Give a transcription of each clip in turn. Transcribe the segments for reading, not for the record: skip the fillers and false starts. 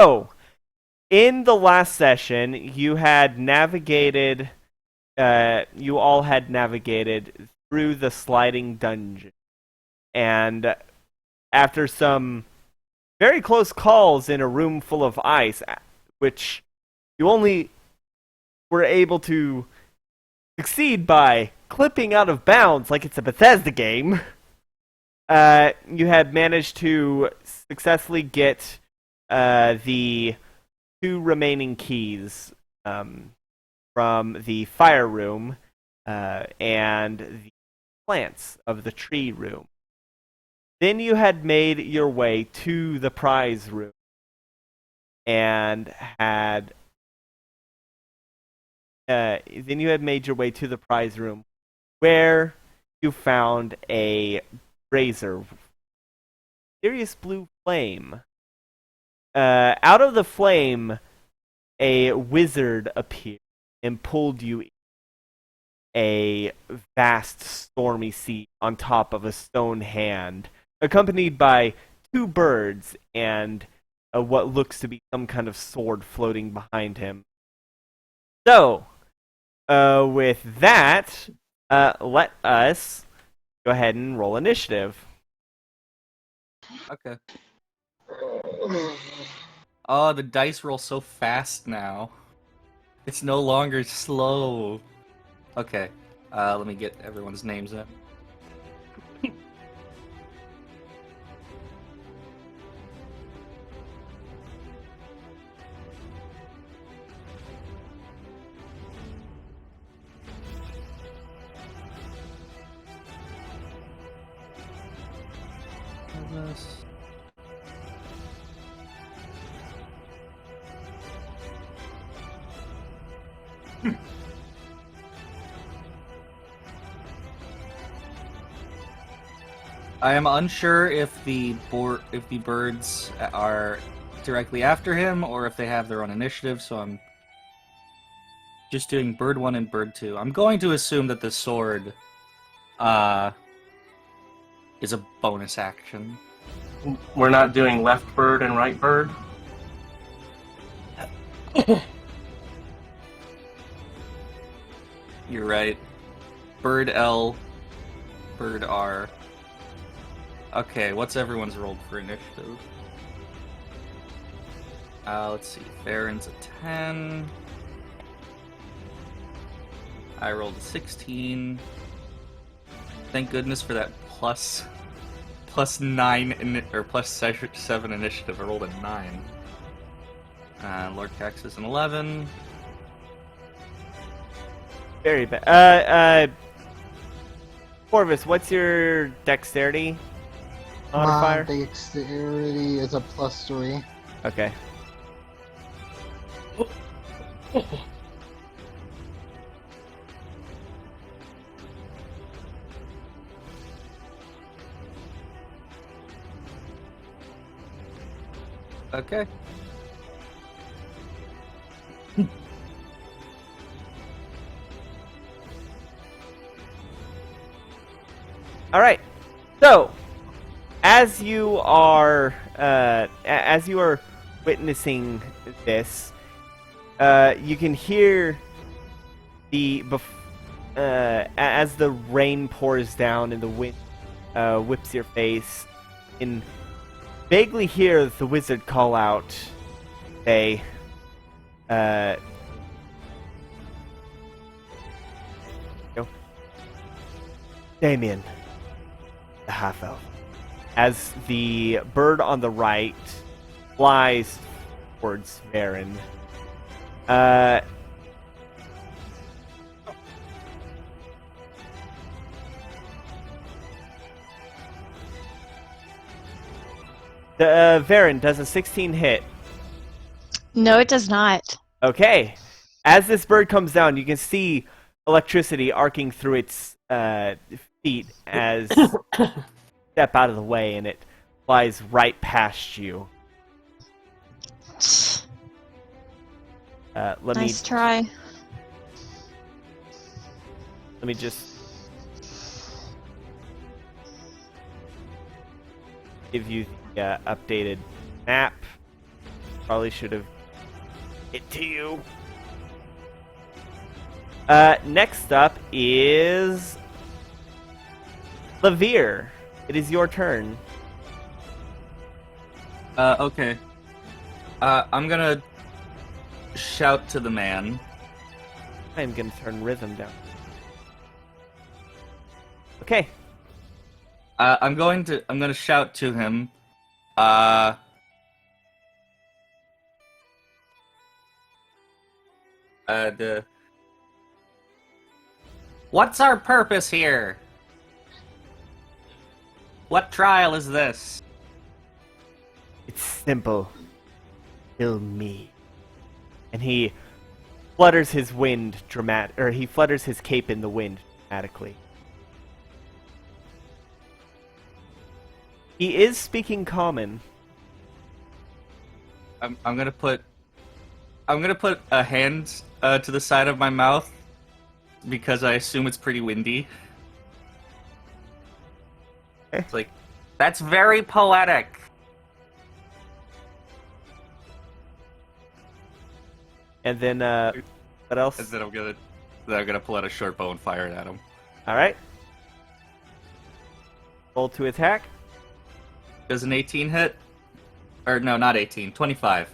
So, in the last session, you had navigated. You all had navigated through the sliding dungeon, and after some very close calls in a room full of ice, which you only were able to succeed by clipping out of bounds like it's a Bethesda game. You had managed to successfully get the two remaining keys from the fire room and the plants of the tree room. Then you had made your way to the prize room and had then you had made your way to the prize room where you found a brazier, mysterious blue flame. Out of the flame, a wizard appeared and pulled you a vast stormy sea on top of a stone hand, accompanied by two birds and what looks to be some kind of sword floating behind him. So, with that, let us go ahead and roll initiative. Okay. Oh, the dice roll so fast now. It's no longer slow. Okay. Let me get everyone's names in. I am unsure if the birds are directly after him or if they have their own initiative, so I'm just doing bird 1 and bird 2. I'm going to assume that the sword is a bonus action. We're not doing left bird and right bird? You're right. Bird L, bird R. Okay, what's everyone's rolled for initiative? Let's see. Farron's a 10. I rolled a 16. Thank goodness for that plus 9 or plus 7 initiative. I rolled a 9. Lord Cax is an 11. Very bad. Corvus, what's your dexterity modifier? My dexterity is a +3. Okay. Okay. All right. So, as you are witnessing this, you can hear as the rain pours down and the wind whips your face, and vaguely hear the wizard call out, "Hey, Damien, the half-elf." As the bird on the right flies towards Varen. Varen, does a 16 hit? No, it does not. Okay. As this bird comes down, you can see electricity arcing through its feet as step out of the way, and it flies right past you. Nice try. Let me just give you the updated map. Probably should have it to you. Next up is Lavir. It is your turn. Okay. I'm gonna shout to the man. I'm gonna turn rhythm down. Okay. I'm gonna shout to him. What's our purpose here? What trial is this? It's simple. Kill me. And he flutters his he flutters his cape in the wind dramatically. He is speaking common. I'm gonna put a hand to the side of my mouth because I assume it's pretty windy. It's like, that's very poetic. And then what else? And then I'm gonna pull out a short bow and fire it at him. All right. Roll to attack. Does an 18 hit? Or no, not 18. 25.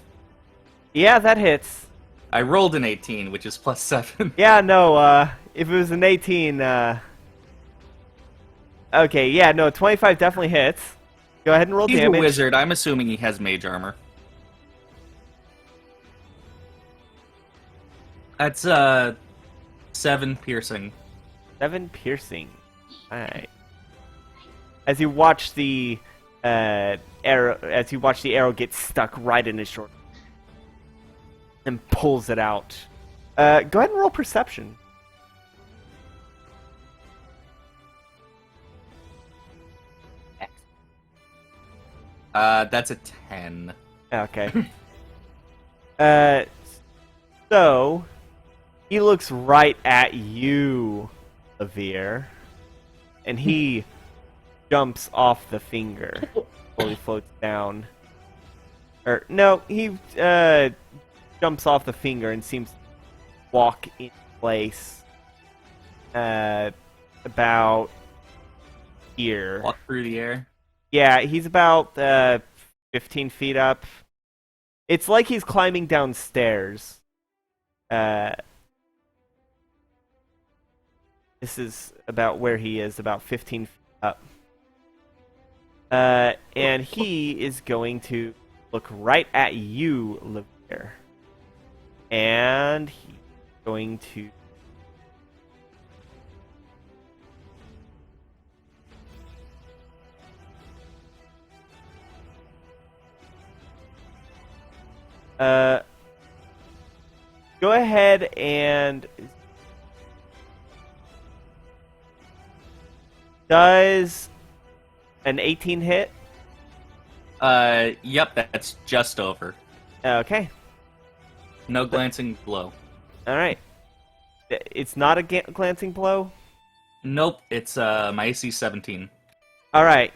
Yeah, that hits. I rolled an 18, which is +7. Yeah, no, if it was an 18, okay, yeah, no, 25 definitely hits. Go ahead and roll He's damage. a wizard. I'm assuming he has mage armor. That's 7 piercing. 7 piercing. Alright. As you watch the arrow get stuck right in his short and pulls it out. Go ahead and roll perception. That's a 10. Okay. So he looks right at you, Lavir, and he jumps off the finger while he floats down. Or no, he jumps off the finger and seems to walk in place about here. Walk through the air. Yeah, he's about 15 feet up. It's like he's climbing downstairs. This is about where he is, about 15 feet up. And he is going to look right at you, Lavir. And he's going to... go ahead and... Does an 18 hit? Yep, that's just over. Okay. No glancing blow. Alright. It's not a glancing blow? Nope, it's my AC 17. Alright.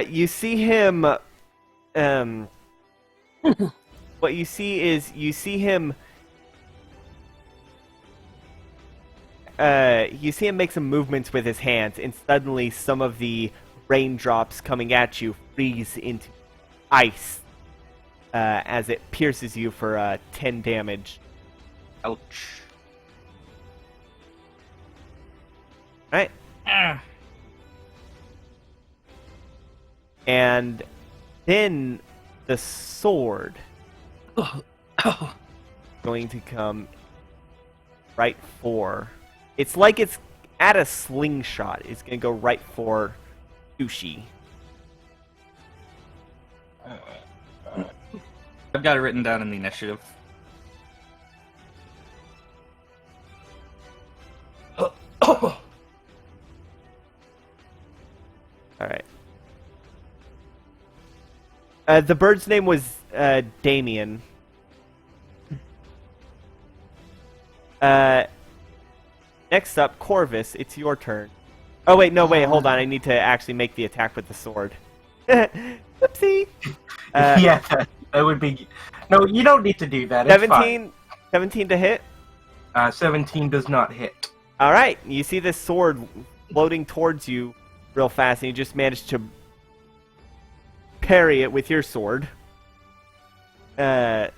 You see him... what you see is, you see him make some movements with his hands, and suddenly some of the raindrops coming at you freeze into ice as it pierces you for 10 damage. Ouch. Right? And then the sword going to come right for... It's like it's at a slingshot. It's going to go right for Sushi. I've got it written down in the initiative. Alright. The bird's name was Damien. Next up, Corvus, it's your turn. Oh, wait, no, wait, hold on. I need to actually make the attack with the sword. Whoopsie! Yeah, That would be... No, you don't need to do that. It's 17 to hit. 17 does not hit. All right, you see this sword floating towards you real fast, and you just managed to parry it with your sword. So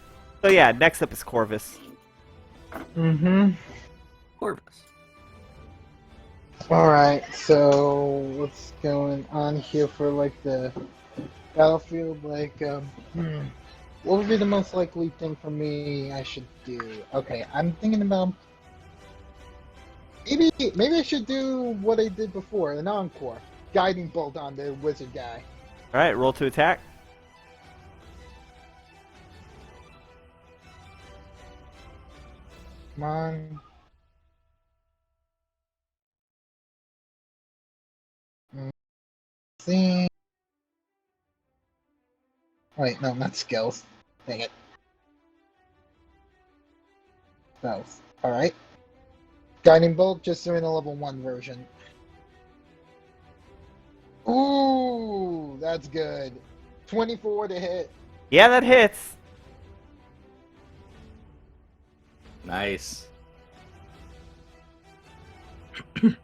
yeah, next up is Corvus. Mm-hmm. Corvus. Alright, so what's going on here for like the battlefield? Like, what would be the most likely thing for me I should do? Okay, I'm thinking about maybe I should do what I did before, an encore. Guiding bolt on the wizard guy. All right, roll to attack. Come on. See. Wait, no, not skills. Dang it. Spells. Alright. Guiding bolt, just doing a level 1 version. Ooh, that's good. 24 to hit. Yeah, that hits. Nice. Come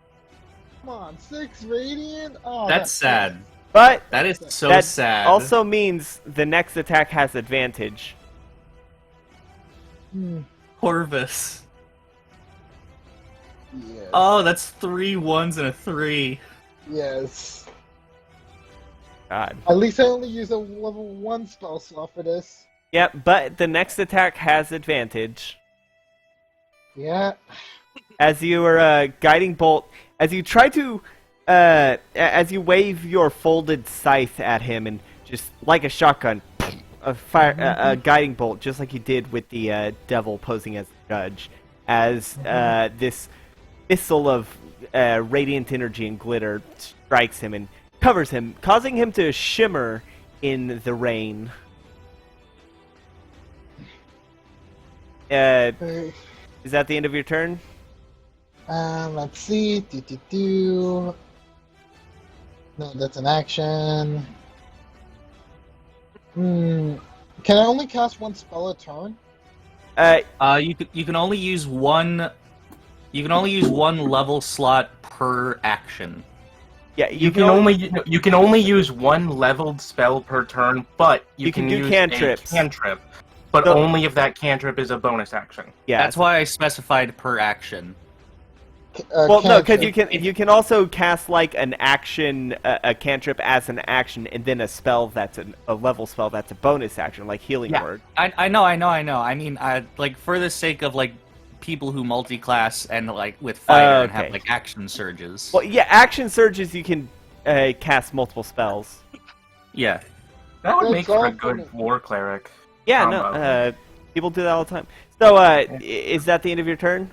on, 6 radiant? Oh, That's sad. But That is so that sad. also means the next attack has advantage. Corvus. Yes. Oh, that's 3 1s and a 3. Yes. God. At least I only use a level 1 spell slot for this. Yeah, but the next attack has advantage. Yeah. As you are guiding bolt, as you try to, as you wave your folded scythe at him and just like a shotgun, a guiding bolt, just like you did with the devil posing as the judge, as this missile of radiant energy and glitter strikes him and covers him, causing him to shimmer in the rain. Is that the end of your turn? Let's see. No, that's an action. Can I only cast 1 spell a turn? You can only use one. You can only use 1 level slot per action. Yeah, You can only use 1 leveled spell per turn, but you can do use cantrips. a cantrip, but So- only if that cantrip is a bonus action. Yeah. That's why I specified per action. Well, no, because cantrip. you can also cast like an action, a cantrip as an action, and then a spell that's a level spell that's a bonus action, like Healing Yeah. Word. I know. I mean, like for the sake of like people who multi-class and like with fire and Okay. have like action surges. Well, yeah, action surges you can cast multiple spells. Yeah. That would That's make for a all good for- war cleric. Yeah, Combo. no, people do that all the time. So, is that the end of your turn?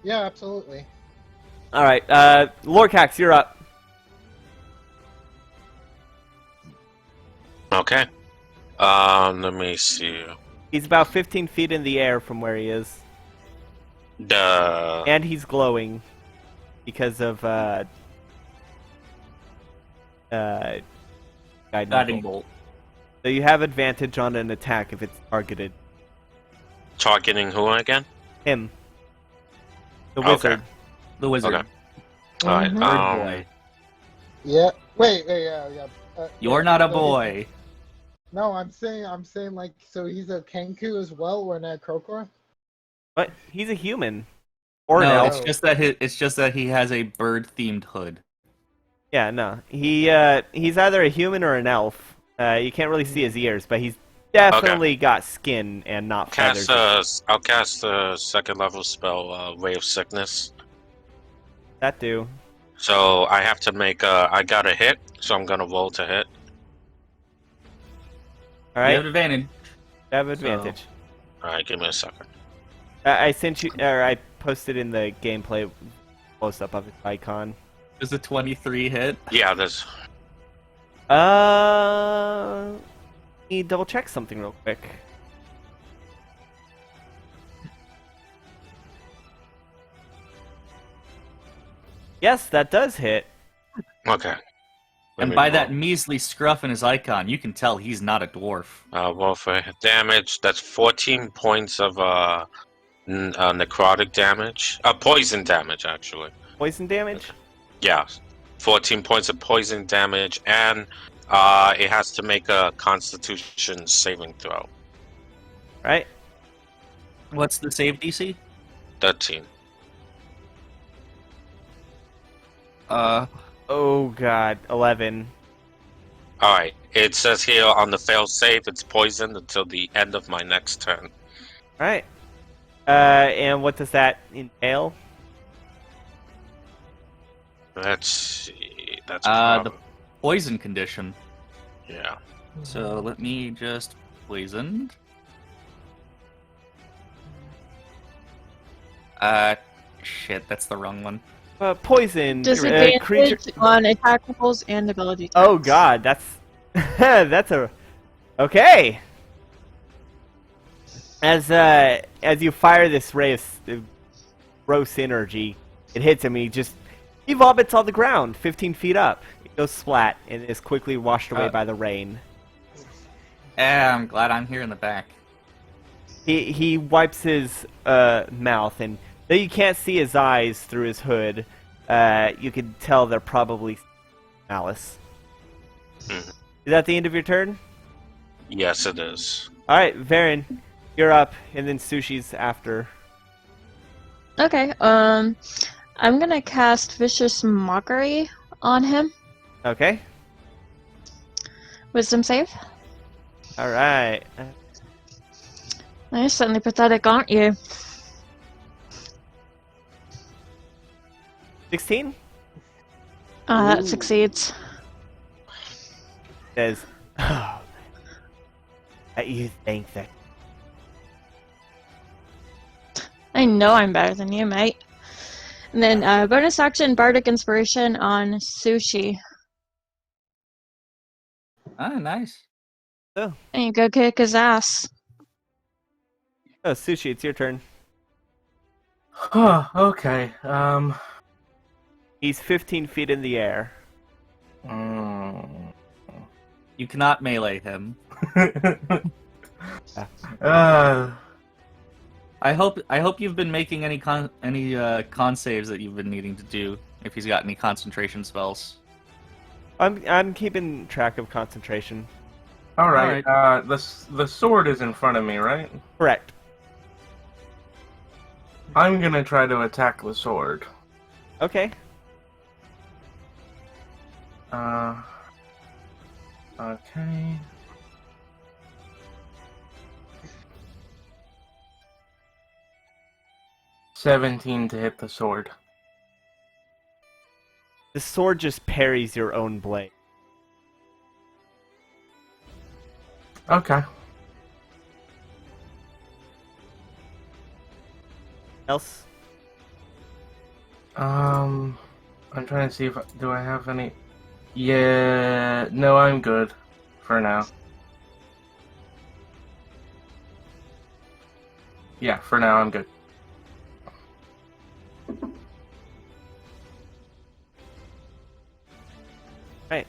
Yeah, absolutely. All right, Lorcax, you're up. Okay. Let me see. He's about 15 feet in the air from where he is, The and he's glowing because of Guiding bolt. So you have advantage on an attack if it's targeted. targeting who again? Him, the Okay. wizard. The wizard. Okay. All right. Mhm. Bird boy. Yeah. Wait, yeah. You're not a boy. No, I'm saying, like, so he's a Kenku as well, or not Krokor? But he's a human, or an No, elf. it's just that he has a bird-themed hood. Yeah, no. He's either a human or an elf. You can't really see his ears, but he's definitely got skin and not feathers. I'll cast the second level spell, Ray of Sickness. That do. So I have to make. I got a hit, so I'm gonna roll to hit. All You right, have advantage. I have advantage. All right, give me a second. I sent you, or I posted in the gameplay close up of his icon. Does a 23 hit? Yeah, there's. Let me double check something real quick. Yes, that does hit. Okay. And by that measly scruff in his icon, you can tell he's not a dwarf. Well, for damage, that's 14 points of necrotic damage. Poison damage, actually. Poison damage? Yeah, 14 points of poison damage, and it has to make a Constitution saving throw. Right? What's the save DC? 13. Oh god, 11. Alright, it says here on the fail save, it's poisoned until the end of my next turn. Right. And what does that entail? Let's see. That's The poison condition. yeah. So let me just poisoned. Shit, that's the wrong one. Poison. Disadvantage Creature. on attack rolls and ability checks. Oh god, that's that's a okay. As you fire this ray of gross energy, it hits him. He vomits on the ground, 15 feet up. It goes splat and is quickly washed away by the rain. I'm glad I'm here in the back. He wipes his mouth, and though you can't see his eyes through his hood, you can tell they're probably malice. Mhm. Is that the end of your turn? Yes, it is. All right, Varen, you're up, and then Sushi's after. Okay, I'm gonna cast Vicious Mockery on him. Okay. Wisdom save. All right. You're certainly pathetic, aren't you? 16 That Ooh. succeeds. says, "Oh, you think that?" I know I'm better than you, mate. And then bonus action Bardic Inspiration on Sushi. Ah, nice. And you go kick his ass. Oh, Sushi, it's your turn. Oh, okay. He's 15 feet in the air. mm. You cannot melee him. uh, I hope you've been making any con saves that you've been needing to do. If he's got any concentration spells. I'm keeping track of concentration. all right. The sword is in front of me, right? Correct. I'm gonna try to attack the sword. Okay. Okay. $17 to hit the sword. The sword just parries your own blade. Okay. Else? I'm trying to see if do I have any. Yeah, no, I'm good for now. Yeah, for now I'm good. Right.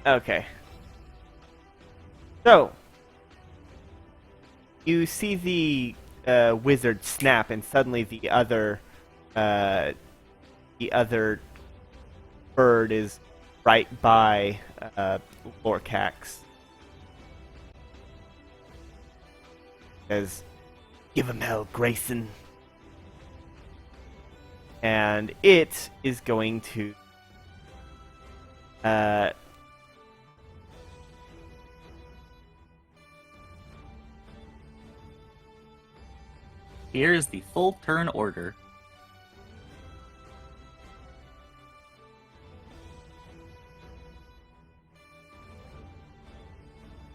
Okay. So, you see the wizard snap, and suddenly the other bird is right by Lorcax. Says, "Give him hell, Grayson." And it is going to Here is the full turn order.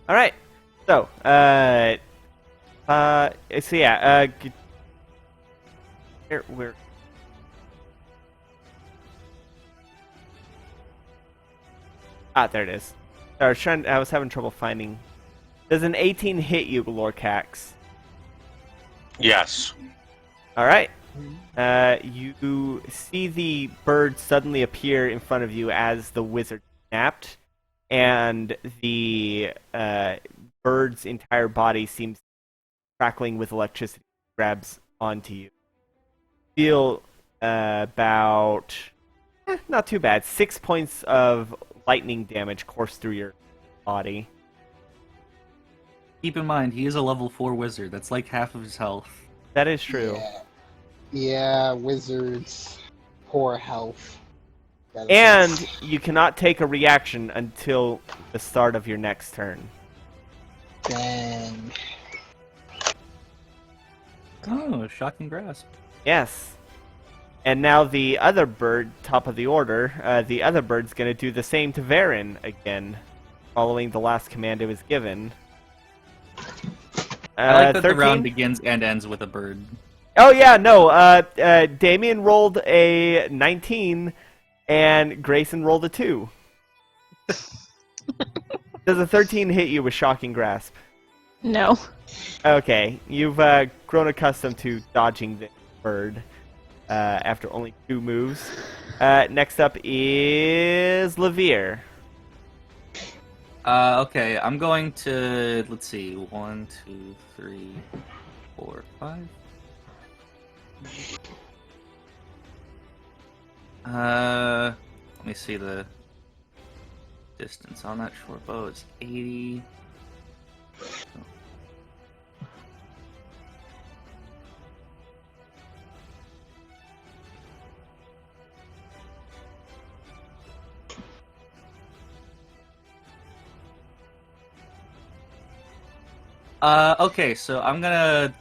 all right. So, Where? Ah, there it is. I was having trouble finding. Does an 18 hit you, Lorcax? Yes. All right. You see the bird suddenly appear in front of you as the wizard snapped, and the bird's entire body seems crackling with electricity. Grabs onto you. Feel about not too bad. 6 points of lightning damage course through your body. Keep in mind, he is a level 4 wizard. That's like half of his health. That is true. Yeah, wizards. Poor health. And you cannot take a reaction until the start of your next turn. Dang. Oh, shocking grasp. Yes. And now the other bird, top of the order, the other bird's going to do the same to Varen again, following the last command it was given. I like that 13? the round begins and ends with a bird. Oh yeah, no. Damien rolled a 19, and Grayson rolled a 2. Does a 13 hit you with Shocking Grasp? No. Okay, you've grown accustomed to dodging the bird after only 2 moves. Next up is Levere. Okay, I'm going to, let's see, 1, 2, 3, 4, 5. Let me see the distance on that short bow. It's 80. Okay, so I'm gonna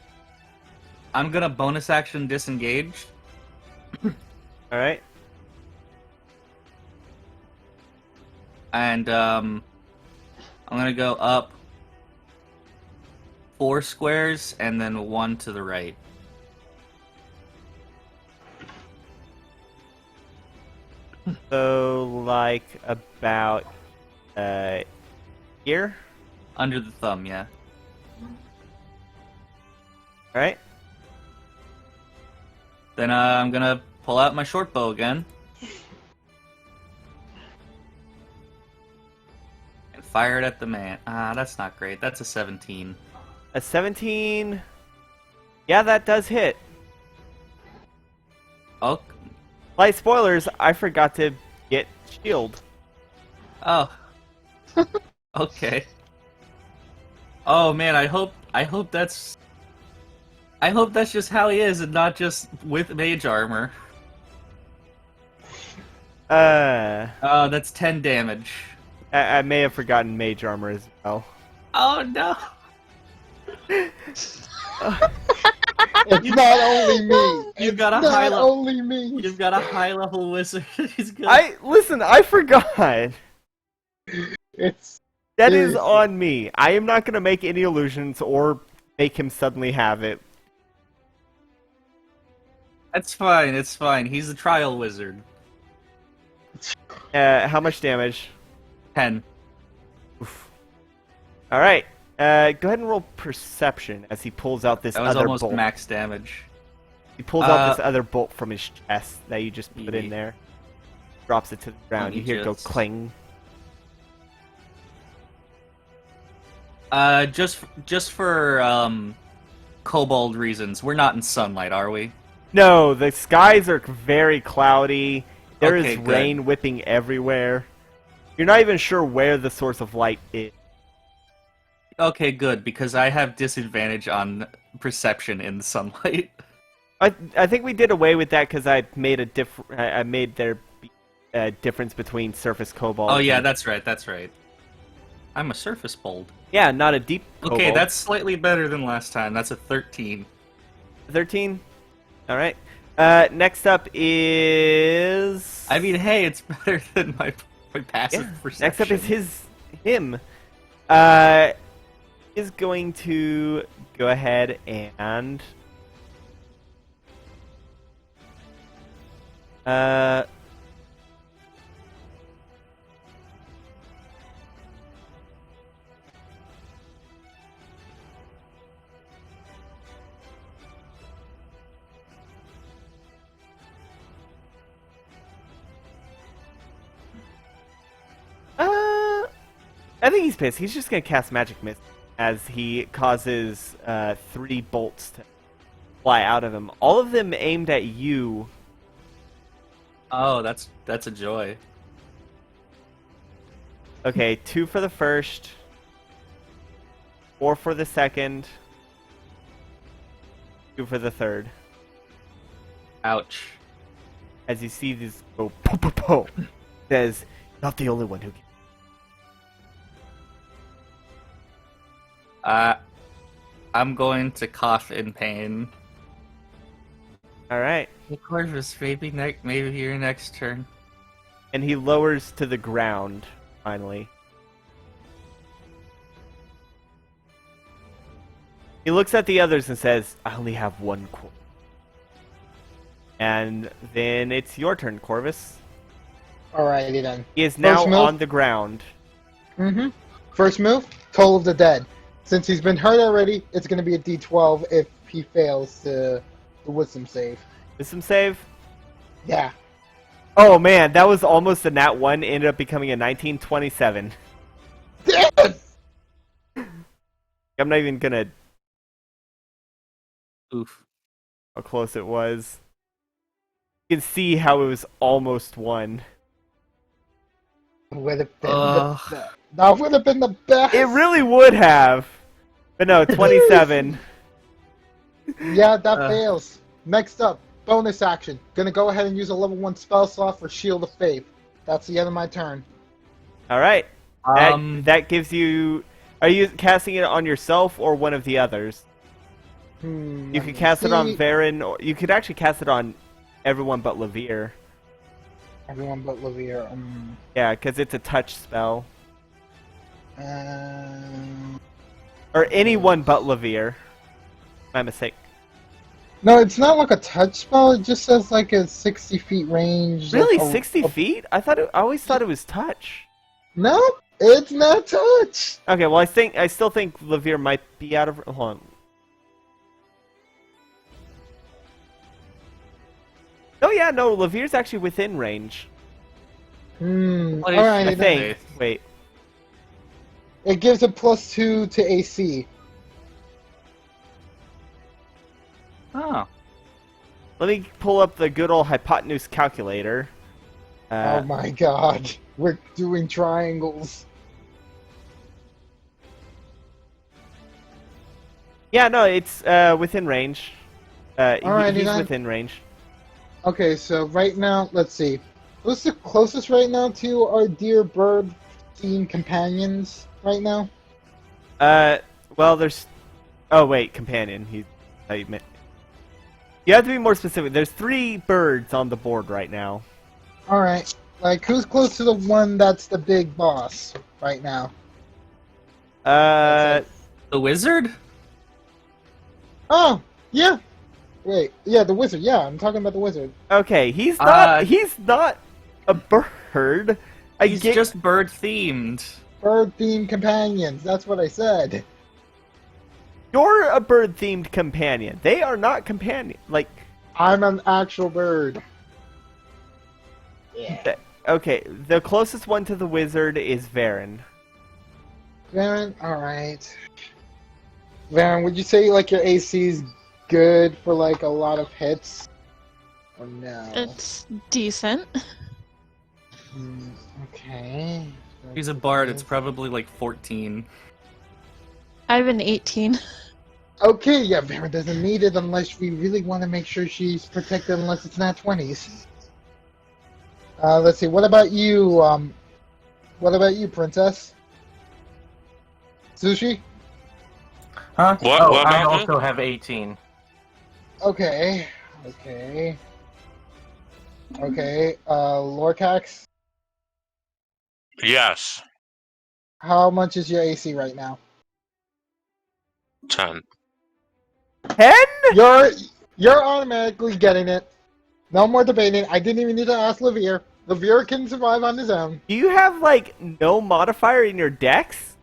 bonus action disengage. All right. And I'm gonna go up 4 squares and then 1 to the right. So, like, about here? Under the thumb, yeah. Alright. Then I'm gonna pull out my short bow again. And fire it at the man. That's not great. That's a 17. A 17. Yeah, that does hit. Oh. Light spoilers, I forgot to get shield. Oh. Okay. Oh man, I hope that's just how he is and not just with mage armor. That's 10 damage. I may have forgotten mage armor as well. Oh no. It's not only me. You've got a It's high not level. only me. You've got a high level wizard. He's good. Listen, I forgot. It's That is seriously. on me. I am not going to make any illusions or make him suddenly have it. That's fine. It's fine. He's a trial wizard. How much damage? 10. Alright. Go ahead and roll perception as he pulls out this That was other almost bolt. max damage. He pulls out this other bolt from his chest that you just put in Yeah. there. Drops it to the ground. Let me You hear it go just- cling. Just for kobold reasons, we're not in sunlight, are we? No, the skies are very cloudy. There is Okay, good. rain whipping everywhere. You're not even sure where the source of light is. Okay, good, because I have disadvantage on perception in the sunlight. I think we did away with that because I made I made there be a difference between surface cobalt. Oh yeah, and- that's right, that's right. I'm a surface bold. yeah, not a deep cobalt. Okay, that's slightly better than last time. That's a 13. 13. All right. Next up is. I mean, hey, it's better than my passive Yeah. perception. Next up is him. Is going to go ahead and Uh. I think he's pissed. He's just gonna cast Magic Missile as he causes 3 bolts to fly out of him. All of them aimed at you. Oh, that's a joy. Okay, 2 for the first, 4 for the second, 2 for the third. Ouch. As you see these go po po po, says, "Not the only one who can." I'm going to cough in pain. All right, Corvus, maybe your next turn. and he lowers to the ground finally. He looks at the others and says, "I only have 1 quarter." And then it's your turn, Corvus. Alrighty then. He is now First move? on the ground. Mm-hmm. First move, Toll of the Dead. Since he's been hurt already, it's going to be a D12 if he fails the Wisdom save. Wisdom save. Yeah. Oh man, that was almost a nat 1. Ended up becoming a 1927. Damn! I'm not even gonna. Oof. How close it was. You can see how it was almost 1. Would have been Ugh. that would have been the best. It really would have. But no, 27. Yeah, that fails. Next up, bonus action. Gonna go ahead and use a level 1 spell slot for Shield of Faith. That's the end of my turn. Alright. That gives you. Are you casting it on yourself or one of the others? You let could me cast it on see. Varen, or you could actually cast it on everyone but Levere. Everyone but Levere. Yeah, because it's a touch spell. Um, Or anyone but Levere. My mistake. no, it's not like a touch spell. It just says like a 60 feet range. Really, of- 60 feet? I always thought it was touch. No, it's not touch. Okay, well I still think Levere might be out of. Hold on. Oh yeah, no, Levere's actually within range. What is- Alright, I then. think. Wait. It gives a +2 to AC. Oh. Let me pull up the good old hypotenuse calculator. Oh my god. We're doing triangles. Yeah, no, it's within range. Alrighty He's then. within range. Okay, so right now, let's see. Who's the closest right now to our dear bird team companions right now? Well, there's. Oh wait, companion. You have to be more specific. There's 3 birds on the board right now. Alright. Like, who's close to the one that's the big boss right now? Uh, The wizard? Oh, yeah. Wait, yeah, the wizard. Yeah, I'm talking about the wizard. okay, he's not. Uh, He's not a bird. He's just bird themed. Bird themed companions. That's what I said. You're a bird-themed companion. They are not companion. Like, I'm an actual bird. Yeah. okay, the closest one to the wizard is Varen. Varen, alright. Varen, would you say like your AC's good for like a lot of hits? Or no? It's decent. Okay. He's a bard, it's probably like 14. I have an 18. Okay, yeah, Varen doesn't need it unless we really want to make sure she's protected unless it's not 20s. Let's see, what about you, Princess? Sushi? Huh? What- Oh, what I about also have 18. Okay, Lorcax, Yes. how much is your AC right now? 10. 10? You're automatically getting it. No more debating. I didn't even need to ask Levere. Levere can survive on his own. Do you have, like, no modifier in your dex?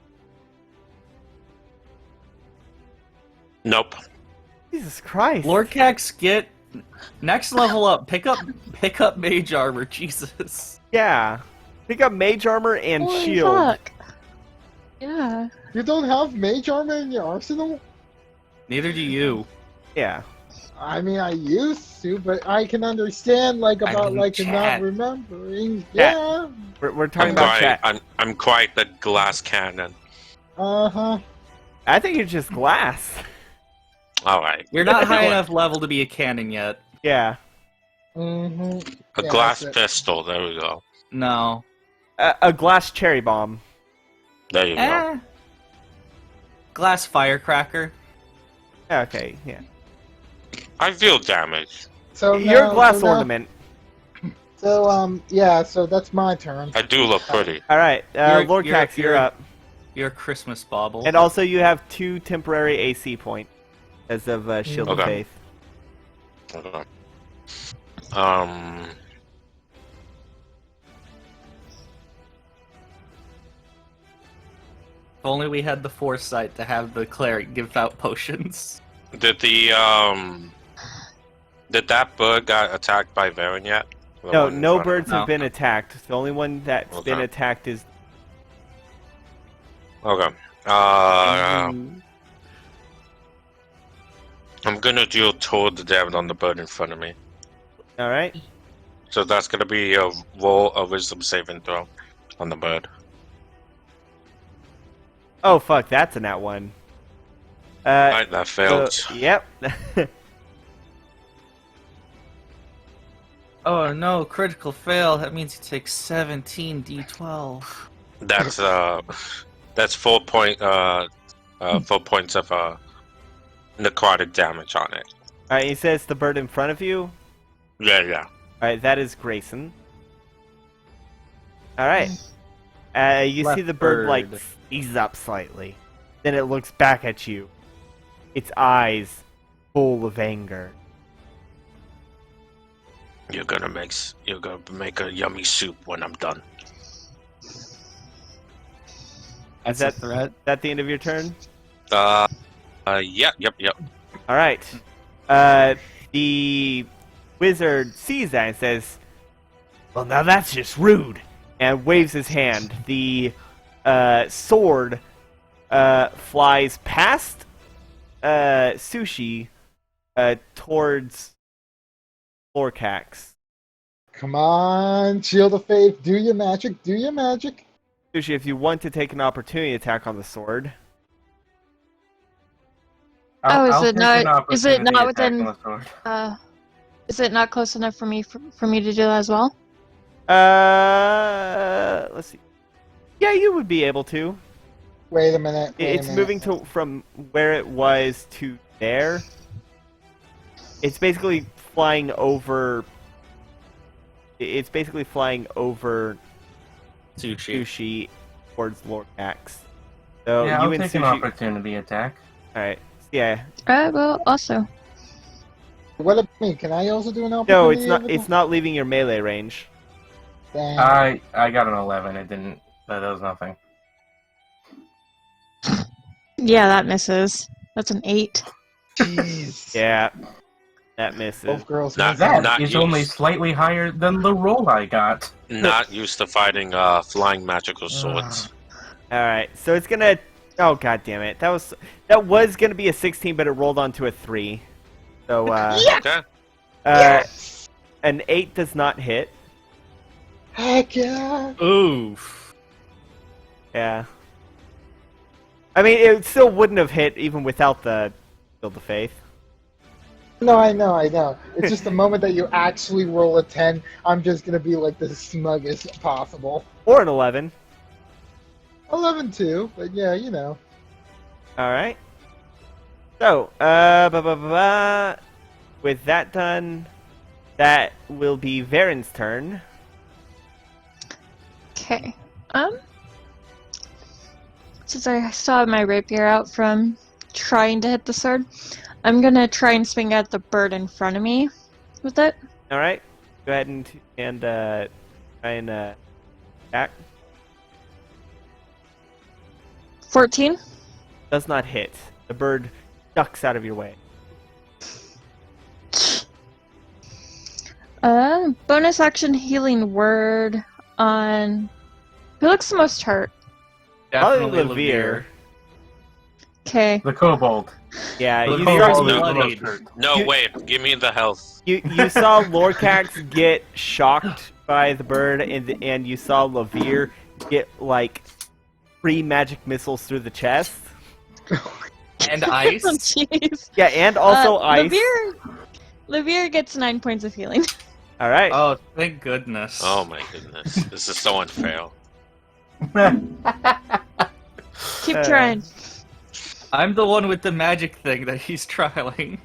Nope. Jesus Christ. Lorcax, get next level up. Pick up mage armor. Jesus. Yeah. Pick up mage armor and Holy shield. fuck. Yeah. You don't have mage armor in your arsenal? Neither do you. Yeah. I mean, I used to, but I can understand, like, I about, mean, like, chat. not remembering. Chat. Yeah. We're talking about chat. I'm quite the glass cannon. Uh-huh. I think it's just glass. All right. You're not high enough level to be a cannon yet. Yeah. Mm-hmm. A Yeah, glass that's it. pistol. There we go. No. A glass cherry bomb. There you go. Eh. Glass firecracker. Okay, yeah. I feel damage. So Your now- glass so now- ornament. So, yeah, so that's my turn. I do look pretty. Alright, Lord you're- Cax, you're you're- up. Your Christmas bauble. And also you have 2 temporary AC points as of Shield of Okay. Faith. Okay. If only we had the foresight to have the cleric give out potions. Did that bird got attacked by Varen yet? The No, one in no front of birds me? have been attacked. The only one that's Okay. been attacked is... Okay. I'm gonna deal toward the damage on the bird in front of me. Alright. So that's gonna be a wisdom saving throw on the bird. Oh, fuck, that's a nat 1. Alright, that failed. Yep. Oh no, critical fail. That means you take 17 d12. That's 4 points of necrotic damage on it. Alright, he says the bird in front of you. Yeah. Alright, that is Grayson. Alright. You see the bird, like, Leopard. ease up slightly. Then it looks back at you. Its eyes full of anger. You're gonna make a yummy soup when I'm done. That's that- a threat. Is that the end of your turn? Yep. Alright. The wizard sees that and says, well, now that's just rude. And waves his hand. The sword flies past Sushi towards Lorcax. Come on, Shield of Faith, do your magic, do your magic. Sushi, if you want to take an opportunity attack on the sword. Is I'll it take not- an is it opportunity not attack within- on the sword. Is it not close enough for me for me to do that as well? Let's see. Yeah, you would be able to. Wait a minute. Wait a It's minute. moving to from where it was to there. It's basically flying over. It's basically flying over Sushi. Sushi towards Lorcax. So Yeah, you I'll and take an Sushi. opportunity attack. All right. Yeah. Well, also. What about me? Can I also do an opportunity? No, it's not. attack? It's not leaving your melee range. Damn. I got an 11. It didn't. That does nothing. Yeah, that misses. That's an 8. Jeez. Yeah. That misses. Both girls. Not- miss. That not is used. only slightly higher than the roll I got. Not used to fighting flying magical swords. All right. So it's gonna. Oh god damn it! That was gonna be a 16, but it rolled onto a 3. So Okay. an 8 does not hit. Heck yeah. Oof. Yeah. I mean, it still wouldn't have hit even without the Shield of Faith. No, I know. It's just the moment that you actually roll a 10, I'm just gonna be like the smuggest possible. Or an 11. 11 too, but yeah, you know. Alright. So, with that done, that will be Varen's turn. Okay. Since I still have my rapier out from trying to hit the sword, I'm gonna try and swing at the bird in front of me with it. Alright. Go ahead and try and attack. 14. Does not hit. The bird ducks out of your way. Bonus action healing word on who looks the most hurt. Definitely Levere. Levere. Okay. The kobold. Yeah, The you kobold saw, is the bloodied. most hurt. No, You- wait. Give me the health. you saw Lorcax get shocked by the bird, and you saw Levere get like 3 magic missiles through the chest. And ice. Oh, jeez. Yeah, and also ice. Levere gets 9 points of healing. All right. Oh, thank goodness. Oh my goodness. This is so unfair. Keep trying. I'm the one with the magic thing that he's trialing.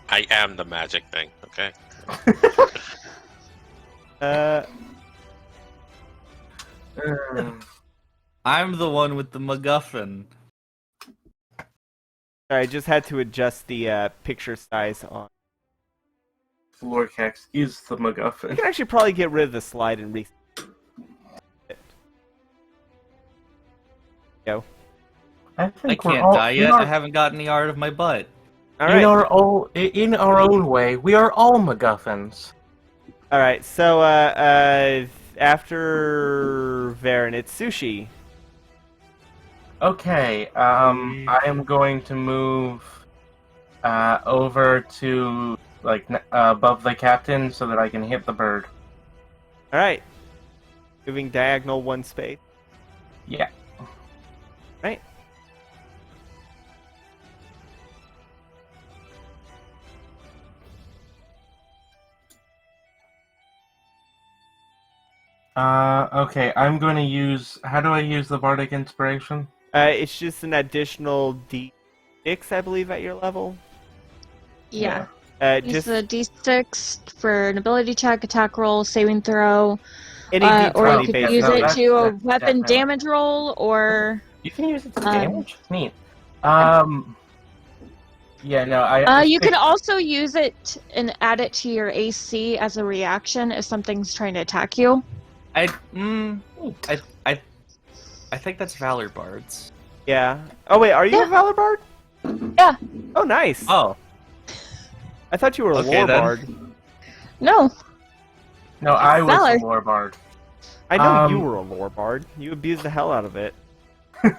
I am the magic thing, okay? I'm the one with the MacGuffin. Sorry, I just had to adjust the picture size on. Lorcax is the You MacGuffin. can actually probably get rid of the slide and re. Go. I think I we're can't all, die in yet. our- I haven't gotten the art of my butt. All in right. in our own way, we are all MacGuffins. All right. So after Varen, it's Sushi. Okay, I am going to move over to above the captain so that I can hit the bird. All right. Moving diagonal 1 space. Yeah. Right. Okay, I'm going to use. How do I use the bardic inspiration? It's just an additional D6, I believe, at your level. Yeah. Just Use the d6 for an ability check, attack roll, saving throw, any or D20 you could based. use No, it that's- to a that's weapon definitely- damage roll, or You can use it to Um, damage. Neat. Yeah, no, I. you could also use it and add it to your AC as a reaction if something's trying to attack you. I think that's Valor Bards. Yeah. Oh wait, are you a Yeah. Valor Bard? Yeah. Oh, nice. Oh, I thought you were a Okay, Lore then. Bard. No. No, I was Valor. the Lore Bard. I know you Um, were a Lore Bard. You abused the hell out of it. Wait.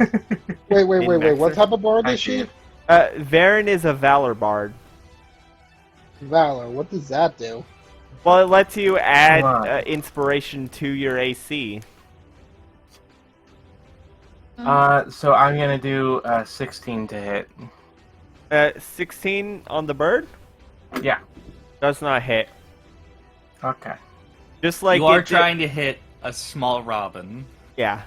In What Maxer? type of bard I is she? did. Varen is a Valor Bard. Valor. What does that do? Well, it lets you add Come on. inspiration to your AC. So I'm gonna do 16 to hit. 16 on the bird? Yeah. Does not hit. Okay. Just like you are it did- trying to hit a small robin Yeah.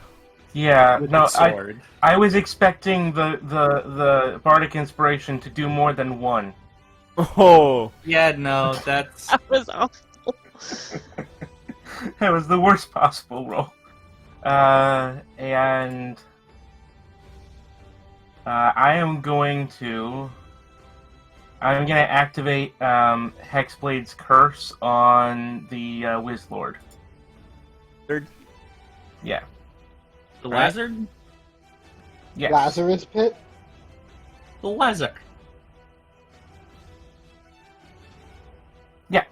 Yeah. with No, a sword. I was expecting the bardic inspiration to do more than one. Oh. Yeah, no, that's That was awful. That was the worst possible roll. And I am going to. I'm gonna activate Hexblade's Curse on the Wizlord. Third. Yeah. the Right. lizard. Yes. Lazarus Pit? The lizard. Yeah.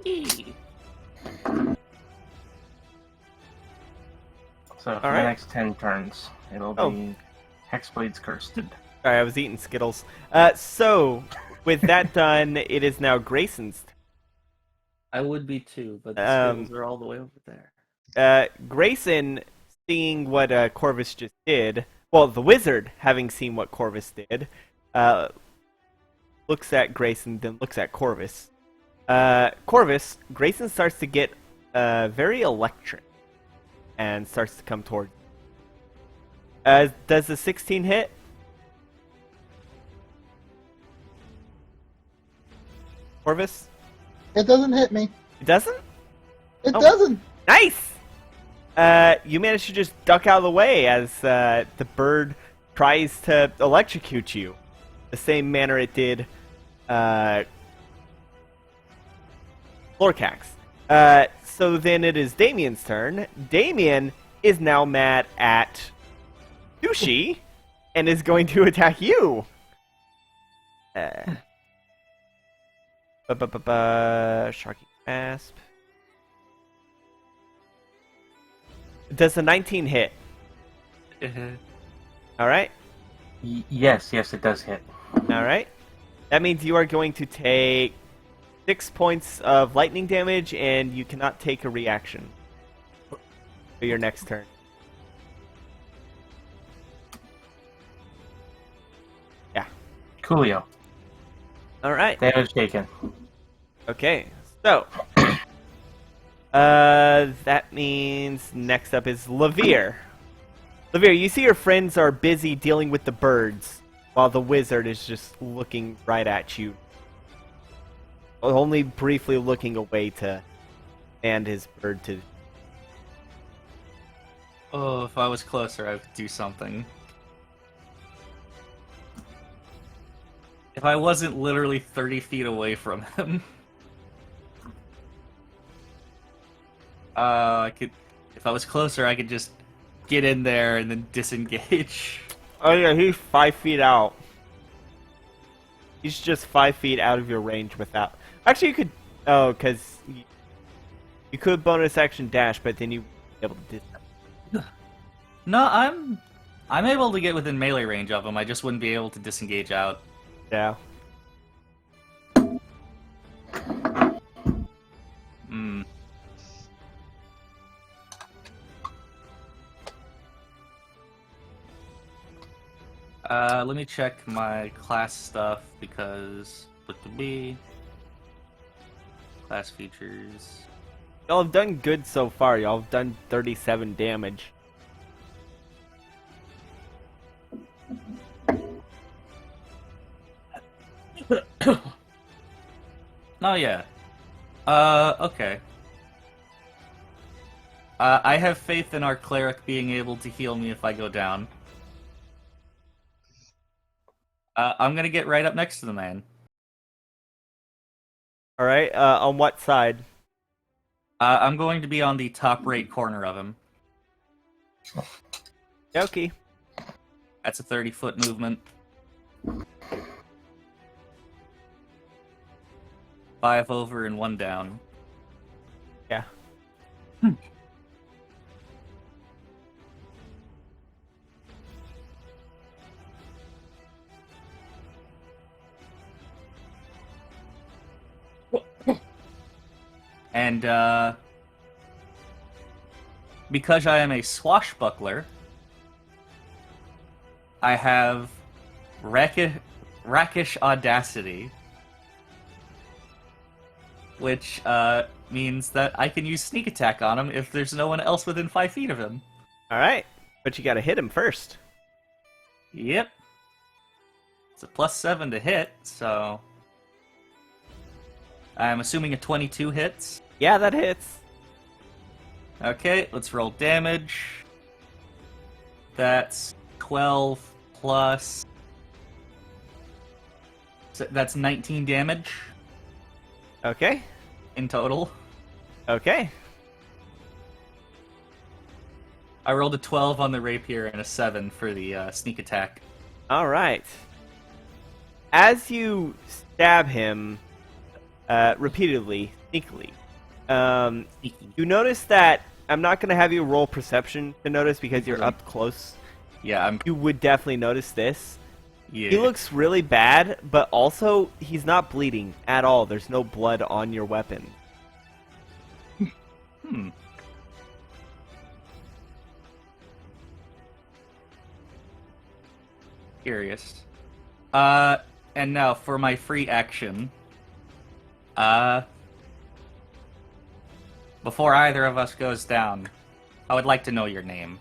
Yee. So for All the right. next 10 turns, it'll Oh. be Hexblade's Curse. Sorry, I was eating Skittles. So, with that done, it is now Grayson's. I would be too, but the Um, skills are all the way over there. Grayson, seeing what Corvus just did, well, the wizard, having seen what Corvus did, looks at Grayson, then looks at Corvus. Corvus, Grayson starts to get very electric and starts to come toward you. Does the 16 hit? Corvus? It doesn't hit me. It doesn't? It Oh. doesn't. Nice! You manage to just duck out of the way as the bird tries to electrocute you. The same manner it did Lorcax. So then it is Damien's turn. Damien is now mad at Sushi and is going to attack you. Sharky Asp. Does the 19 hit? Alright. Yes, it does hit. Alright. That means you are going to take 6 points of lightning damage, and you cannot take a reaction for your next turn. Yeah. Coolio. Alright. Damage taken. Okay. So. That means next up is Lavir. Lavir, you see your friends are busy dealing with the birds, while the wizard is just looking right at you. Only briefly looking away to hand his bird to... Oh, if I was closer, I would do something. If I wasn't literally 30 feet away from him. I could... If I was closer, I could just get in there and then disengage. Oh yeah, he's 5 feet out. He's just 5 feet out of your range without... Actually, you could... Oh, because... You could bonus action dash, but then you'd be able to do that. No, I'm able to get within melee range of him. I just wouldn't be able to disengage out. Yeah. Hmm. Let me check my class stuff because what to be class features. Y'all have done good so far. Y'all have done 37 damage. Oh yeah. Okay. I have faith in our cleric being able to heal me if I go down. I'm gonna get right up next to the man. Alright, on what side? I'm going to be on the top right corner of him. Okay. That's a 30-foot movement. 5 over and 1 down. Yeah. And, because I am a swashbuckler, I have rakish audacity, which, means that I can use sneak attack on him if there's no one else within 5 feet of him. Alright, but you gotta hit him first. Yep. It's a +7 to hit, so... I'm assuming a 22 hits. Yeah, that hits. Okay, let's roll damage. That's 12 plus... So that's 19 damage Okay. in total. Okay. I rolled a 12 on the rapier and a 7 for the sneak attack. Alright. As you stab him repeatedly, sneakily, you notice that I'm not going to have you roll perception to notice because you're up close. Yeah, I'm... You would definitely notice this. Yeah. He looks really bad, but also he's not bleeding at all. There's no blood on your weapon. Hmm. Curious. And now for my free action. Before either of us goes down, I would like to know your name.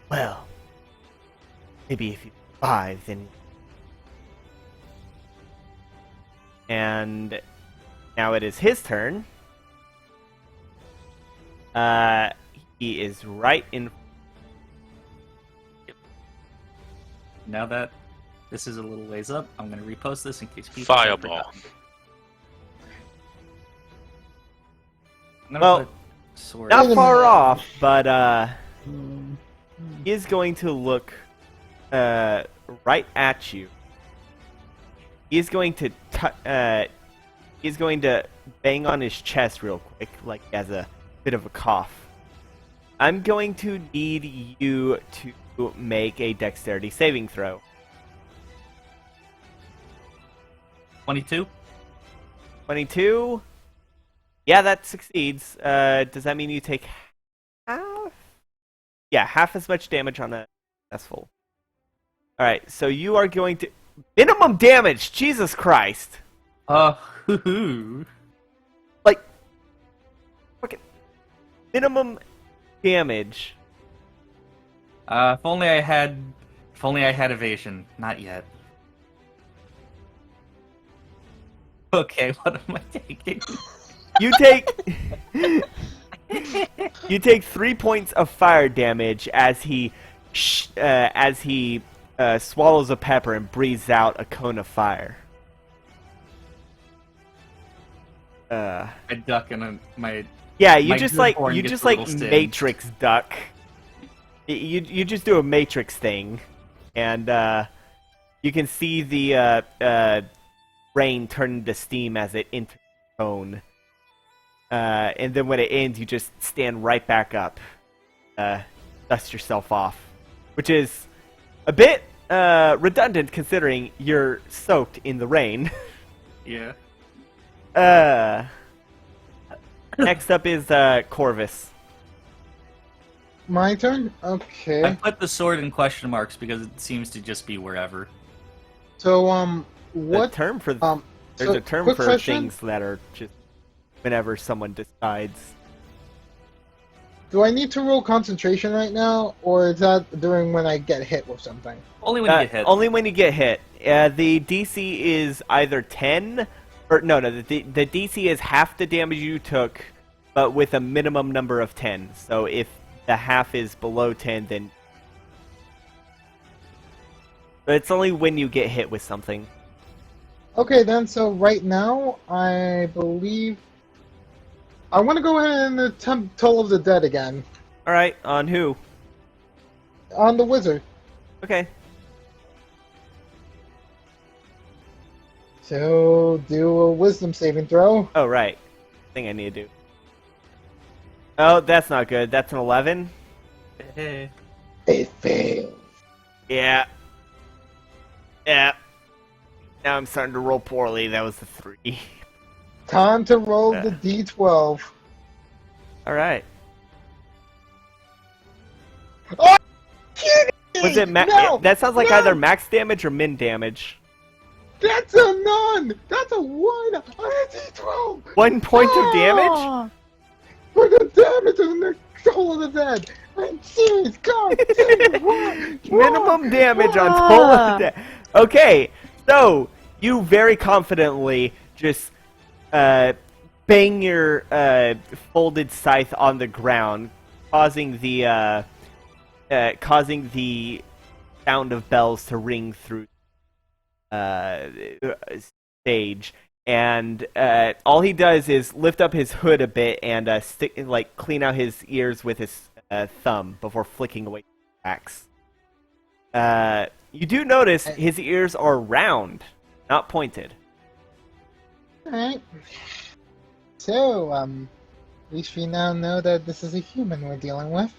Well, maybe if you survive, then... And now it is his turn. He is right in... Now that this is a little ways up, I'm going to repost this in case people... Fireball. gonna Well, put sword. not Wait a far minute. off, but Hmm. he is going to look right at you. He's going to he's going to bang on his chest real quick, like he has a bit of a cough. I'm going to need you to make a dexterity saving throw. 22. 22. Yeah, that succeeds. Does that mean you take half? Yeah, half as much damage on a successful. Alright, so you are going to... Minimum damage! Jesus Christ! Hoo-hoo. Like... Fucking... Minimum damage. If only I had evasion. Not yet. Okay, what am I taking? You take... you take 3 points of fire damage as he swallows a pepper and breathes out a cone of fire. I duck and my Yeah, you My just good like horn you gets just a like little stinged. Matrix duck. You just do a Matrix thing, and you can see the rain turn into steam as it enters the cone. And then when it ends, you just stand right back up, dust yourself off, which is a bit redundant considering you're soaked in the rain. yeah. Next up is Corvus. My turn? I Okay. put the sword in question marks because it seems to just be wherever. So, The what, term for um, there's so, a term quick for question. things that are just whenever someone decides. Do I need to roll concentration right now, or is that during when I get hit with something? Only when you get hit. Only when you get hit. The DC is either 10 or no. The DC is half the damage you took, but with a minimum number of 10. So if the half is below 10, then but it's only when you get hit with something. Okay, then, so right now, I believe... I want to go ahead and attempt Toll of the Dead again. All right, on who? On the wizard. Okay. So, do a wisdom saving throw. Oh right. Thing I need to do. Oh, that's not good. That's an 11. Hey. It fails. Yeah. Yeah. Now I'm starting to roll poorly. That was a 3. Time to roll the d12. All right. Oh, kidding! Was it No! that sounds like No! either max damage or min damage. That's a none! That's a 1 on a d12! 1 point of damage? Oh, For the damage of the Toll of the Dead! I'm serious! God damn it! Minimum damage on Toll of the Dead. Okay, so you very confidently just bang your folded scythe on the ground, causing the sound of bells to ring through stage. And all he does is lift up his hood a bit and clean out his ears with his thumb before flicking away the axe. You do notice his ears are round, not pointed. Alright. So, at least we now know that this is a human we're dealing with.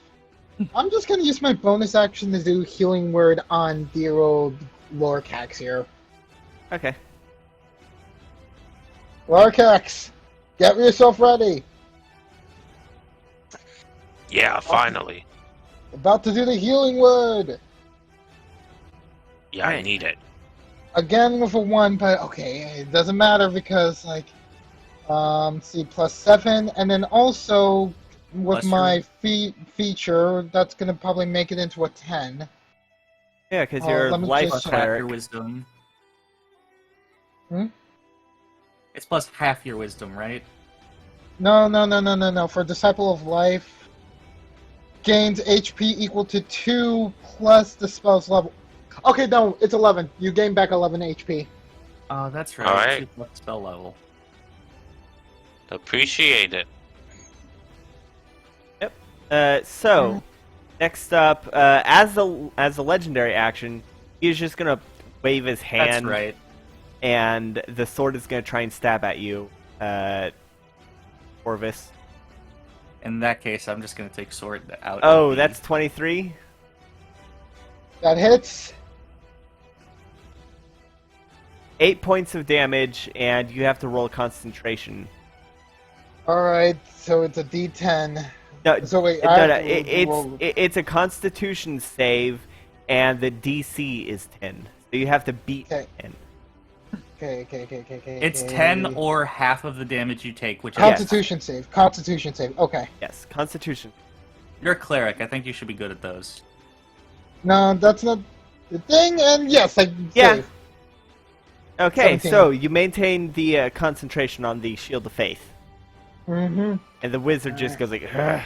I'm just gonna use my bonus action to do Healing Word on dear old Lorcax here. Okay. Lorcax, get yourself ready. Yeah, finally. About to do the Healing Word. Yeah, I need it. Again with a 1, but okay, it doesn't matter because, like, see, +7, and then also with Plus my feature, that's gonna probably make it into a 10. Yeah, because Oh, you're let me life just Plus half your cleric. wisdom. Hmm? It's plus half your wisdom, right? No. For Disciple of Life, gains HP equal to 2 plus the spell's level. Okay, no, it's 11. You gain back 11 HP. Oh, that's right. Alright. 2 plus spell level. Appreciate it. So next up, as a legendary action, he's just gonna wave his hand, That's right. and the sword is gonna try and stab at you, Orvis. In that case, I'm just gonna take sword out. Oh, of the- that's 23. That hits. 8 points of damage, and you have to roll concentration. Alright, so it's a D10. No, So wait, no, I have no. to roll- It's a Constitution save, and the DC is 10. So you have to beat Okay. 10. Okay. It's 10 or half of the damage you take, whichever. Constitution save. Constitution save. Okay. Yes, Constitution. You're a cleric. I think you should be good at those. No, that's not the thing. And yes, I Yeah. save. Okay, 17. so you maintain the concentration on the Shield of Faith, Mm-hmm. and the wizard just goes like, "Ugh."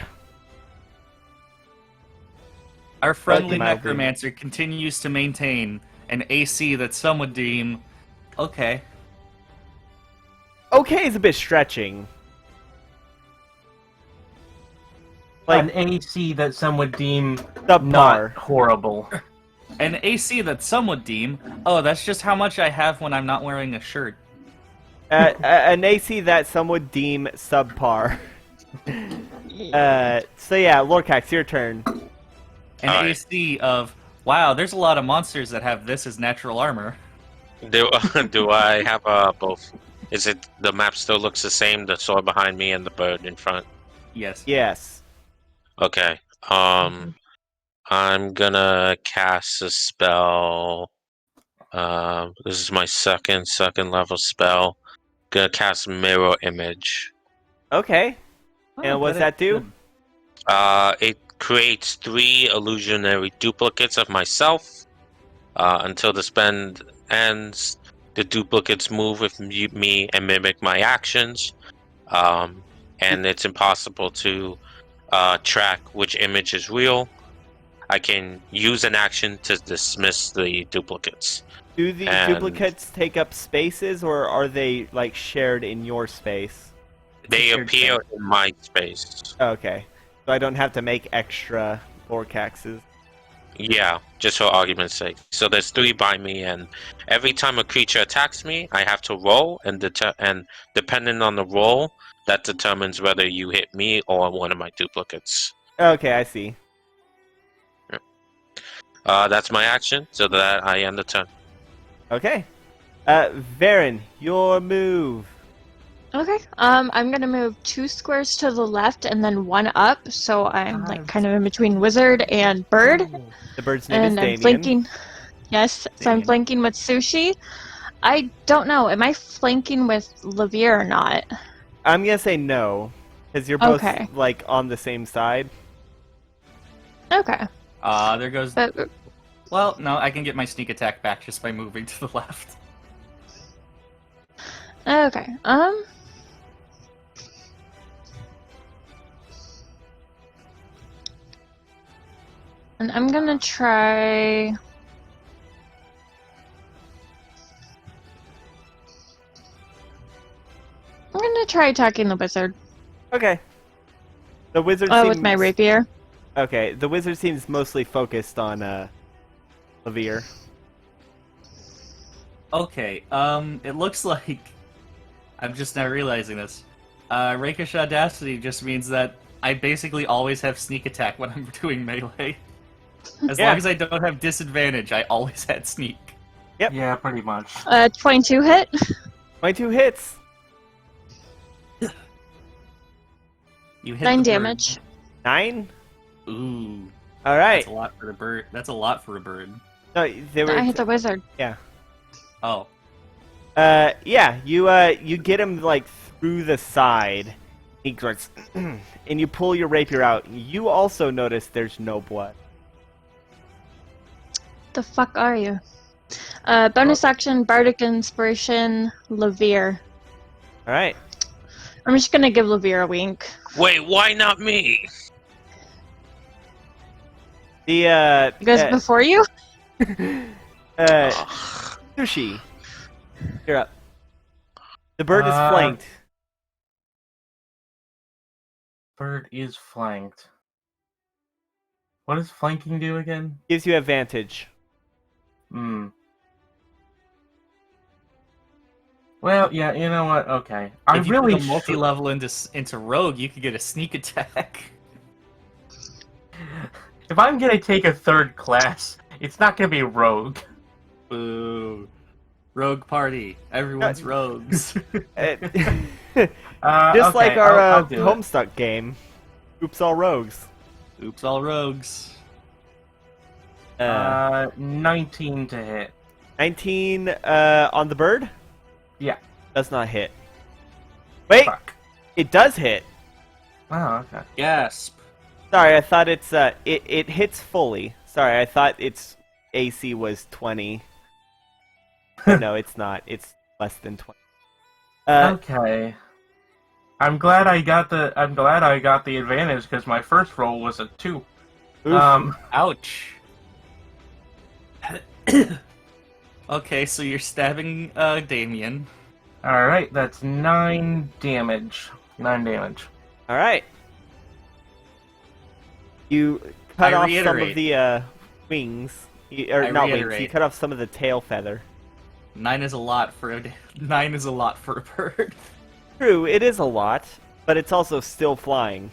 Our friendly Okay, mildly. necromancer continues to maintain an AC that some would deem okay. Okay is a bit stretching. An Like AC that some would deem subpar. not horrible. An AC that some would deem, oh, that's just how much I have when I'm not wearing a shirt. An AC that some would deem subpar. So yeah, Lorcax, your turn. An Alright. AC of, wow, there's a lot of monsters that have this as natural armor. Do I have both? Is it the map still looks the same? The sword behind me and the bird in front. Yes. Yes. Okay. I'm gonna cast a spell. This is my second level spell. Gonna cast Mirror Image. Okay. Oh, And what's good, that do? good. It creates 3 illusionary duplicates of myself. Until the spell ends, the duplicates move with me and mimic my actions. And it's impossible to track which image is real. I can use an action to dismiss the duplicates. Do the And- duplicates take up spaces, or are they like shared in your space? They shared appear space. in my space. Okay. So I don't have to make extra Lorcaxes. Yeah, just for argument's sake. So there's 3 by me, and every time a creature attacks me, I have to roll, and depending on the roll, that determines whether you hit me or one of my duplicates. Okay, I see. That's my action, so that I end the turn. Okay. Varen, your move. Okay. I'm gonna move 2 squares to the left and then 1 up, so I'm like kind of in between wizard and bird. The bird's name is And I'm Damien. flanking. Yes, so I'm Damien. flanking with Sushi. I don't know. Am I flanking with Levere or not? I'm gonna say no, because you're both Okay. like on the same side. Okay. There goes. But Well, no, I can get my sneak attack back just by moving to the left. okay. And I'm gonna try. I'm gonna try attacking the wizard. Okay. The wizard Oh, seems... with my rapier. Okay, the wizard seems mostly focused on Levere. Okay, it looks like I'm just now realizing this. Rakish Audacity just means that I basically always have sneak attack when I'm doing melee. As Yeah. long as I don't have disadvantage, I always had sneak. Yep. Yeah, pretty much. 22 hit. 22 hits. You hit 9 the bird. damage. 9. Ooh, All right. that's a lot for the bird. That's a lot for a bird. No, they were. I hit the wizard. Oh, Yeah. You get him like through the side. He grunts, and you pull your rapier out. You also notice there's no blood. The fuck are you? Bonus action, Bardic Inspiration, Levere. All right. I'm just gonna give Levere a wink. Wait, why not me? The You guys before you? Ugh. Sushi. You're up. The bird is Uh, flanked. Bird is flanked. What does flanking do again? Gives you advantage. Well, yeah, you know what? Okay. If you put a multi-level into rogue, you could get a sneak attack. If I'm gonna take a third class, it's not gonna be rogue. Boo. Rogue party. Everyone's rogues. Just like okay, our I'll do it. Homestuck game. Oops, all rogues. Oops, all rogues. 19 to hit. 19 on the bird? Yeah. Does not hit. Wait! Fuck. It does hit. Oh, okay. Gasp. Sorry, I thought it's it hits fully. Sorry, I thought its AC was 20. But no, it's not. It's less than 20. Okay. I'm glad I got the advantage because my first roll was a 2. Oof. Ouch. Okay, so you're stabbing Damien. All right, that's 9 damage. 9 damage. All right. You cut I off reiterate. some of the wings, or not wings. You reiterate. cut off some of the tail feather. 9 is a lot for a bird. True, it is a lot, but it's also still flying.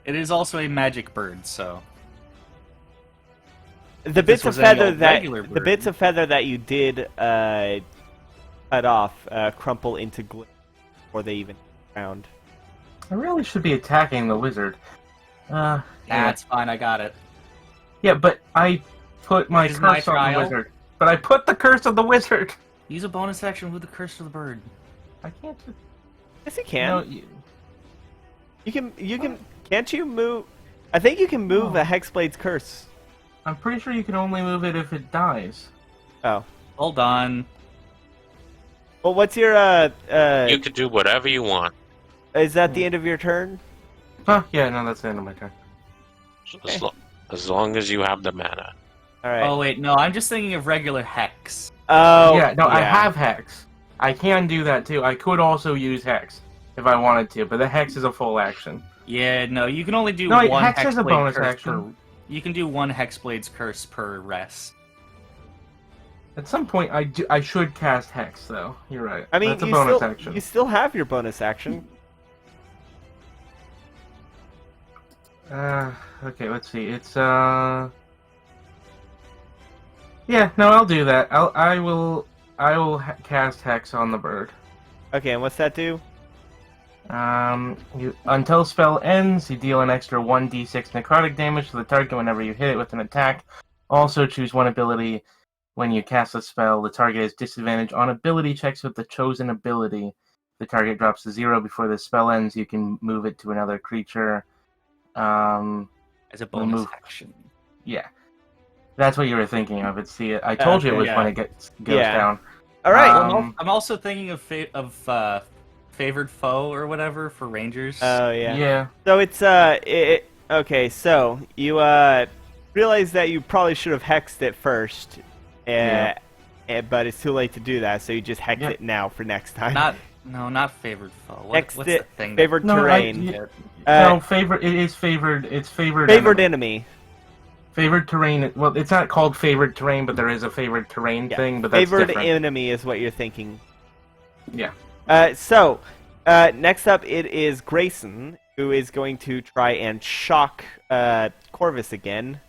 It is also a magic bird, so The If this bits of was any feather old that regular the bird. bits of feather that you did cut off crumple into glue before they even hit the ground. I really should be attacking the wizard. Yeah. That's fine. I got it. Yeah, but I put my Is my curse on the trial? wizard. But I put the curse on the wizard. Use a bonus action with the curse of the bird. I can't. Yes, you can. No, You can. Can't you move? I think you can move Oh. a Hexblade's curse. I'm pretty sure you can only move it if it dies. Oh. Hold on. Well, what's your You could do whatever you want. Is that the end of your turn? Huh? Yeah, no, that's the end of my turn. As long as you have the mana. All right. Oh wait, no. I'm just thinking of regular hex. Oh. yeah, no, I have Hex. I can do that too. I could also use Hex if I wanted to, but the Hex is a full action. Yeah, no. You can only do No, wait, one Hex is a Hexblade bonus curse action. You can do one Hexblade's curse per rest. At some point, I should cast Hex, though. You're right. I mean, that's a bonus you action. still have your bonus action. Okay, let's see. It's yeah, no, I'll do that. I will cast Hex on the bird. Okay, and what's that do? Until spell ends, you deal an extra 1d6 necrotic damage to the target whenever you hit it with an attack. Also, choose one ability when you cast a spell. The target has disadvantage on ability checks with the chosen ability. The target drops to 0 before the spell ends. You can move it to another creature. As a bonus move. action. Yeah, that's what you were thinking of. It's the I told you it was yeah. when it goes Yeah. down. All right. I'm also thinking of favored foe or whatever for rangers. Oh yeah. Yeah. So it's okay. So you realize that you probably should have hexed it first, but it's too late to do that. So you just hex Yeah. it now for next time. not favored foe. Hex What's it. the thing? Favored No, terrain. No, favored. It is favored. It's favored. Favored enemy. enemy. Favored terrain. Well, it's not called favored terrain, but there is a favored terrain thing. But that's Favored different. enemy is what you're thinking. Yeah. So next up, it is Grayson, who is going to try and shock Corvus again.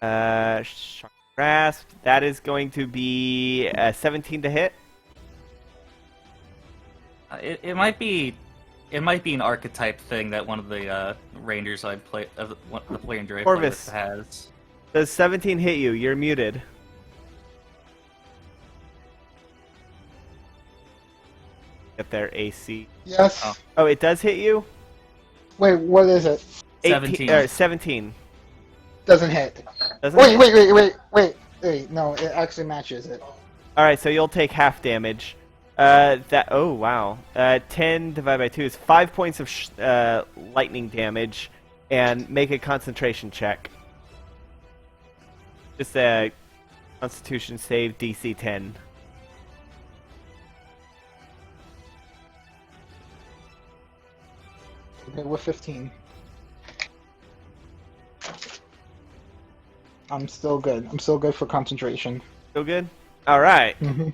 Shock grasp. That is going to be 17 to hit. It might be an archetype thing that one of the rangers I play the ranger I play Corvus. with has. Does 17 hit you? You're muted. Get their AC. Yes. Oh, it does hit you? Wait, what is it? 17. 17. Doesn't hit. Doesn't it? Wait. No, it actually matches it. Alright, so you'll take half damage. Oh, wow. 10 divided by 2 is 5 points of lightning damage, and make a concentration check. Just a Constitution save, DC 10. Okay, we're 15. I'm still good. I'm still good for concentration. Still good? Alright. Mhm.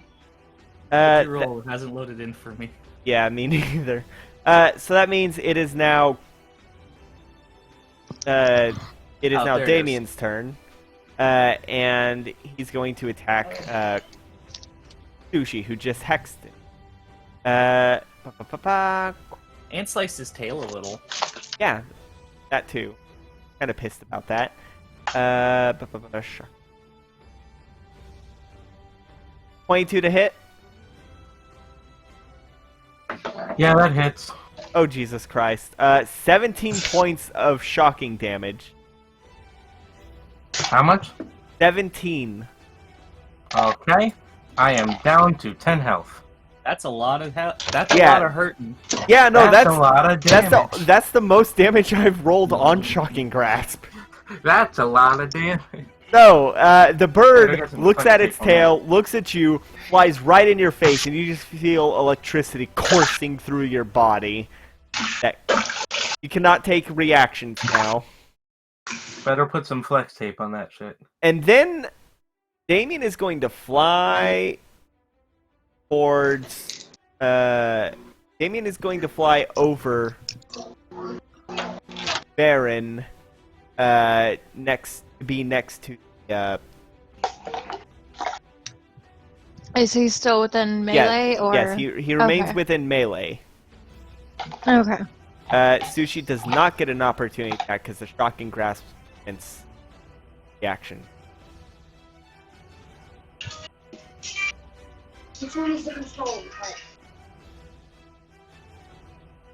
What'd you roll? It hasn't loaded in for me. Yeah, me neither. So that means it is now... it is Oh, now there it is. Damien's turn. And he's going to attack Sushi, who just hexed him. Pa-pa-pa-pa. And sliced his tail a little. Yeah, that too. Kind of pissed about that. Sure. 22 to hit. Yeah, that hits. Oh, Jesus Christ. 17 points of shocking damage. How much? 17. Okay. I am down to 10 health. That's a lot of that's Yeah. a lot of hurting. Yeah, no, That's a lot of damage. that's the most damage I've rolled on Shocking Grasp. That's a lot of damage. So, the I bird got some looks fucking at its tape on tail, looks at you, flies right in your face, and you just feel electricity coursing through your body. That you cannot take reactions now. Better put some flex tape on that shit. And then Damien is going to fly towards. Damien is going to fly over Baron. Next to the. Is he still within melee, or? Yes, he remains Okay. within melee. Okay. Sushi does not get an opportunity attack because the shocking grasp ends the action.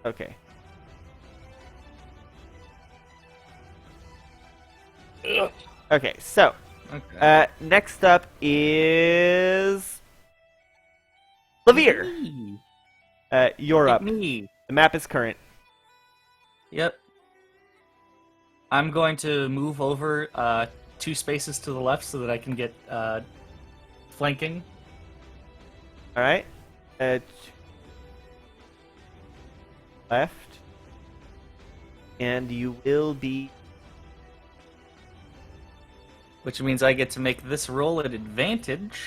Okay. Okay, so Okay. next up is Lavir. Me. You're Pick up. me. The map is current. Yep. I'm going to move over 2 spaces to the left so that I can get flanking. All right. Left, and you will be. Which means I get to make this roll at advantage.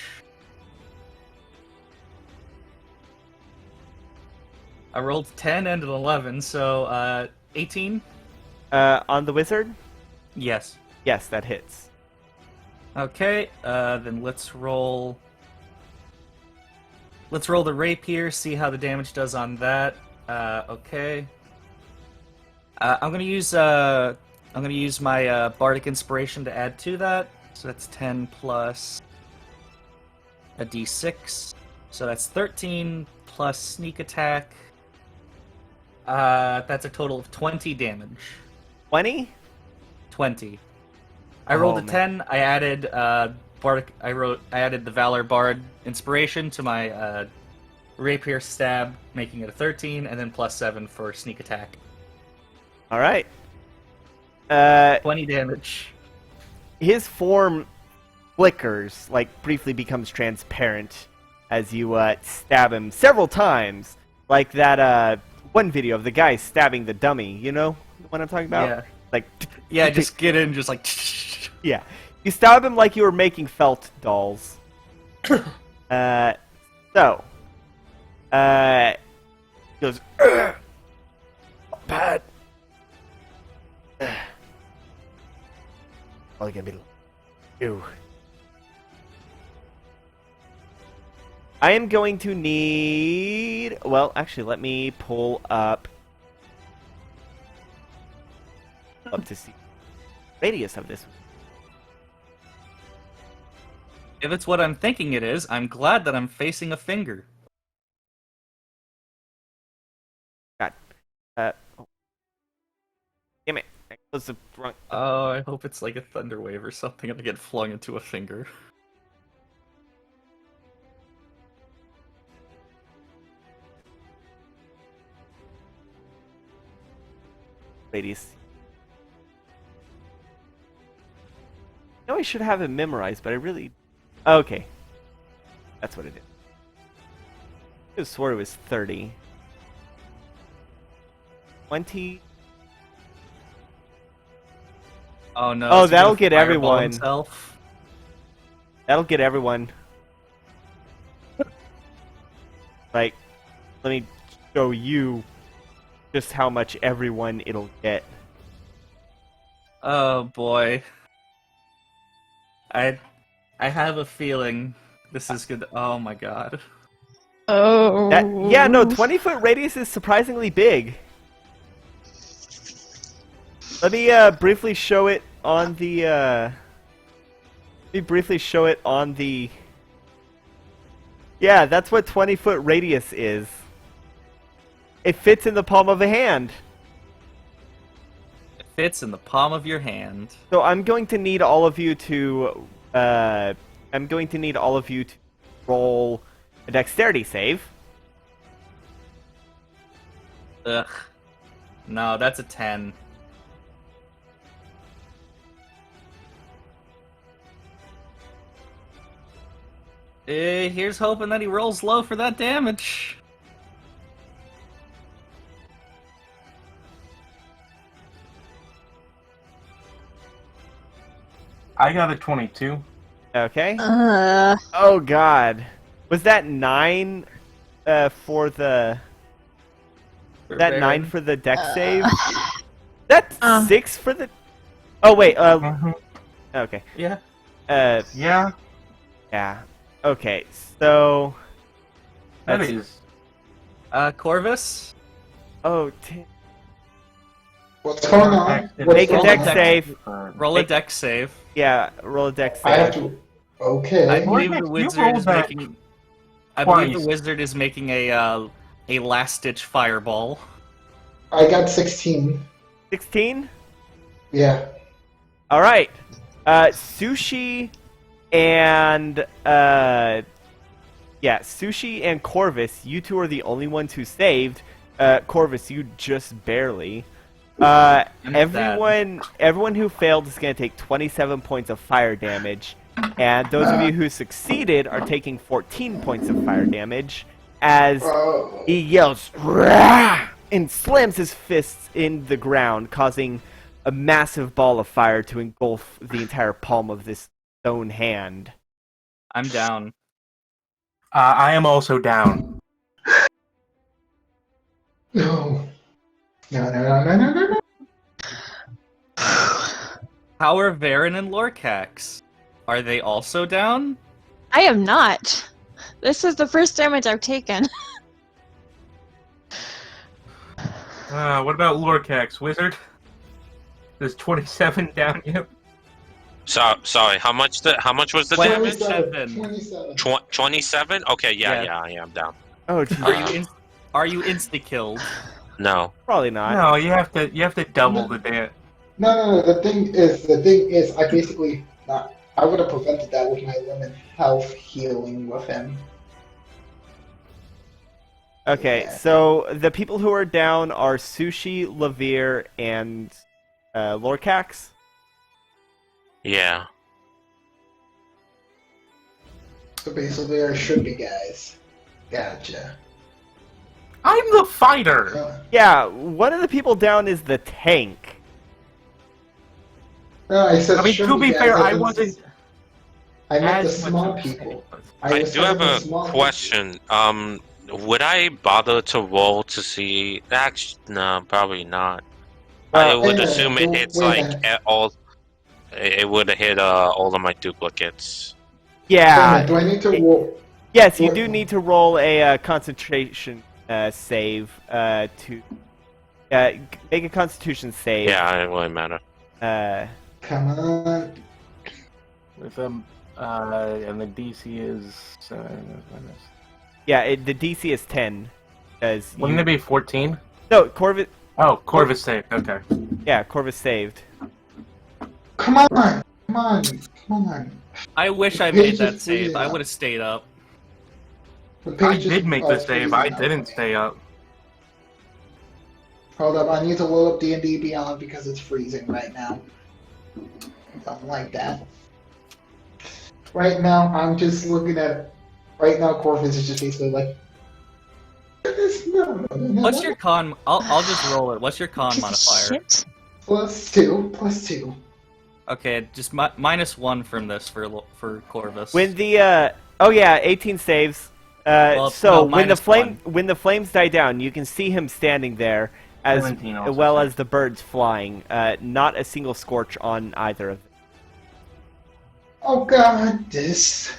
I rolled 10 and an 11, so 18? On the wizard. Yes. Yes, that hits. Okay, then let's roll. Let's roll the rapier, see how the damage does on that. Okay. I'm gonna use my bardic inspiration to add to that. So that's 10 plus a d6. So that's 13 plus sneak attack. That's a total of 20 damage. 20. 20. I rolled a man. 10. I added bardic. I added the Valor Bard inspiration to my rapier stab, making it a 13, and then plus 7 for sneak attack. All right. 20 damage. His form flickers, like briefly becomes transparent as you stab him several times, like that one video of the guy stabbing the dummy. You know what I'm talking about? Yeah. Like, Yeah, just get in, just like. yeah. You stab him like you were making felt dolls. So, he goes, "Ugh, bad. Probably gonna be you. I am going to need. Well, actually, let me pull up to see radius of this. If it's what I'm thinking it is, I'm glad that I'm facing a finger. God. Oh. Damn it. That was the wrong. Oh, I hope it's like a thunder wave or something and I get flung into a finger. Radius. I know I should have it memorized, but I really. Okay. That's what it is. I could have swore it was 30. 20. Oh no! Oh, is he gonna that'll get fireball everyone. himself? That'll get everyone. Like, let me show you just how much everyone it'll get. Oh boy. I have a feeling this is good. Oh my god. Oh. Yeah, no, 20-foot radius is surprisingly big. Let me briefly show it on the. Let me briefly show it on the. Yeah, that's what 20-foot radius is. It fits in the palm of a hand. It fits in the palm of your hand. So I'm going to need all of you to. I'm going to need all of you to roll a dexterity save. Ugh. No, that's a 10. Here's hoping that he rolls low for that damage. I got a 22. Okay. Uh, Oh God, was that 9 for the? That 9 for the dex save? That's 6 for the. Oh wait. Mhm. Okay. Yeah. Yeah, Yeah. Okay. So. that That's- is. Corvus? Oh. What's going on? Make a roll dex a dex- save. Roll a dex save. Yeah. Roll a dex I have save. to. Okay. I believe Corvus, the you wizard rolled is that making. I believe twice. the wizard is making a last-ditch fireball. I got 16. 16. Yeah. All right. Sushi and Sushi and Corvus. You two are the only ones who saved. Corvus, you just barely. Everyone who failed is going to take 27 points of fire damage, and those of you who succeeded are taking 14 points of fire damage as Oh. he yells "Rah!" and slams his fists in the ground, causing a massive ball of fire to engulf the entire palm of this stone hand. I'm down. I am also down. No. No. How are Varen and Lorcax? Are they also down? I am not. This is the first damage I've taken. What about Lorcax, wizard? Is 27 down yet? Sorry. How much was the damage? 27. 27. Okay. Yeah. Yeah. I'm down. Oh, Are you insta killed? No. probably not. No, you have to double the damage. No. The thing is, I basically I would have prevented that with my lemon health healing with him. Okay, Yeah. so the people who are down are Sushi, Lavir, and Lorcax. Yeah. So basically, I should be guys. Gotcha. I'm the fighter! Yeah, one of the people down is the tank. No, I said. I mean, should to be guys, fair, I meant- wasn't I meant the as small much of a people. fan. I was do have saying the a small question. Would I bother to roll to see? Actually, no, probably not. I would wait a assume minute, it hits wait a like minute. at all. It would have hit all of my duplicates. Yeah. Do I need to roll? Yes, you do need to roll a concentration save to make a Constitution save. Yeah, it wouldn't matter. Come on. With and the DC is Yeah, the DC is 10. Because wouldn't it be 14? No, Corvus. Oh, Corvus saved. Okay. Yeah, Corvus saved. Come on. I wish I made that save. I would have stayed up. The I page did is- make oh, the it's save. freezing I now. didn't stay up. Hold up, I need to load up D&D Beyond because it's freezing right now. Something like that. Right now, I'm just looking at. Right now, Corvus is just basically like. No. What's your con? I'll just roll it. What's your con Piece of modifier? shit. +2? Okay, just -1 from this for Corvus. When the 18 saves. Well, So no, -1. when the flames die down, you can see him standing there, as 17 also well saves. as the birds flying. Not a single scorch on either of them. Oh god, this.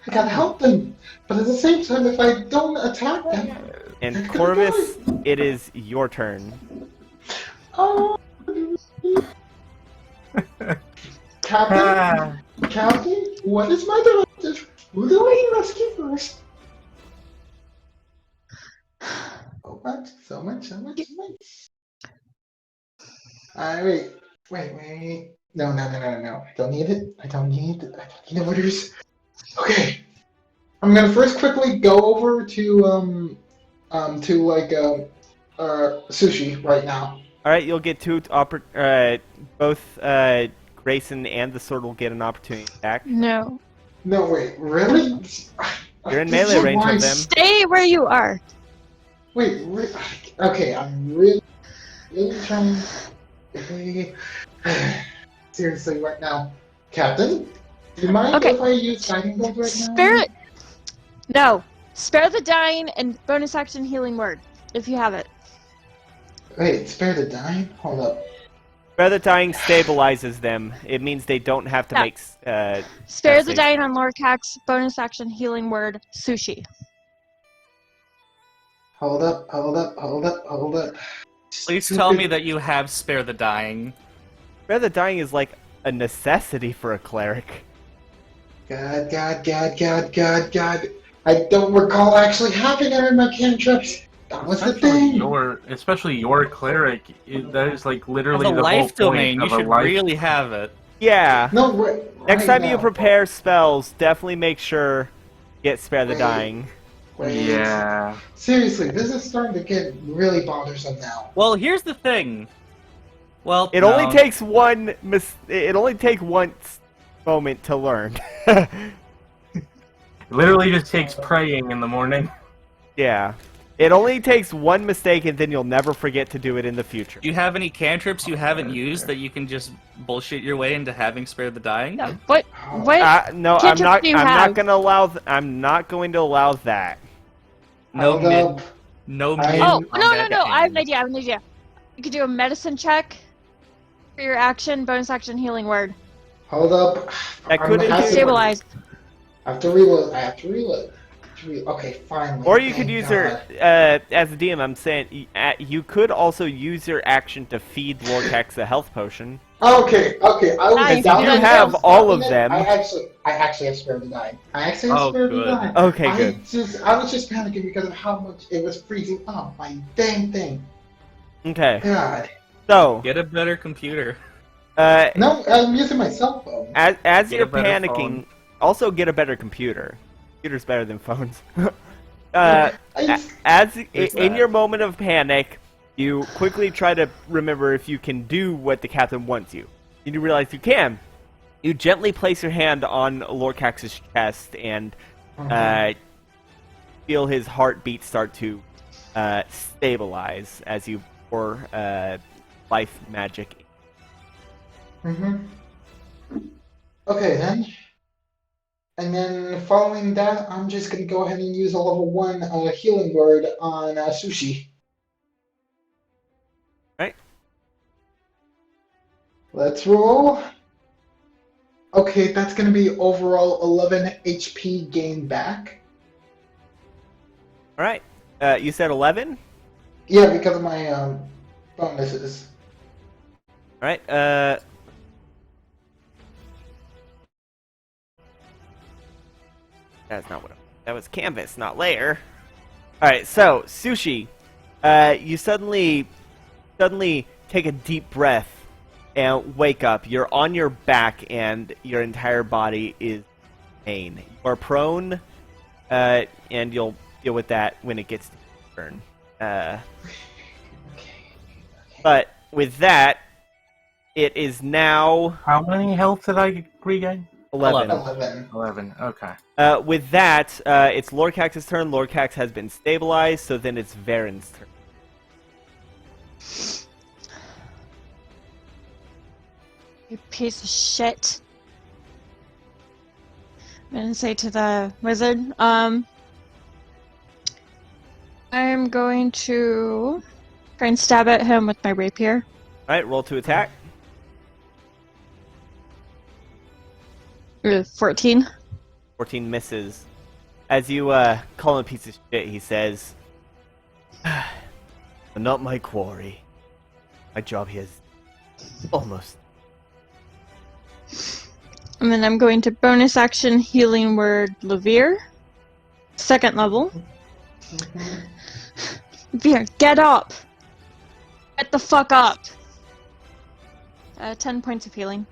I gotta help them, but at the same time, if I don't attack them, And they're gonna Corvus, die. it is your turn. Oh. Captain, Captain, what is my directive? Who do I rescue first? Oh, what? So much. Wait. No. I don't need it. I don't need orders. Okay. I'm gonna first quickly go over to sushi right now. All right, you'll get both Grayson and the sword will get an opportunity attack. No. No, wait, really? You're in This melee is range why- of them. Stay where you are. Wait, okay, I'm really trying. Seriously, right now, Captain, do you mind Okay. if I use guiding bolt right now? Spare. No. Spare the dying and bonus action healing word if you have it. Wait, spare the dying? Hold up. Rather dying stabilizes them. It means they don't have to No. make. Spare the save. dying on Lorcax, bonus action healing word sushi. Hold up. Please tell me that you have Spare the Dying. Rather dying is like a necessity for a cleric. God. I don't recall actually having it in my cantrips. That was the thing. Especially your cleric, that is like literally The the life whole point domain, you of a should life. really have it. Yeah. No, wait. Next right time you now. prepare spells, definitely make sure get spare the Wait. dying. Wait. Yeah. Seriously, this is starting to get really bothersome now. Well, here's the thing. Well, It no. only takes one. It only takes one moment to learn. Literally just takes praying in the morning. Yeah. It only takes one mistake, and then you'll never forget to do it in the future. Do you have any cantrips you haven't used that you can just bullshit your way into having Spare the Dying? No, what? Oh, What? No, I'm Cantrips not. do you I'm have? not gonna allow. I'm not going to allow that. No Hold mid. up. No I- mid. Oh, no. combat I have an pain. idea. You could do a medicine check for your action, bonus action healing word. Hold up. That could I You have can do- to- stabilize. I have to reload. Okay, finally. Or you could Thank use God. as a DM. I'm saying you could also use your action to feed Lorcax a health potion. Okay. I was Nice, doubting you it, have I was all doubting of it. them. I actually have Spare the Dying. I actually have Oh, Spare the good. Dying. Okay, good. I was just panicking because of how much it was freezing up. My dang thing. Okay. God. So, Get a better computer. No, I'm using my cell phone. as Get you're a better panicking, phone. also get a better computer. Computer's better than phones. I- There's In that. your moment of panic, you quickly try to remember if you can do what the captain wants you. You realize you can. You gently place your hand on Lorcax's chest and feel his heartbeat start to stabilize as you pour life magic. Okay then. And then following that, I'm just gonna go ahead and use a level 1 healing word on Sushi. Right. Let's roll. Okay, that's gonna be overall 11 HP gain back. All right. You said 11. Yeah, because of my bonuses. All right. That's not what. That was canvas, not layer. All right. So Sushi, you suddenly take a deep breath and wake up. You're on your back, and your entire body is in pain. You are prone, and you'll deal with that when it gets to your turn. But with that, it is now How many health did I regain? 11. 11. 11. Okay. With that, it's Lorcax's turn. Lorcax has been stabilized, so then it's Varen's turn. You piece of shit. I'm gonna say to the wizard, I'm going to try and stab at him with my rapier. Alright, roll to attack. 14. 14 misses. As you call him a piece of shit, he says, "Not my quarry. My job here is almost." And then I'm going to bonus action healing word Levere. 2nd level. Levere, get up! Get the fuck up! 10 points of healing.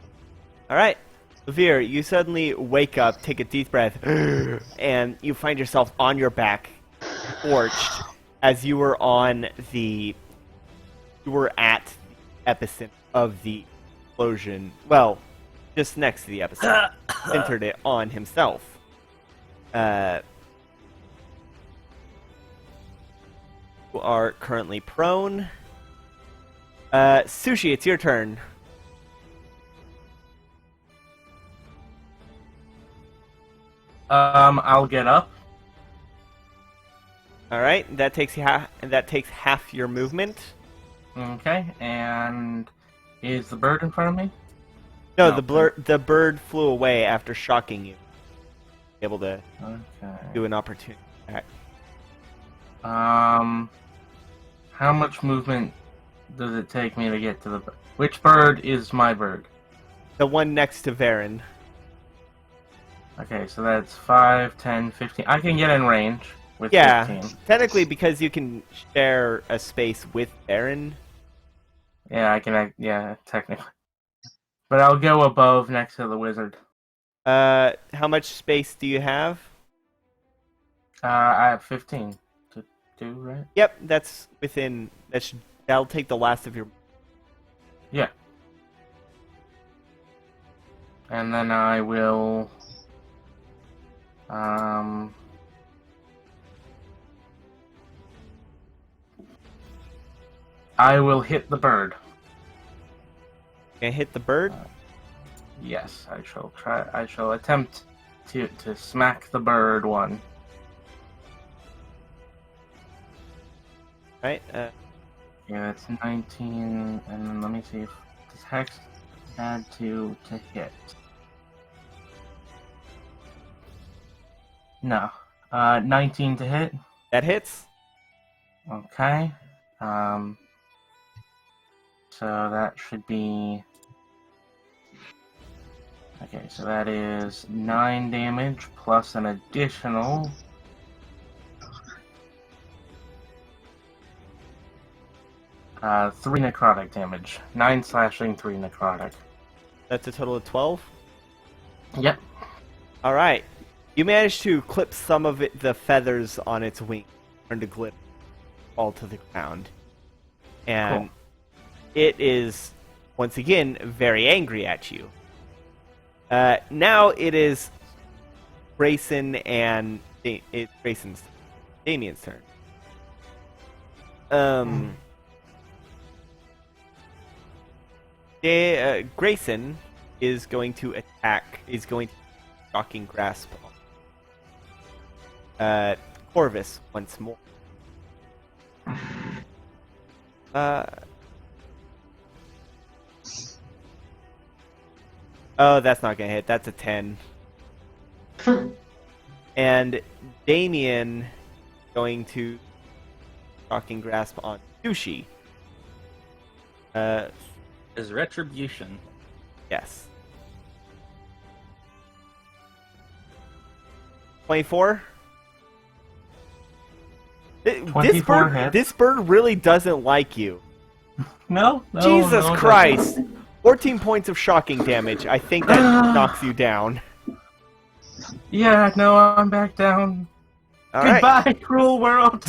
Alright. Veer, you suddenly wake up, take a deep breath, and you find yourself on your back, torched, as you were at the epicenter of the explosion. Well, just next to the epicenter. Centered it on himself. You are currently prone. Sushi, it's your turn. I'll get up. All right, that takes half your movement. Okay, and is the bird in front of me? No, No. the bird flew away after shocking you. Able to Okay. do an opportunity attack. How much movement does it take me to get to the bird? Which bird is my bird? The one next to Varen. Okay, so that's 5, 10, 15. I can get in range with Yeah, 15. technically because you can share a space with Varen. Yeah, I can. Yeah, technically. But I'll go above next to the wizard. How much space do you have? I have 15 to do, right? Yep, that's within. That'll take the last of your. Yeah. And then I will. I will hit the bird. Gonna hit the bird. Yes, I shall try. I shall attempt to smack the bird one. Right. Yeah, that's 19, and then let me see if this hex add to hit. No, 19 to hit. That hits. Okay. So that should be. Okay, so that is 9 damage plus an additional. Three necrotic damage. 9 slashing, 3 necrotic. That's a total of 12. Yep. All right. You managed to clip some of the feathers on its wing, turn to glitter, fall to the ground, and Cool. it is once again very angry at you. Now it is Grayson and Grayson's Damien's turn. Grayson is going to attack. Is going to shocking grasp on Corvus once more. Oh, that's not gonna hit. That's a 10. And Damien going to shocking grasp on Sushi. Is retribution. Yes. 24. This 24 bird, hits. this bird really doesn't like you. No. Jesus no, Christ! 14 points of shocking damage. I think that knocks you down. Yeah, no, I'm back down. All right. Goodbye, cruel world.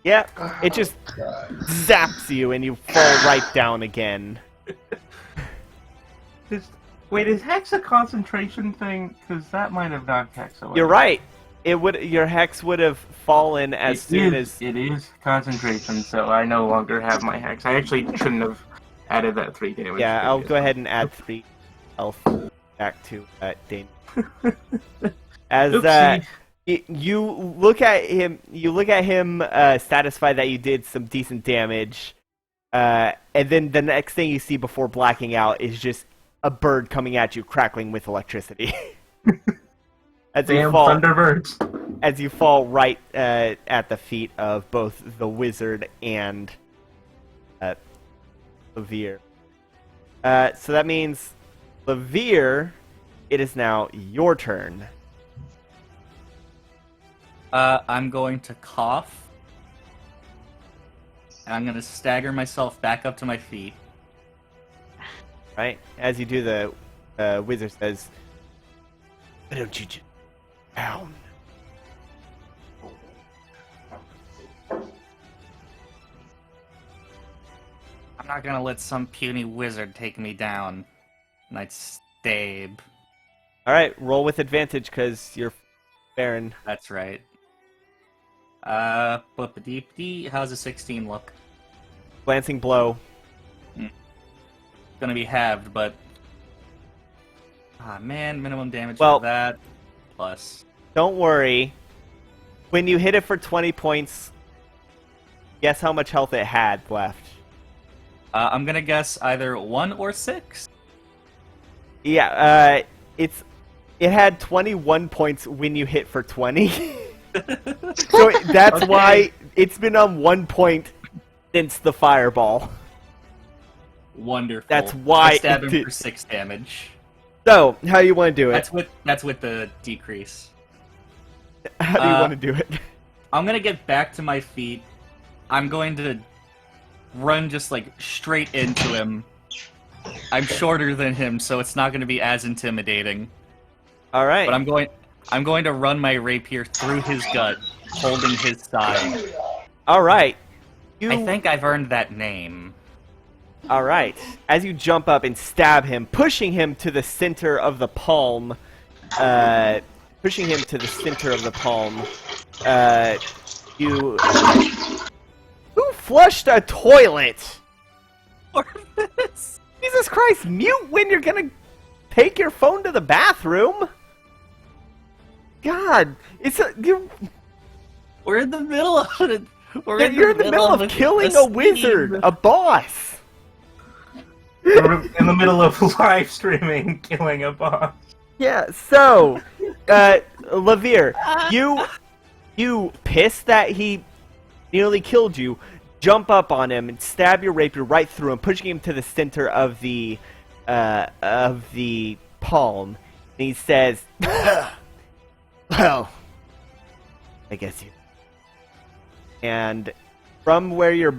Yeah, it just zaps you and you fall right down again. Wait, is Hex a concentration thing? Because that might have knocked Hex away. You're right. Your hex would have fallen as soon as. It is concentration, so I no longer have my Hex. I actually shouldn't have added that 3 damage. Yeah, I'll previous go one. ahead and add 3 health back to Dane. As Oopsie. you look at him, satisfied that you did some decent damage, and then the next thing you see before blacking out is just a bird coming at you, crackling with electricity. as you Damn fall, Thunderbirds. as you fall right at the feet of both the wizard and Levere. So that means, Levere, it is now your turn. I'm going to cough. And I'm going to stagger myself back up to my feet. Right? As you do, the wizard says, "Why don't you just down?" I'm not going to let some puny wizard take me down. Night Stabe. Alright, roll with advantage, because you're Baron. That's right. Boop-a-deep-dee. How's a 16 look? Glancing blow. Gonna be halved, but... Ah, man, minimum damage Well- for that. Plus... Don't worry. When you hit it for 20 points, guess how much health it had left. I'm gonna guess either 1 or 6. Yeah, it had 21 points when you hit for 20. So that's Okay. why it's been on 1 point since the fireball. Wonderful. That's why I stab it him did- for 6 damage. So, how do you want to do it? That's with the decrease. How do you want to do it? I'm gonna get back to my feet. I'm going to run just like straight into him. I'm shorter than him, so it's not going to be as intimidating. Alright. But I'm going to run my rapier through his gut, holding his side. Alright. I think I've earned that name. Alright. As you jump up and stab him, pushing him to the center of the palm, you... Who flushed a toilet? Orpheus! Jesus Christ, mute when you're gonna take your phone to the bathroom! God, We're in the middle of it. you're in the middle of killing a wizard, a boss! We're in the middle of live streaming, killing a boss. Yeah, so, Levere, you pissed that he nearly killed you, jump up on him and stab your rapier right through him, pushing him to the center of the palm. And he says, "Well, I guess you." And from where your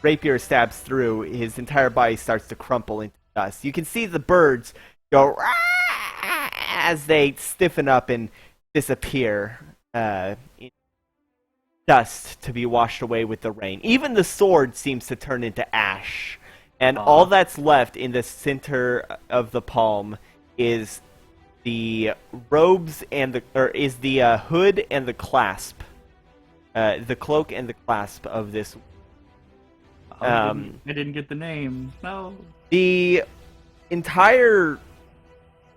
rapier stabs through, his entire body starts to crumple into dust. You can see the birds go "Rah!" as they stiffen up and disappear in dust to be washed away with the rain. Even the sword seems to turn into ash. And all that's left in the center of the palm is the robes and the hood and the clasp. The cloak and the clasp of this. I didn't get the name. No. The entire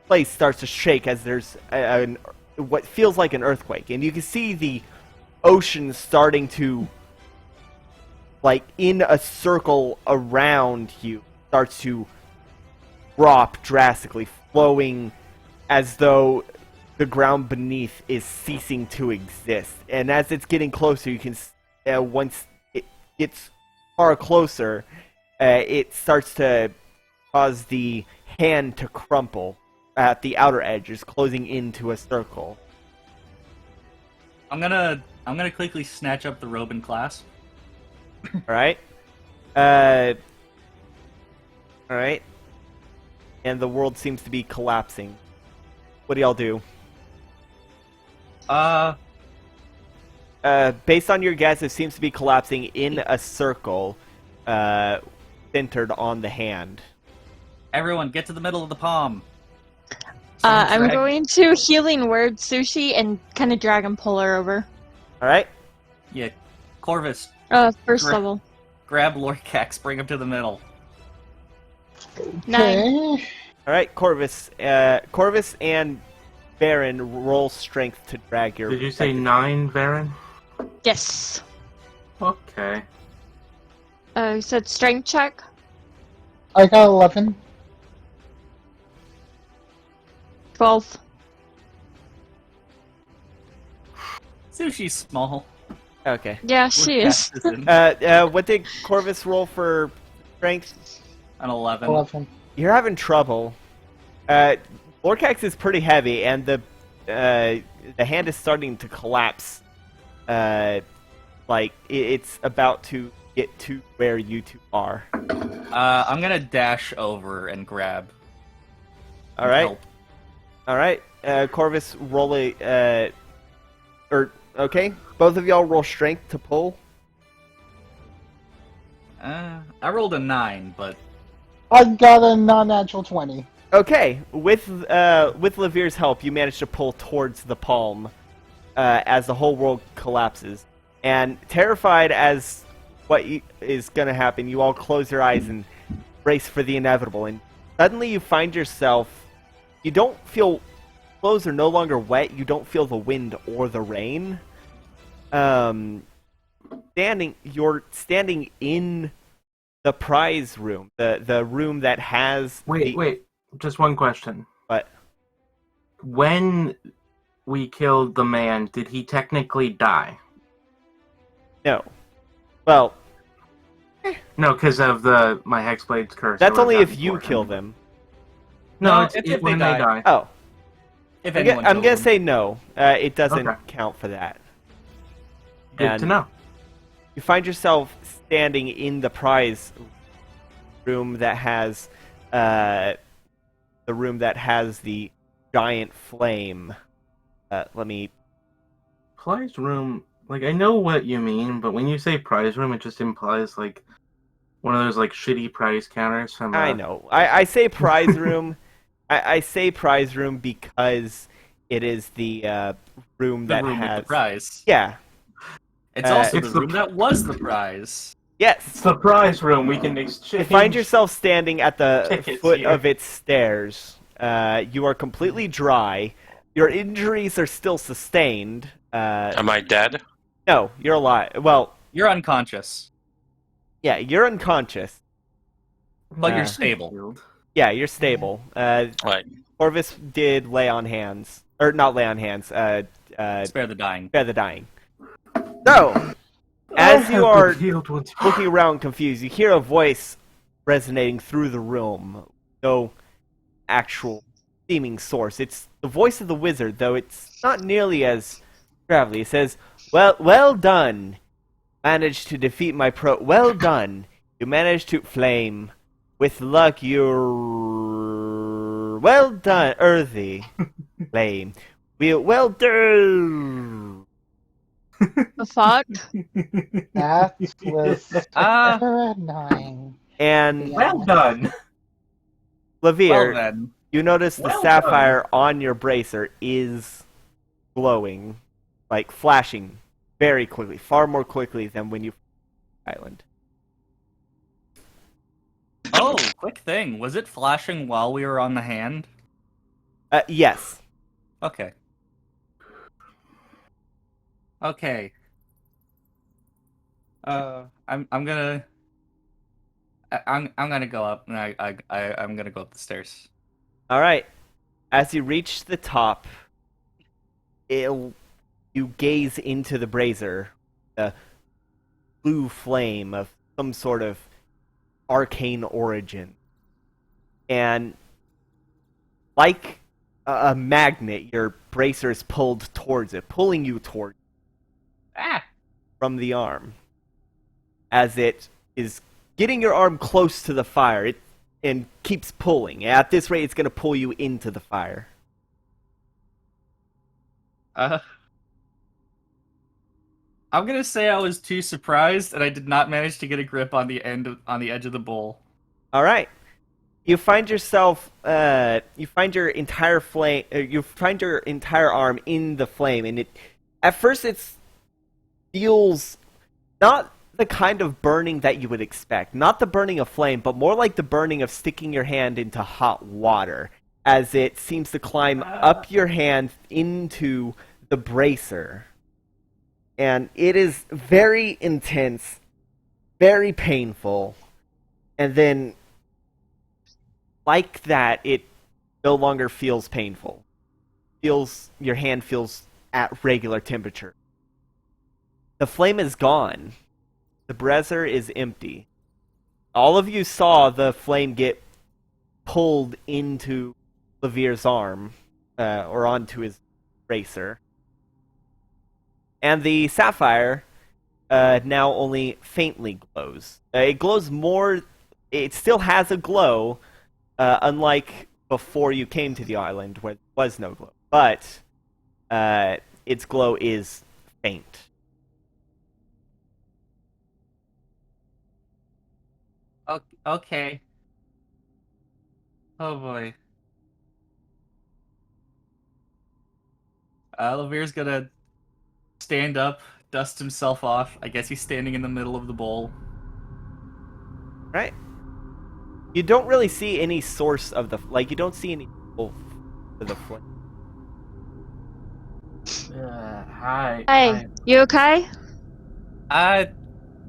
place starts to shake as there's what feels like an earthquake, and you can see the ocean starting to, like, in a circle around you, starts to drop drastically, flowing as though the ground beneath is ceasing to exist. And as it's getting closer, you can, once it gets far closer, it starts to cause the hand to crumple at the outer edges, closing into a circle. I'm gonna quickly snatch up the robe and clasp. Alright? Alright. And the world seems to be collapsing. What do y'all do? Based on your guess, it seems to be collapsing in a circle, centered on the hand. Everyone, get to the middle of the palm. I'm Drag- going to healing word Sushi and kind of drag and pull her over. Alright? Yeah, Corvus, First Gra- level. grab Lorcax, bring him to the middle. 9. Okay. All right, Corvus. Corvus and Baron roll strength to drag your. Did you say protected- 9, Varen? Yes. Okay. You said strength check? I got 11. 12. Sushi's small. Okay. Yeah, she is. What did Corvus roll for strength? An 11. 11. You're having trouble. Lorcax is pretty heavy, and the hand is starting to collapse. Like it's about to get to where you two are. I'm gonna dash over and grab. All right. Help. All right. Corvus, roll okay. Both of y'all roll strength to pull. I rolled a 9, but I got a non-natural 20. Okay, with Lavir's help, you manage to pull towards the palm as the whole world collapses. And terrified as what is going to happen, you all close your eyes and brace for the inevitable. And suddenly you find yourself, you don't feel, clothes are no longer wet, you don't feel the wind or the rain. You're standing in the prize room, the room that has... Wait. Just one question. What? When we killed the man, did he technically die? No. Well, No, because of my Hexblade's curse. that's I only would've if gotten you for him. kill them. No, No, it's if when they they die. Oh, if I'm anyone going to killed say no. It doesn't Okay. count for that. Good And to know. You find yourself standing in the prize room that has the giant flame. Let me... Prize room, like, I know what you mean, but when you say prize room, it just implies, like, one of those, like, shitty prize counters from... I know. I say prize room. I say prize room because it is the room the that room with has... the prize. Yeah. It's also it's the the- room that was the prize. Yes. It's the prize room, we can You exchange... find yourself standing at the tickets foot here. of its stairs. You are completely dry. Your injuries are still sustained. Am I dead? No, you're alive. Well, You're unconscious, yeah, you're unconscious. but you're Uh, stable. Yeah, you're stable. Right. Corvus did lay on hands. Or not lay on hands. Spare the dying. Spare the dying. So, as you are healed once. looking around confused, you hear a voice resonating through the room. No actual seeming source. It's the voice of the wizard, though it's not nearly as gravelly. It says, well done. Managed to defeat my well done. You managed to flame. With luck, you're... Well done, earthy. Flame. Well done. The fuck? That was Ah, annoying. And Well done. Lavir, well then. you notice the Well sapphire on your bracer is glowing, like flashing very quickly, far more quickly than when you island. Oh, quick thing. Was it flashing while we were on the hand? Yes. Okay. Okay. I'm gonna go up, and I'm gonna go up the stairs. All right. As you reach the top, you gaze into the brazier, the blue flame of some sort of arcane origin, and like a magnet, your bracer is pulled towards it, pulling you toward from the arm. As it is getting your arm close to the fire, and keeps pulling. At this rate, it's going to pull you into the fire. I'm gonna say I was too surprised, and I did not manage to get a grip on the edge of the bowl. All right. You find yourself. You find your entire flame. You find your entire arm in the flame, and at first it feels not the kind of burning that you would expect. Not the burning of flame, but more like the burning of sticking your hand into hot water, as it seems to climb up your hand into the bracer. And it is very intense, very painful, and then, like that, it no longer feels painful. Your hand feels at regular temperature. The flame is gone. The brazier is empty. All of you saw the flame get pulled into Levere's arm, or onto his bracer. And the sapphire now only faintly glows. It glows more. It still has a glow, unlike before you came to the island where there was no glow. But its glow is faint. Okay. Oh boy. Levere's gonna stand up, dust himself off. I guess he's standing in the middle of the bowl. Right? You don't really see any source of the... Like, you don't see any source of the flame. Hi. Hey, Hi. you okay?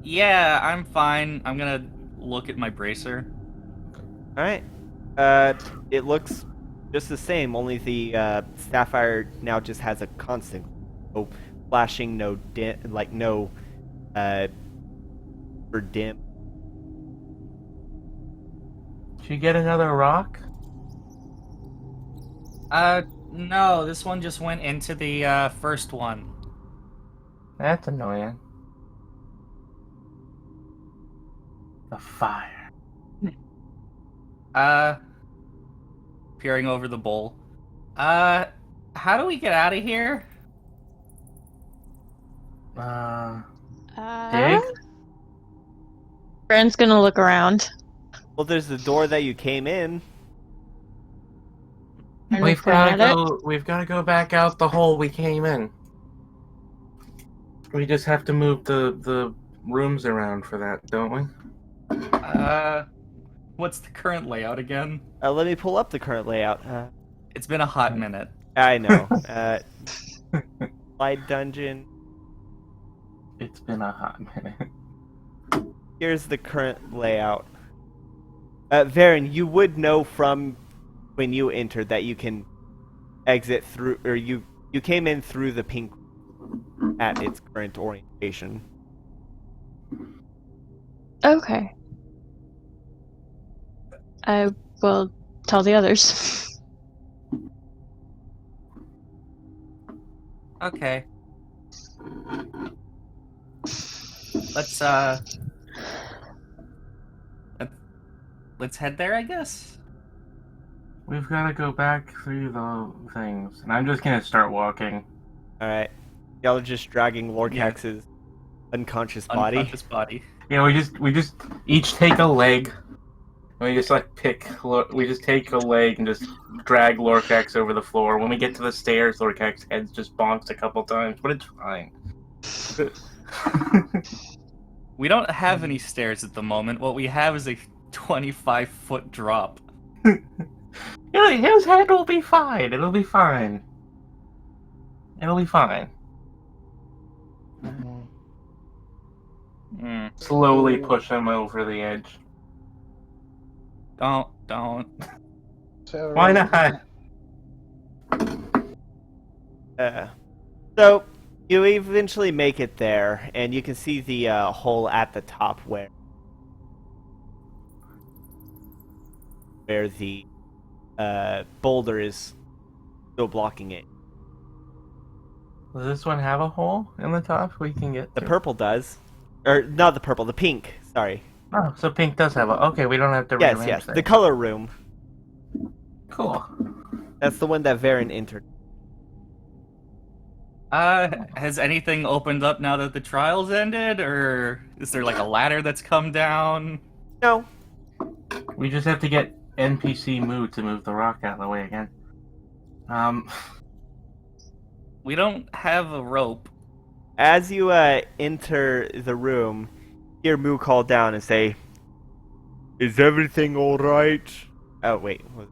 Yeah, I'm fine. I'm gonna look at my bracer. Alright. It looks just the same, only the sapphire now just has a constant glow. No flashing, no dim, like no for dim. Did you get another rock? No, this one just went into the first one. That's annoying. The fire. Peering over the bowl. How do we get out of here? Dig? Brand's gonna look around. Well, there's the door that you came in. And We've point gotta at it. go. We've gotta go back out the hole we came in. We just have to move the rooms around for that, don't we? What's the current layout again? Let me pull up the current layout. It's been a hot minute. I know. Slide dungeon. It's been a hot minute. Here's the current layout. Varen, you would know from when you entered that you can exit through, or you came in through the pink at its current orientation. Okay. I will tell the others. Okay. Let's head there, I guess. We've gotta go back through the things, and I'm just gonna start walking. Alright. Y'all are just dragging Lorcax's unconscious body. Unconscious body. Yeah, we just each take a leg. And we just we just take a leg and just drag Lorcax over the floor. When we get to the stairs, Lorcax's head just bonks a couple times, but it's fine. We don't have any stairs at the moment. What we have is a 25-foot drop. Yeah, his head will be fine. It'll be fine. It'll be fine. Slowly push him over the edge. Don't. So, Why not? So, you eventually make it there, and you can see the hole at the top where the boulder is still blocking it. Does this one have a hole in the top we can get The through? purple does. Or, not the purple, the pink, sorry. Oh, so pink does have a... Okay, we don't have to Yes, rearrange yes, that. the color room. Cool. That's the one that Varen entered. Has anything opened up now that the trial's ended, or is there like a ladder that's come down? No. We just have to get NPC mood to move the rock out of the way again. We don't have a rope. As you enter the room, hear Moo call down and say, "Is everything all right?" Oh wait, was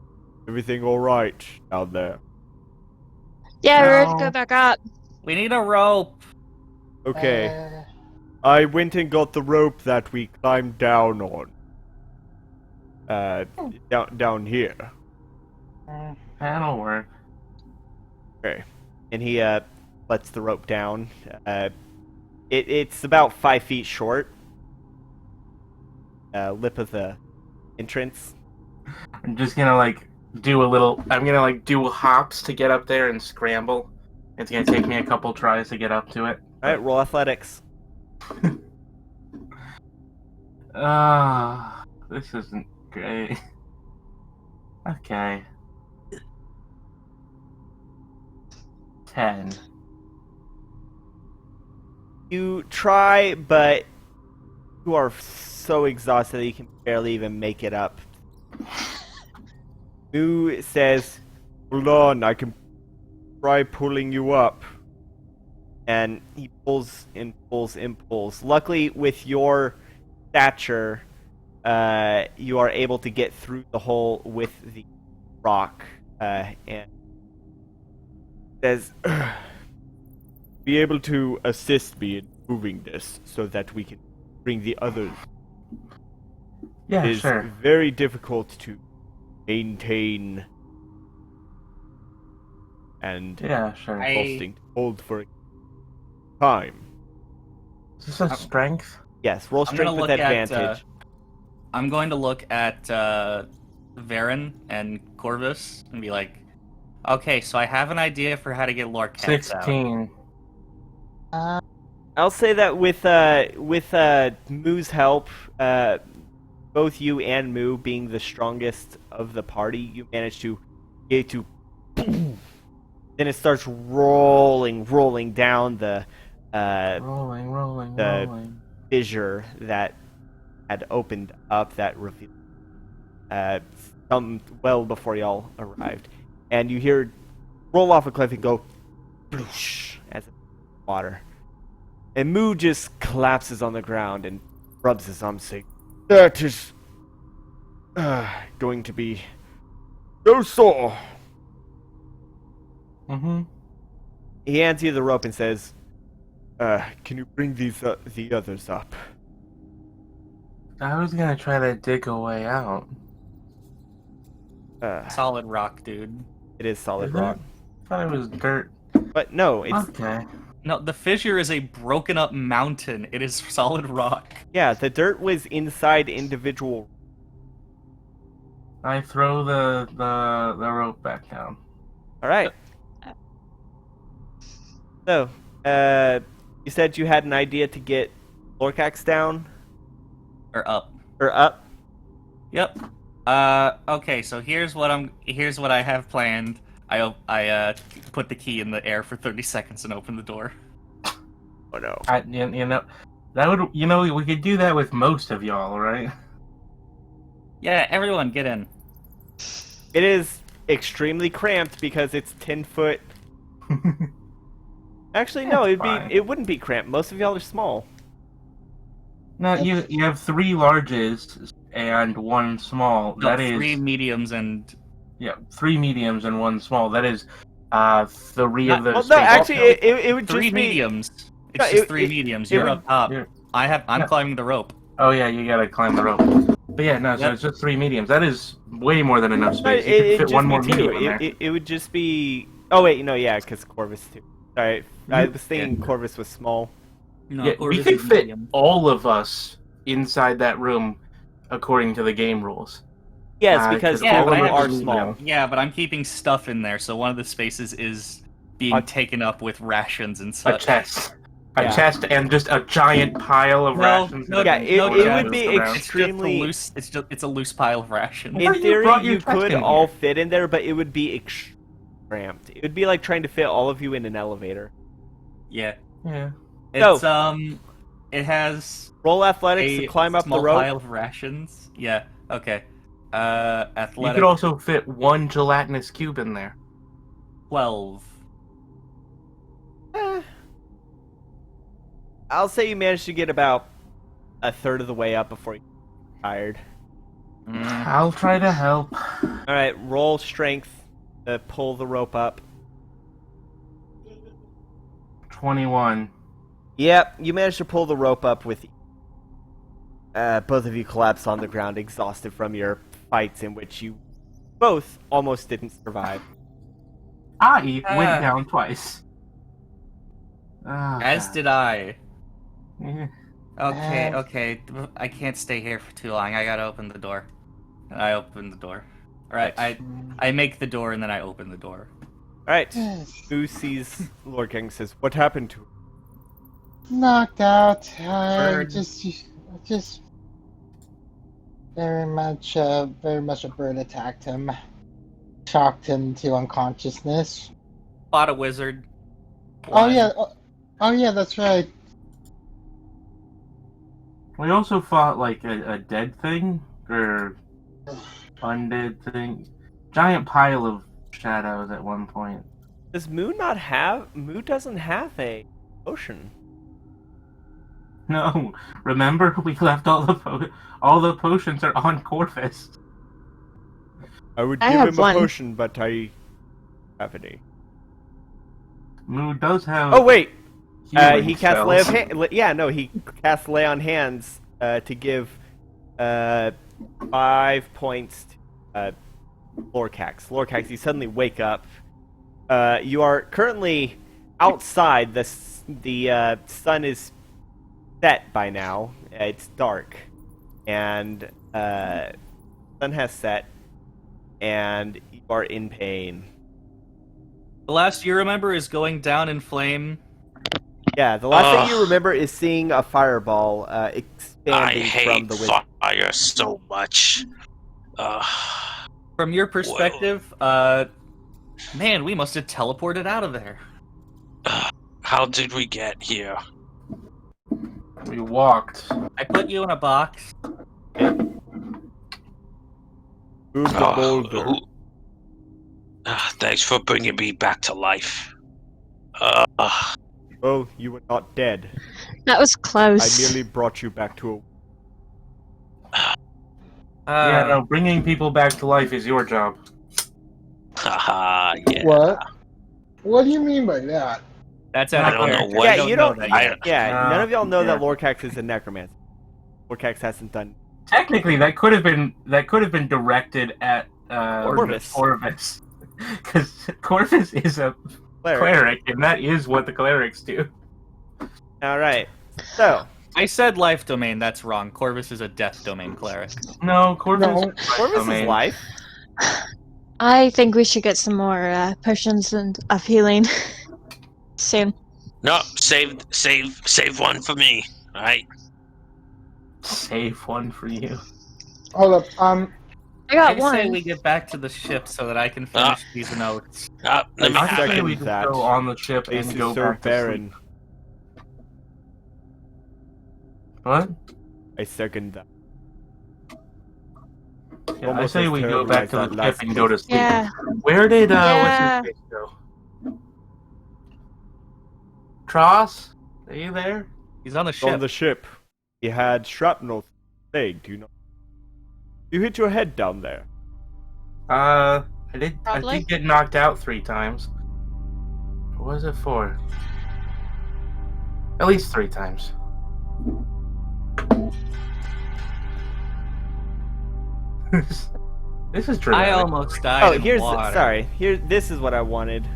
everything all right down there? Yeah, we're ready to No. go back up. We need a rope. Okay, I went and got the rope that we climbed down on. Down here. That'll work. Okay, and he lets the rope down. It's about 5 feet short. Lip of the entrance. I'm just gonna I'm gonna do hops to get up there and scramble. It's gonna take me a couple tries to get up to it. All right, roll athletics. This isn't great. Okay. 10. You try, but you are so exhausted that you can barely even make it up. Moo says, "Hold on, I can try pulling you up." And he pulls and pulls and pulls. Luckily, with your stature, you are able to get through the hole with the rock. And says, "Be able to assist me in moving this so that we can bring the others." Yeah, It is sure. very difficult to maintain and Yeah, sure. exhausting to hold for a time. Is this a strength? Yes, roll I'm gonna strength with look at, advantage. I'm going to look at Varen and Corvus and be like, okay, so I have an idea for how to get Lorcax out. 16. I'll say that with Moo's help, both you and Moo being the strongest of the party, you manage to get to. Then it starts rolling down the Rolling. fissure that had opened up, that revealed some well before y'all arrived, and you hear roll off a cliff and go bloosh as it water, and Moo just collapses on the ground and rubs his arm, saying, "That is going to be so sore." Mm-hmm. He hands you the rope and says, "Can you bring the others up?" I was gonna try to dig a way out. Solid rock, dude. It is solid Is it? rock, I thought it was dirt. but no, it's Okay. No, the fissure is a broken up mountain. It is solid rock. yeah. The dirt was inside individual. I throw the rope back down. All right. So, you said you had an idea to get Lorcax down Or up. or up. Yep. Okay, so here's what I have planned. I put the key in the air for 30 seconds and open the door. Oh no. We could do that with most of y'all, right? Yeah, everyone get in. It is extremely cramped because it's 10 foot. Actually, no, That's fine. it wouldn't be cramped. Most of y'all are small. No, you have 3 larges and 1 small. No, That is 3 mediums and 3 mediums and 1 small. That is 3 of those. Well, no, actually, it would 3 just be. mediums. It's No, just 3 mediums. You're would- up top. I'm Yeah. climbing the rope. Oh yeah, you gotta climb the rope. But yeah, no, so Yep. it's just 3 mediums. That is way more than enough No, space. You it'd could fit just 1 be more two. medium in there. It would just be. Oh wait, no, yeah, because Corvus too. Sorry, I was thinking Corvus was small. No, Yeah, or we is could it fit medium? all of us inside that room according to the game rules. Yes, because yeah, all but of I them have are to- small. Yeah, but I'm keeping stuff in there, so one of the spaces is being taken up with rations and A such. chest. Yeah. A chest and just a giant pile of No, rations. no, that Yeah, have no, been it Jack, would be moved around. extremely. It's a loose pile of rations. I In thought you theory, brought your you chest could in all here. fit in there, but it would be cramped. It would be like trying to fit all of you in an elevator. Yeah. Yeah. It's it has Roll athletics a to climb up small the rope. pile of rations. Yeah. Okay. You Athletic could also fit 1 gelatinous cube in there. 12. I'll say you managed to get about a third of the way up before you get tired. I'll try to help. All right, roll strength to pull the rope up. 21. Yep, you managed to pull the rope up with. Both of you collapse on the ground, exhausted from your fights in which you both almost didn't survive. I went down twice. As did I. Yeah. Okay. I can't stay here for too long. I gotta open the door. And I open the door. Alright, I make the door and then I open the door. Alright, who sees Lord King says, what happened to him? Knocked out. Bird. Just very much a bird attacked him, shocked him to unconsciousness. Fought a wizard. Oh yeah, that's right. We also fought like a dead thing or undead thing. Giant pile of shadows at one point. Does Moo not have... Moo doesn't have a potion. No, remember we left all the potions are on Corvus. I would I give have him a one. potion, but I have any. Moo does have. Oh wait! healing He casts Lay of spells. Hands. Yeah, no, he casts Lay on Hands to give 5 points to Lorcax. Lorcax, you suddenly wake up. You are currently outside. The sun is set by now. It's dark, and sun has set, and you are in pain. The last you remember is going down in flame. Yeah, the last thing you remember is seeing a fireball I expanding from hate the window. fire so much. From your perspective, man, we must have teleported out of there. How did we get here? We walked. I put you in a box. Who's the boulder? Thanks for bringing me back to life. Oh, you were not dead. That was I close. merely brought you back to a... Yeah, no, bringing people back to life is your job. Haha, yeah. What? What do you mean by that? That's I out don't of know character. what- Yeah, We you know don't... that I- yet. Yeah, none of y'all know that yeah. Lorcax is a necromancer. Lorcax hasn't done... Technically, that could have been directed at Corvus. Corvus, because Corvus is a cleric, and that is what the clerics do. Alright, so... I said life domain, that's wrong. Corvus is a death domain cleric. No, Corvus. No. Corvus is life. I think we should get some more potions of healing soon. No, save one for me. Alright? Save one for you. Hold up. I got I say one. we get back to the ship so that I can finish these notes. Let me I I have say second we it. just that. go on the ship Place and is go so back to barren. sleep. What? I second that. Yeah, I Almost say as we go terrible back as to the that ship last and go to sleep. Yeah. Where did Yeah. what's his face go? Tross, are you there? He's on the On ship. the ship, he had shrapnel leg, do you know? You hit your head down there. I Probably. did get knocked out 3 times. What was it for? At least 3 times. This is dramatic. I almost died Oh, in here's... water. Sorry, this is what I wanted.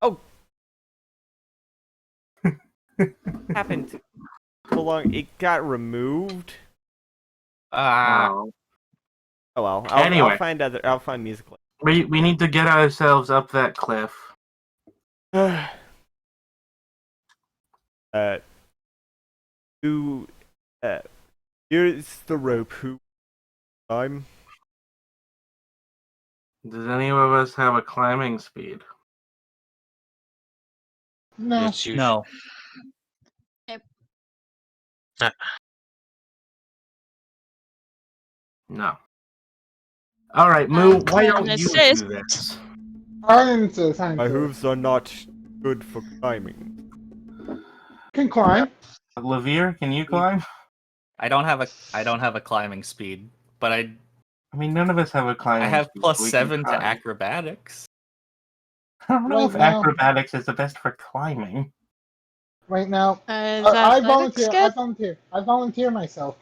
Oh! Happened to... So long, it got removed? Oh. Oh well, Anyway. I'll find musical. We need to get ourselves up that cliff. Who, here's the rope. Who, I'm. Does any of us have a climbing speed? No. It's usually- No. No. All right, Moo. Why can don't you assist. do this? I'm into time. My hooves are not good for climbing. Can climb. Levere, can you climb? I don't have a climbing speed, but I I mean, none of us have a climbing have speed, plus so we can 7 to try. acrobatics. I don't know Right if now. acrobatics is the best for climbing. Right now. Is I athletics volunteer. good? I volunteer myself.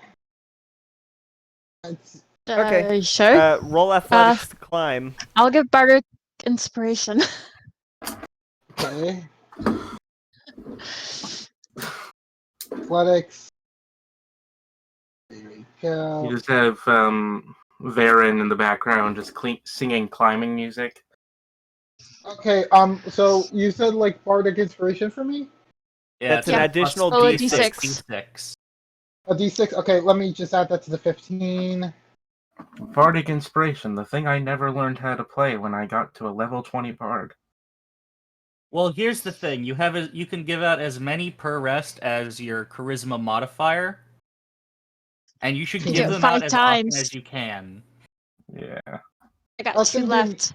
It's, Okay. You sure? Roll athletics to climb. I'll give Bardic inspiration. okay. Athletics. There we You go. just have Varen in the background just singing climbing music. Okay. So you said like bardic inspiration for me? Yeah, That's it's an a additional Roll a D6. D6. A D6. Okay, let me just add that to the 15. Bardic Inspiration, the thing I never learned how to play when I got to a level 20 bard. Well, here's the thing: you can give out as many per rest as your charisma modifier, and you should You give do it them out 5 as often times. as you can. Yeah. I got That's 2 gonna be- left.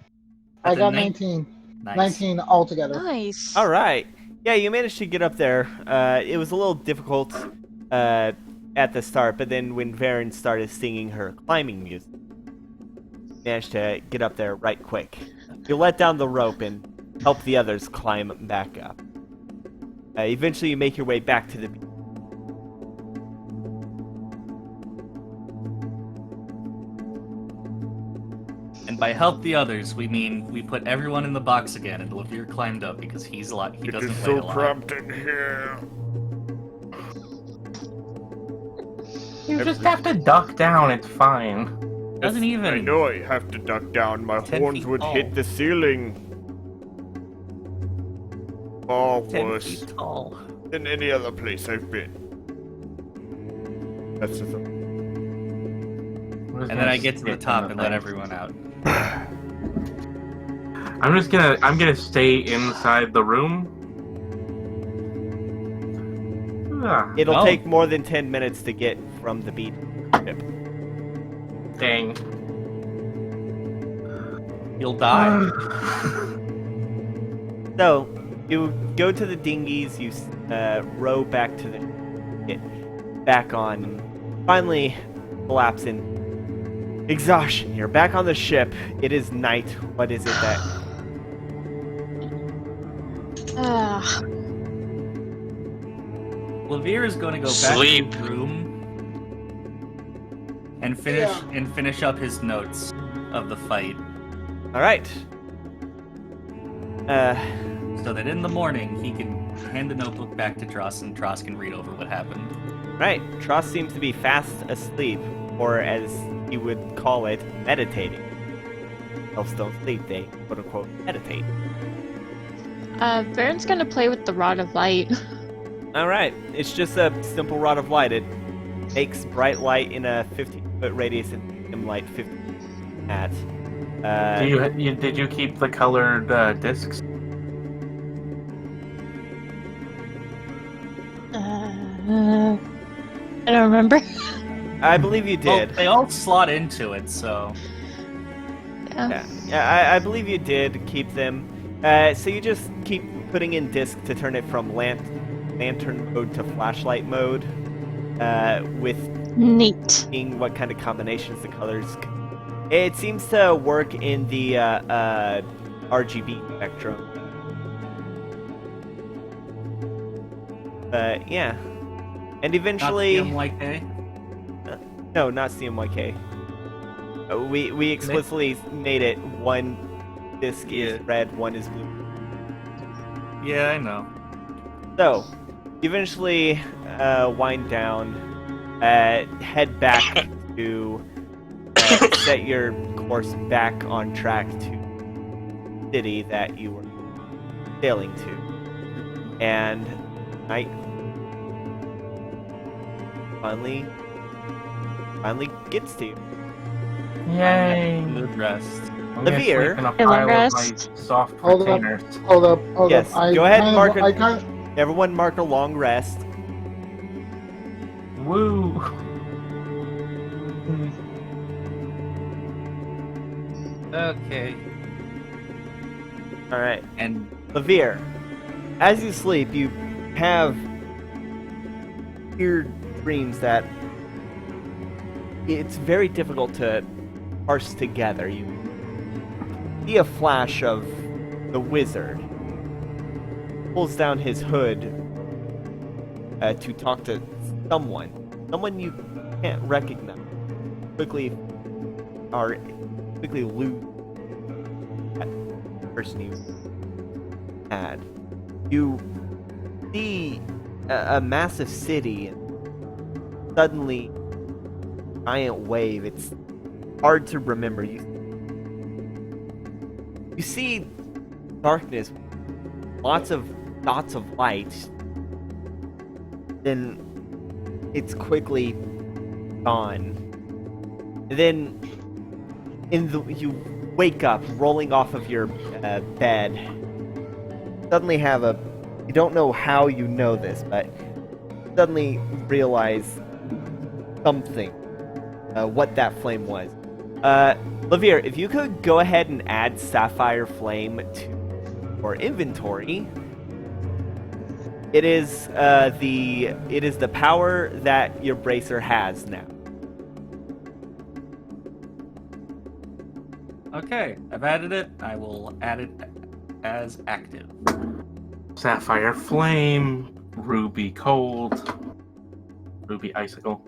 I That's a got nine- 19. Nice. 19 altogether. Nice. All right. Yeah, you managed to get up there. It was a little difficult at the start, but then when Varen started singing her climbing music, you managed to get up there right quick. You let down the rope and help the others climb back up. Eventually, you make your way back to the beach. And by help the others, we mean we put everyone in the box again, and Levere climbed up because he doesn't weigh a lot. in here. You just have to duck down, it's fine. Doesn't even. I know I have to duck down. My 10 horns feet would tall. hit the ceiling. Far 10 worse feet tall. than any other place I've been. That's just And then I get to the top and let everyone out. I'm gonna stay inside the room. Ah, It'll No. take more than 10 minutes to get from the beach. dang. You'll die. So, you go to the dinghies, you row back to the get back on, and finally collapse in exhaustion. You're back on the ship. It is night. What is it that... Ah, Levere is going to go Sleep. back to his room and finish up his notes of the fight, Alright. so that in the morning he can hand the notebook back to Tross and Tross can read over what happened. Right. Tross seems to be fast asleep, or as he would call it, meditating. Elves don't sleep, they quote-unquote meditate. Baron's gonna play with the Rod of Light. Alright, it's just a simple rod of light. It makes bright light in a 50-foot radius and dim light 50 at. Did you keep the colored discs? I don't remember. I believe you Well, did. they all slot into it, so Yeah, I believe you did keep them. So you just keep putting in disc to turn it from lantern mode to flashlight mode, with Neat. seeing what kind of combinations the colors. It seems to work in the RGB spectrum. Yeah, and eventually, not CMYK. no, not CMYK. We explicitly made it one disc is red, one is blue. Yeah, I know. So, eventually wind down, head back to set your course back on track to the city that you were sailing to. And night finally gets to you. Yay! Good rest. I'm gonna Levere. sleep in a Hey, long pile of my rest. soft Hold up. containers. Hold up. Yes, I go ahead and kind mark of, it. I kind of, Everyone mark a long rest. Woo! Okay. Alright. And Levere, as you sleep, you have weird dreams that it's very difficult to parse together. You see a flash of the wizard. Pulls down his hood to talk to someone you can't recognize. Quickly lose that person you had. You see a massive city, and suddenly, giant wave. It's hard to remember. You see darkness, lots of dots of light. Then it's quickly gone. And then you wake up, rolling off of your bed. Suddenly you don't know how you know this, but suddenly realize something, what that flame was. Lavir, if you could go ahead and add Sapphire Flame to your inventory. It is the power that your bracer has now. Okay, I've added it. I will add it as active. Sapphire Flame, Ruby Cold, Ruby Icicle.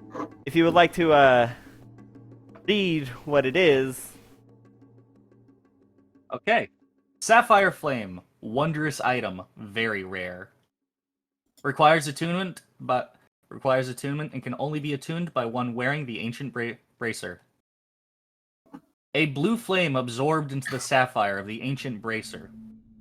If you would like to read what it is. Okay. Sapphire Flame, wondrous item, very rare. Requires attunement and can only be attuned by one wearing the ancient bracer. A blue flame absorbed into the sapphire of the ancient bracer.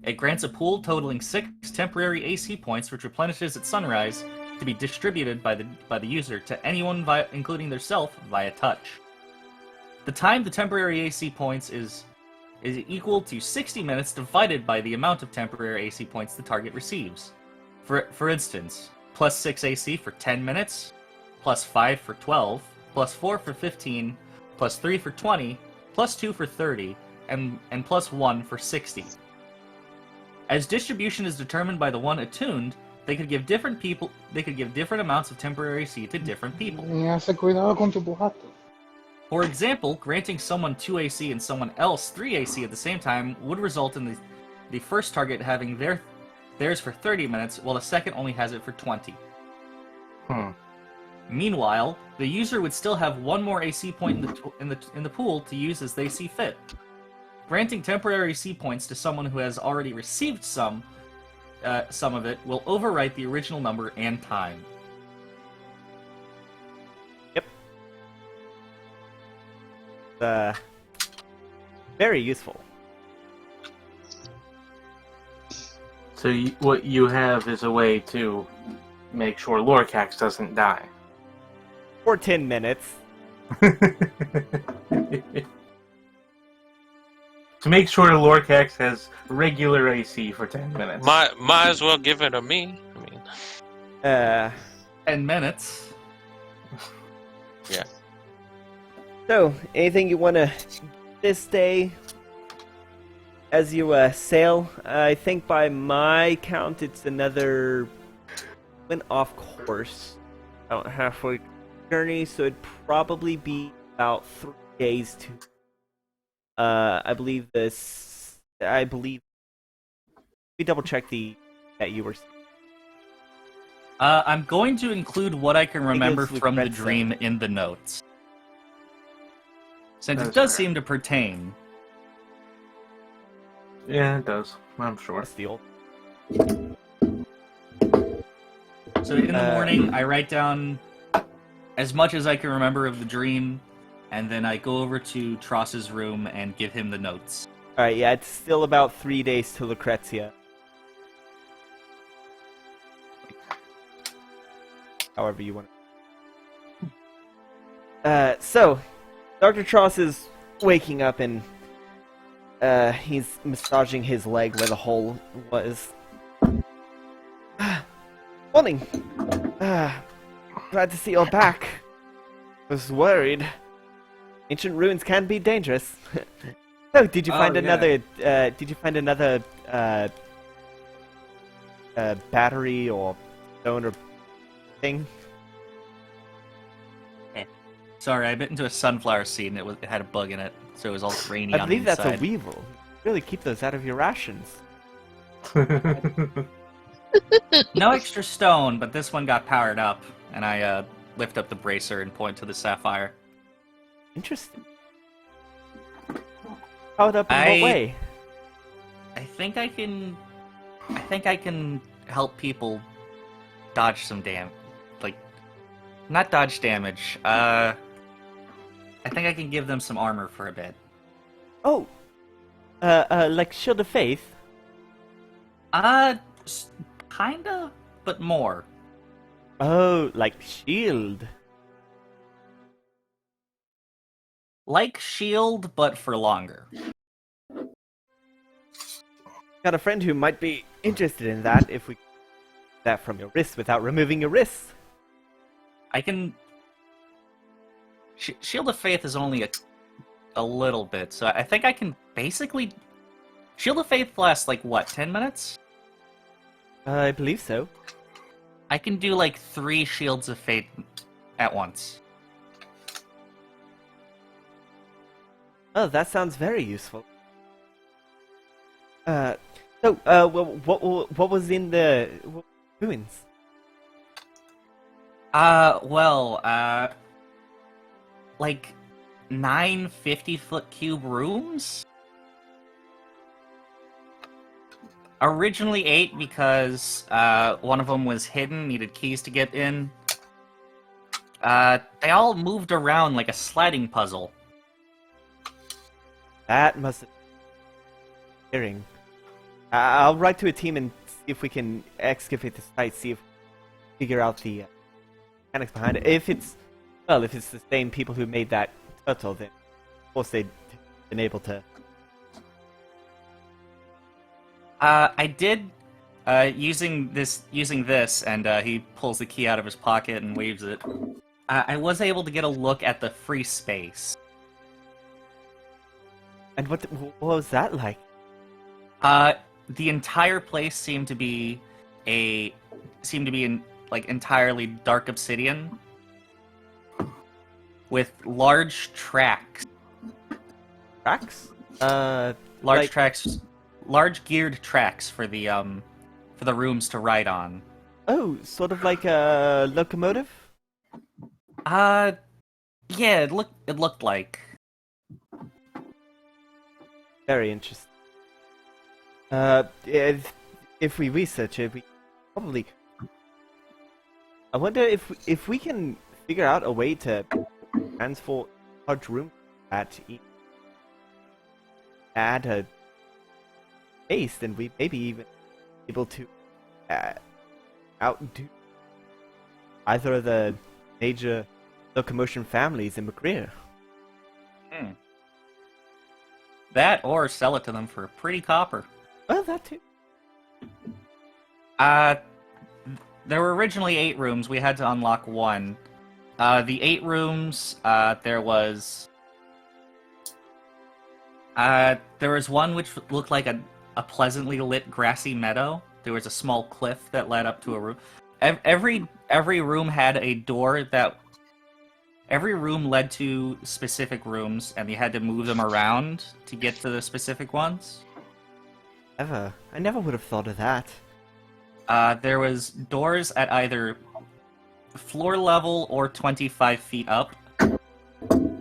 It grants a pool totaling 6 temporary AC points, which replenishes at sunrise, to be distributed by the user to anyone, including theirself, via touch. The time the temporary AC points is equal to 60 minutes divided by the amount of temporary AC points the target receives. For instance, plus 6 AC for 10 minutes, plus 5 for 12, plus 4 for 15, plus 3 for 20, plus 2 for 30, and plus 1 for 60. As distribution is determined by the one attuned, they could give different amounts of temporary AC to different people. Cuidado con tu bujato. For example, granting someone 2 AC and someone else 3 AC at the same time would result in the first target having theirs for 30 minutes, while the second only has it for 20. Meanwhile, the user would still have one more AC point in the pool to use as they see fit. Granting temporary AC points to someone who has already received some of it will overwrite the original number and time. Yep. Very useful. So what you have is a way to make sure Lorcax doesn't die. For 10 minutes. To make sure Lorcax has regular AC for 10 minutes. Might as well give it to me. I mean, 10 minutes. Yeah. So, anything you want to this day as you sail? I think by my count, it's another went off course about halfway journey, so it'd probably be about 3 days to. I believe. We double check that you were. I'm going to include what I can remember it's from the Lucrezia. dream in the notes, since it That's does fair. seem to pertain. Yeah, it does. I'm sure. That's the old. So in the morning, I write down as much as I can remember of the dream, and then I go over to Tross's room and give him the notes. All right, yeah, it's still about 3 days to Lucrezia. However you want to. So, Dr. Tross is waking up and he's massaging his leg where the hole was. Morning. Glad to see you're back. Was worried. Ancient ruins can be dangerous. So, did you find another? Did you find another battery or stone or thing? Sorry, I bit into a sunflower seed and it had a bug in it, so it was all grainy I on the believe that's a inside. weevil. Really keep those out of your rations. No extra stone, but this one got powered up, and I lift up the bracer and point to the sapphire. Interesting. Powered up in what I- way? I think I can help people dodge some damage. Like, not dodge damage. I think I can give them some armor for a bit. Oh, like Shield of Faith. Kinda, but more. Oh, like shield. Like shield, but for longer. Got a friend who might be interested in that if we that from your wrist without removing your wrists. I can. Shield of Faith is only a little bit, so I think I can basically. Shield of Faith lasts like what, 10 minutes? I believe so. I can do like 3 Shields of Fate at once. Oh, that sounds very useful. What was in the ruins? Like 9 50-foot cube rooms? Originally 8 because one of them was hidden, needed keys to get in. They all moved around like a sliding puzzle. That must have been hearing. I'll write to a team and see if we can excavate the site, see if we figure out the mechanics behind it. If it's the same people who made that turtle, then of course they'd been able to. I did using this, and he pulls the key out of his pocket and waves it. I was able to get a look at the free space. And what was that like? The entire place seemed to be in like entirely dark obsidian with large tracks. Tracks? Large geared tracks for the rooms to ride on. Oh, sort of like a locomotive? Yeah, it looked like. Very interesting. If we research it, we probably. I wonder if we can figure out a way to transport large rooms at add a space, then we maybe even able to outdo either of the major locomotion families in McGreer. That or sell it to them for a pretty copper. Well, that too. There were originally 8 rooms. We had to unlock 1. The 8 rooms, there was one which looked like a pleasantly lit grassy meadow. There was a small cliff that led up to a room. Every room had a door that. Every room led to specific rooms, and you had to move them around to get to the specific ones. I never would have thought of that. There was doors at either floor level or 25 feet up. So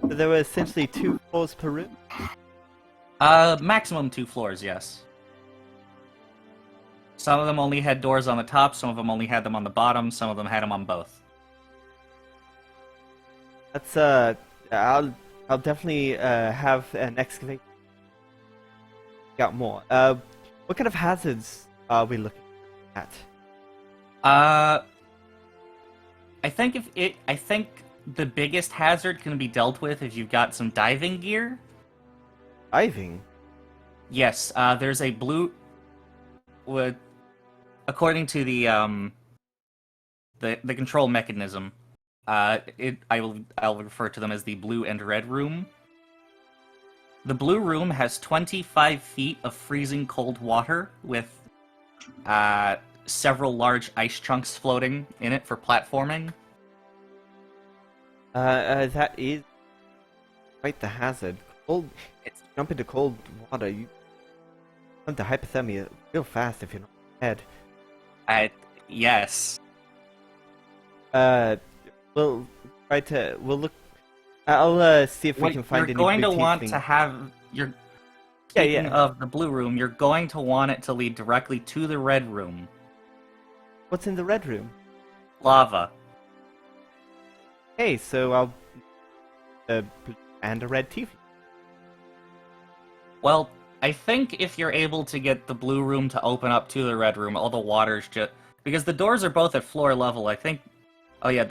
there were essentially 2 floors per room. Maximum 2 floors, yes. Some of them only had doors on the top, some of them only had them on the bottom, some of them had them on both. That's I'll definitely have an excavate. Got more. What kind of hazards are we looking at? I think the biggest hazard can be dealt with if you've got some diving gear. Diving. Yes, there's a blue. According to the control mechanism, I'll refer to them as the blue and red room. The blue room has 25 feet of freezing cold water with several large ice chunks floating in it for platforming. That is quite the hazard. Jump into cold water, you come to hypothermia real fast if you're not prepared. Yes. We'll we'll look. I'll see if we can find you're any going to boutique want thing. to have your Yeah, speaking yeah. of the blue room, you're going to want it to lead directly to the red room. What's in the red room? Lava. Hey, so I'll and a red tea. Well, I think if you're able to get the blue room to open up to the red room, all the water's just because the doors are both at floor level. I think. Oh yeah,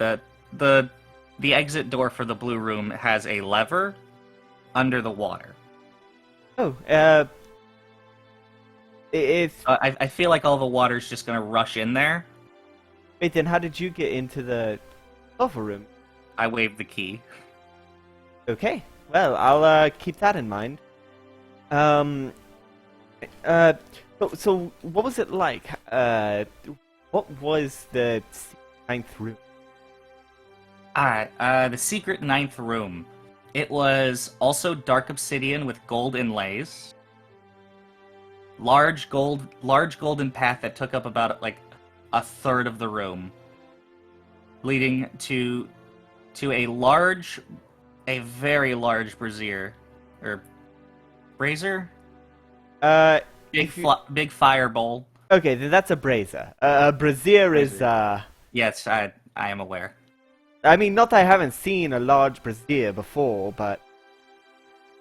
the exit door for the blue room has a lever under the water. Oh, it's I feel like all the water's just gonna rush in there. wait. Then how did you get into the lava room? I waved the key. Okay, well, I'll keep that in mind. So what was it like? What was the ninth room? Alright, the secret ninth room. It was also dark obsidian with gold inlays. Large golden path that took up about like a third of the room, leading to a very large brazier, or brazier, big fire bowl. Okay, then that's a brazier. A brazier is Yes, I am aware. I mean, not that I haven't seen a large brazier before, but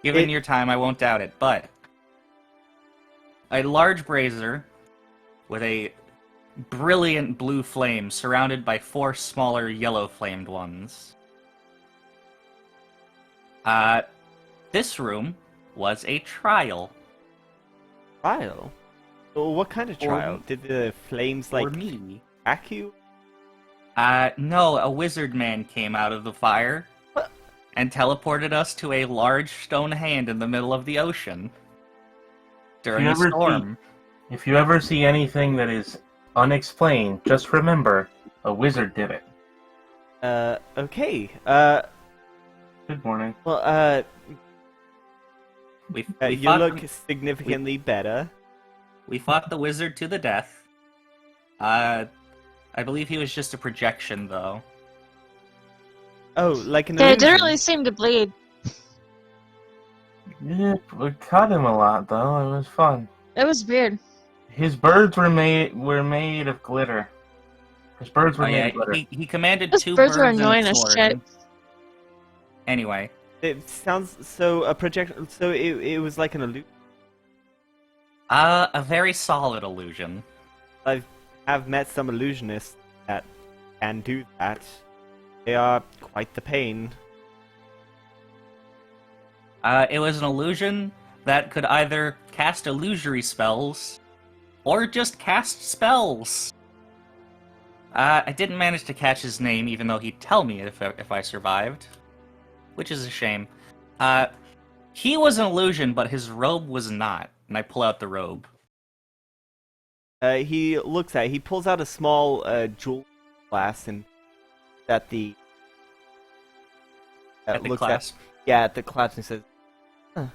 Given your time, I won't doubt it. But a large brazier with a brilliant blue flame surrounded by 4 smaller yellow flamed ones. This room was a trial. trial. Well, what kind of trial? Did the flames For like me. attack you? No, a wizard man came out of the fire What? and teleported us to a large stone hand in the middle of the ocean during a storm. If you ever see anything that is unexplained, just remember, a wizard did it. Okay. Good morning. Well, We you fought look the- significantly better. We fought the wizard to the death. I believe he was just a projection, though. Oh, like an Yeah, it didn't illusion. really seem to bleed. Yeah, we cut him a lot though. It was fun. It was weird. His birds were made of glitter. His birds were Oh made yeah, of glitter. he commanded Those 2 birds birds were and annoying a as sword. shit. Anyway, It sounds so a projection. So it was like an illusion. a very solid illusion. I have met some illusionists that can do that. They are quite the pain. It was an illusion that could either cast illusory spells or just cast spells. I didn't manage to catch his name, even though he'd tell me if I survived, which is a shame. He was an illusion, but his robe was not, and I pull out the robe. He looks at it. He pulls out a small jewel glass and at the At the looks clasp. at the clasp and says, "Huh,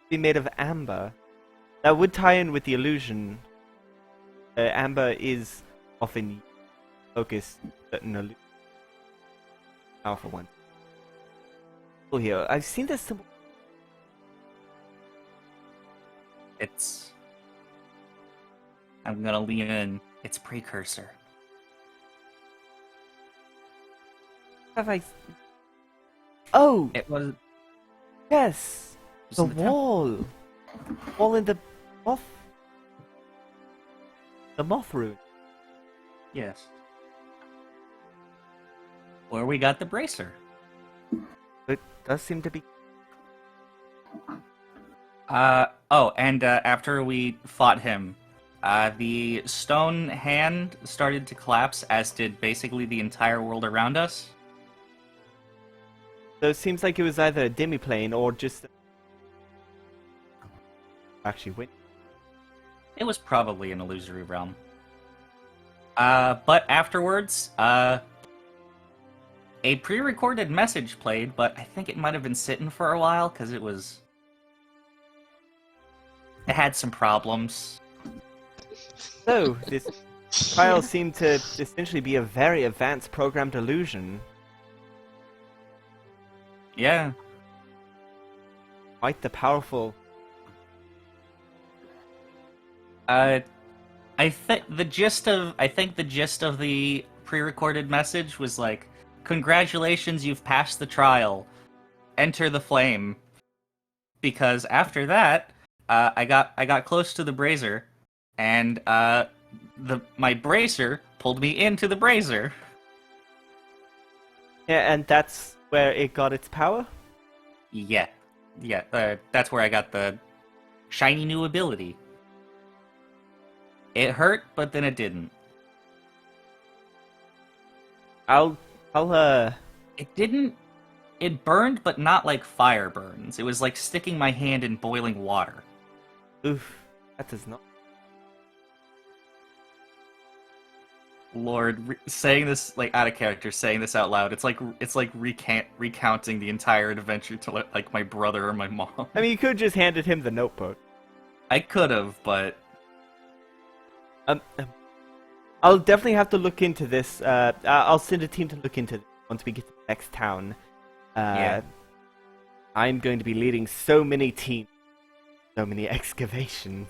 be made of amber." That would tie in with the illusion. Amber is often focused on certain illusion. Powerful one. Oh, here I've seen this symbol. I'm gonna lean in. It's precursor. Have I? Oh, It was. yes, It was the in the temple. wall in the moth. The moth room. Yes. Where we got the bracer. It does seem to be. After we fought him, the stone hand started to collapse, as did basically the entire world around us. So it seems like it was either a demiplane or just actually win. It was probably an illusory realm. But afterwards, a pre-recorded message played, but I think it might have been sitting for a while because it had some problems. So, this trial seemed to essentially be a very advanced programmed illusion. Yeah. Quite the powerful. I think the gist of the pre-recorded message was like, "Congratulations, you've passed the trial. Enter the flame." Because after that, I got close to the brazier, and my bracer pulled me into the brazier. Yeah, and that's where it got its power? Yeah. That's where I got the shiny new ability. It hurt, but then it didn't. It didn't. It burned, but not like fire burns. It was like sticking my hand in boiling water. Oof, that does not. Lord, saying this like out of character, saying this out loud, it's like recounting the entire adventure to like my brother or my mom. I mean, you could just handed him the notebook. I could have, but I'll definitely have to look into this. I'll send a team to look into this once we get to the next town. Yeah. I'm going to be leading so many teams, so many excavations.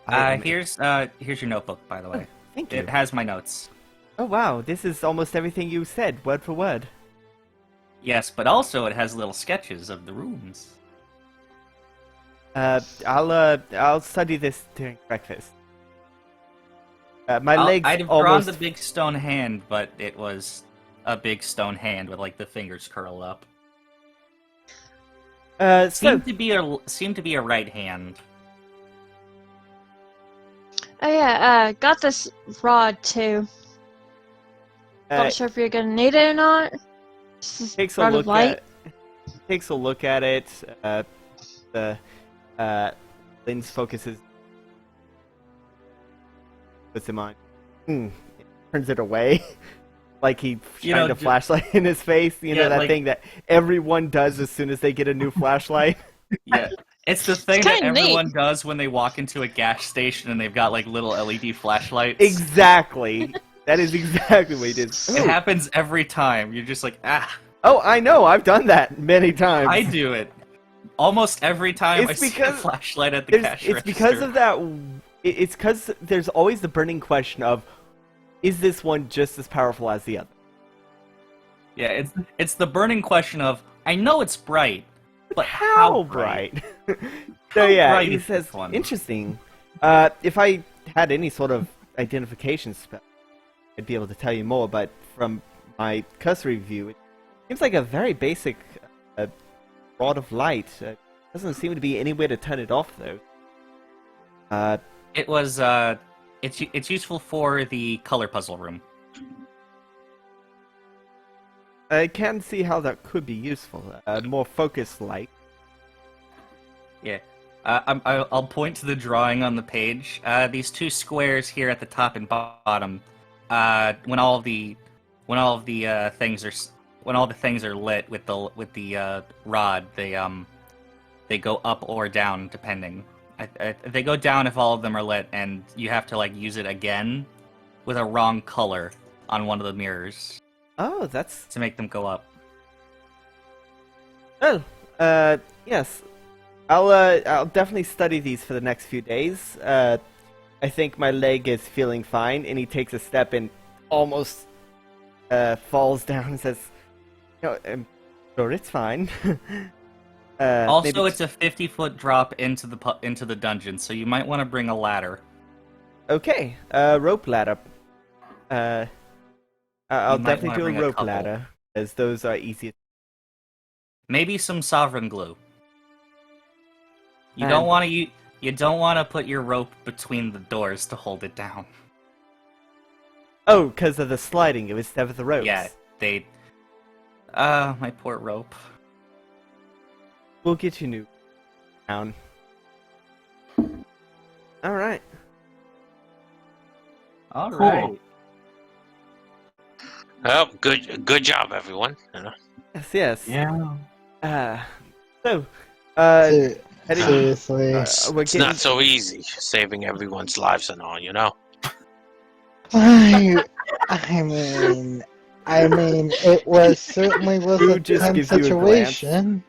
Here's your notebook, by the way. Thank you. It has my notes. Oh wow, this is almost everything you said, word for word. Yes, but also it has little sketches of the rooms. I'll study this during breakfast. My legs I'd have almost. drawn the big stone hand, but it was a big stone hand with like the fingers curled up. Seemed to be a right hand. Oh yeah, got this rod too. Uh, Not sure if you're gonna need it or not. This is takes a rod of look light. takes a look at it. The lens focuses, puts him on. Turns it away, like he shined a flashlight in his face. You know that thing that everyone does as soon as they get a new flashlight. Yeah, it's the thing It's that kinda everyone neat. does when they walk into a gas station and they've got like little LED flashlights. Exactly. That is exactly what he did. It happens every time. You're just like, ah. Oh, I know. I've done that many times. I do it almost every time It's I see a because flashlight at the cash register. It's because of that. It's because there's always the burning question of, is this one just as powerful as the other? Yeah, it's the burning question of, I know it's bright, but how bright? So How yeah, bright he is says, this one? interesting. If I had any sort of identification spell, I'd be able to tell you more. But from my cursory view, it seems like a very basic rod of light. Doesn't seem to be any way to turn it off though. It was it's useful for the color puzzle room. I can see how that could be useful. More focused light. Yeah. I'll point to the drawing on the page. These two squares here at the top and bottom. When all the things are lit with the rod, they go up or down depending. They go down if all of them are lit, and you have to like use it again with a wrong color on one of the mirrors Oh, that's... to make them go up. Oh, yes. I'll definitely study these for the next few days. I think my leg is feeling fine, and he takes a step and almost falls down and says, "No, I'm sure it's fine." Also, maybe... it's a 50-foot drop into the dungeon, so you might want to bring a ladder. Okay, rope ladder. I'll You might definitely wanna do a bring a rope couple. ladder, as those are easier. Maybe some sovereign glue. You And- don't want to put your rope between the doors to hold it down. Oh, because of the sliding, it was instead of the ropes. Yeah, my poor rope. We'll get you new down. Alright. All Cool. right. Oh, good job, everyone. You know? Yes. Yeah. So, Ser- heading- seriously. we're It's getting not so easy saving everyone's lives and all, you know. I mean, it was certainly was Rue a just tense gives you a glance. situation.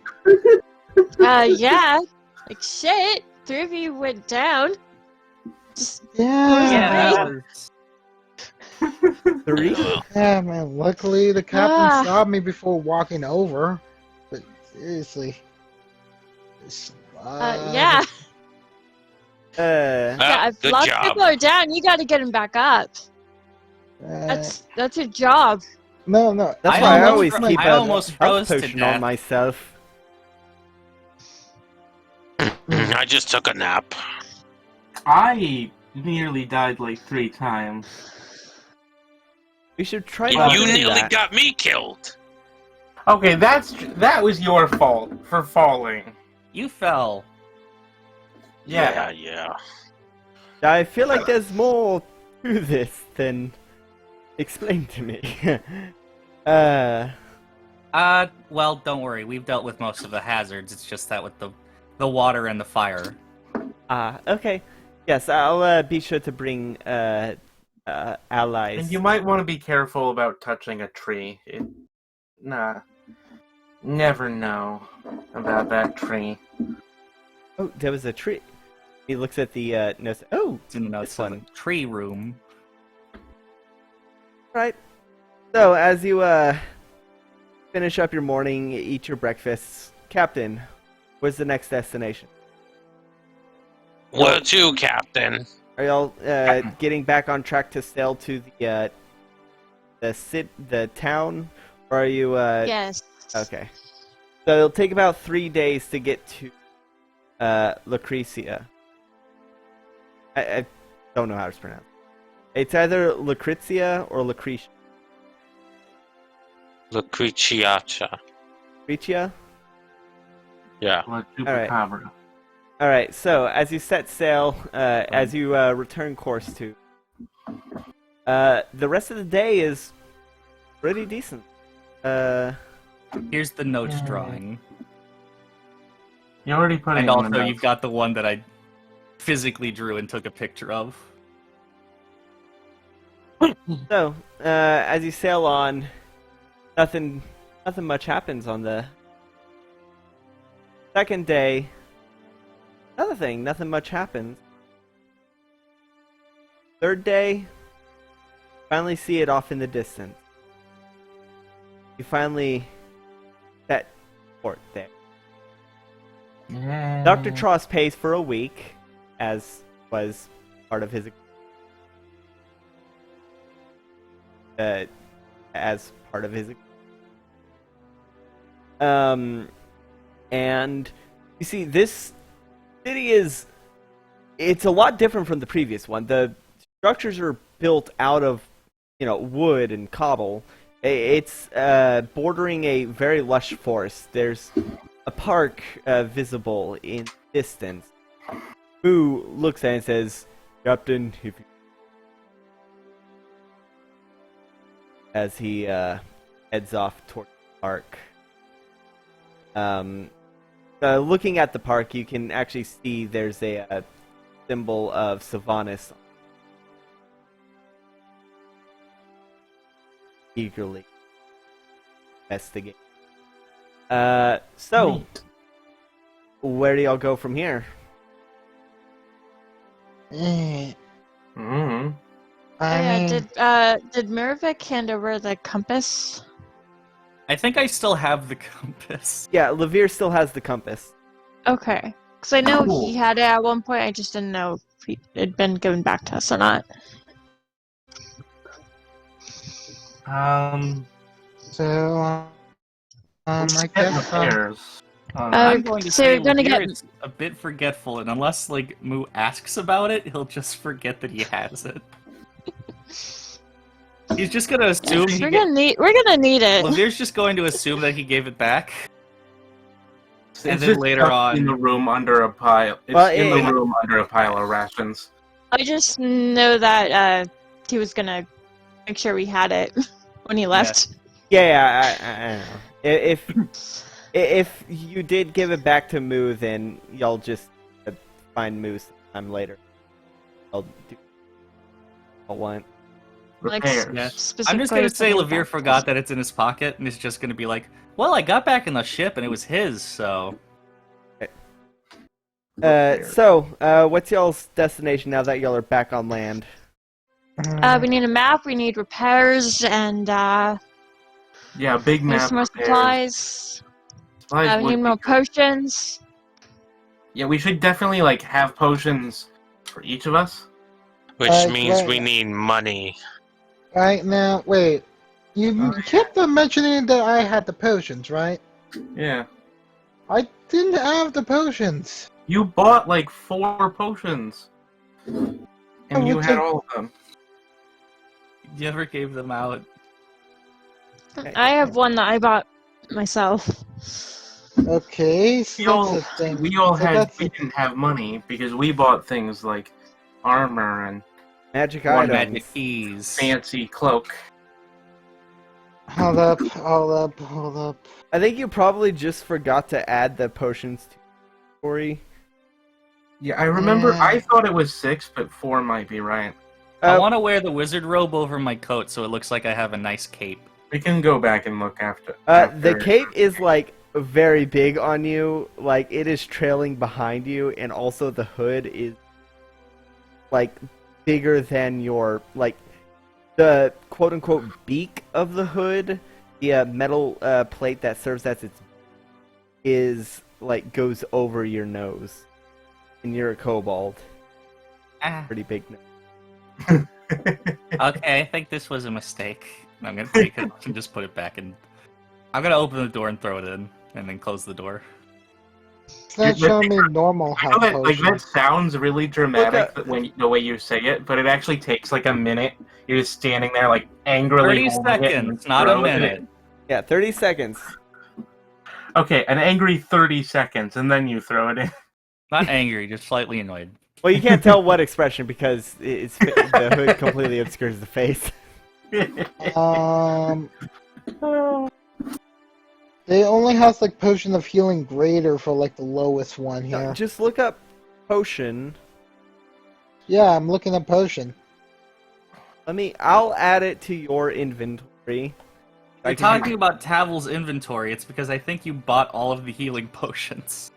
Yeah. Like shit. 3 of you went down. Just Yeah. Hey. 3. Yeah, man. Luckily, the captain Ah. stopped me before walking over. But seriously, it's Yeah. Uh, If Good lots of job. people are down, you gotta get them back up. That's your job. No. that's I why I almost always fro- keep I a almost health froze to potion on death. myself. I just took a nap. I nearly died like 3 times. We should try You, not you to do nearly that. got me killed. Okay, that was your fault for falling. You fell. Yeah. Yeah. I feel like there's more to this than explained to me. Well, don't worry. We've dealt with most of the hazards. It's just that with the water and the fire. Okay. Yes, I'll be sure to bring allies. And you might want to be careful about touching a tree. Never know about that tree. Oh, there was a tree. He looks at the notes. Oh, It's in the notes this of one. the tree room. Right. So as you finish up your morning, eat your breakfasts, Captain, where's the next destination? Where to, Captain? Are y'all getting back on track to sail to the town, or are you? Yes. Okay. So it'll take about 3 days to get to Lucretia. I don't know how to pronounce it. It's either Lucretia or Lucretia. Lucreciata. Lucretia? Yeah. La right. Chupacabra. Alright, so as you set sail, as you return course to, the rest of the day is pretty decent. Here's the notes Yeah. drawing. You already put it And in also, the notes. you've got the one that I physically drew and took a picture of. So, as you sail on, nothing much happens on the second day. Another thing, nothing much happens. Third day, finally see it off in the distance. You finally set port there. Yeah. Dr. Tross pays for a week, as was part of his and you see this city it's a lot different from the previous one. The structures are built out of, wood and cobble. It's bordering a very lush forest. There's a park visible in distance. Who looks at it and says, "Captain, if you..." as he heads off toward the park. Looking at the park, you can actually see there's a symbol of Sylvanas eagerly investigate. So, Neat. where do y'all go from here? Eh, Mm-hmm. I mean, Did Mirvik hand over the compass? I think I still have the compass. Yeah, Levere still has the compass. Okay. Because I know Cool. he had it at one point, I just didn't know if it had been given back to us or not. so, I Get guess, repairs. I'm going to so say you're gonna Levere get- is a bit forgetful, and unless Moo asks about it, he'll just forget that he has it. He's just gonna assume We're gonna need it. Levere's just going to assume that he gave it back. And It's then just later up on- in the room under a pile. It's Well, in it- the room under a pile of rations. I just know that he was gonna make sure we had it. when he left. Yeah, I don't know. If you did give it back to Moo, then y'all just find Moo sometime later. I'll do what I want. Like, Repairs. Yeah. I'm specifically just gonna say putting it Levere back. forgot that it's in his pocket, and is just gonna be like, "Well, I got back in the ship, and it was his, so." What's y'all's destination now that y'all are back on land? We need a map, we need repairs, and Yeah, big we need map. some more repairs. supplies. Supplies We would need be more good. potions. Yeah, we should definitely like have potions for each of us. Which Like, means right. we need money. Right now, wait. You kept on mentioning that I had the potions, right? Yeah. I didn't have the potions. You bought like 4 potions. And Oh, you what's had it- all of them. You ever gave them out? I have one that I bought myself. Okay, so We that's all, the thing. we all So had, that's we the- didn't have money because we bought things like armor and Magic Or items. magic keys. fancy cloak. Hold up, hold up, hold up. I think you probably just forgot to add the potions to Tori. Yeah, I remember, Yeah. I thought it was 6, but 4 might be right. I Uh, want to wear the wizard robe over my coat so it looks like I have a nice cape. We can go back and look after. The cape is like very big on you, like it is trailing behind you, and also the hood is like bigger than your like the quote unquote beak of the hood. The metal plate that serves as its is like goes over your nose, and you're a kobold. Ah. Pretty big nose. Okay, I think this was a mistake. I'm gonna take it and just put it back in. I'm gonna open the door and throw it in, and then close the door. It's not showing me normal I know health that, like, that potions. sounds really dramatic Look, when the way you say it, but it actually takes like a minute. You're just standing there like angrily 30 holding it and seconds, not a throw it. minute. Yeah, 30 seconds. Okay, an angry 30 seconds, and then you throw it in. Not angry, just slightly annoyed. Well, you can't tell what expression because the hood completely obscures the face. They only has like potion of healing greater for like the lowest one here. Just look up potion. Yeah, I'm looking at potion. I'll add it to your inventory. You're talking about Tavel's inventory. It's because I think you bought all of the healing potions.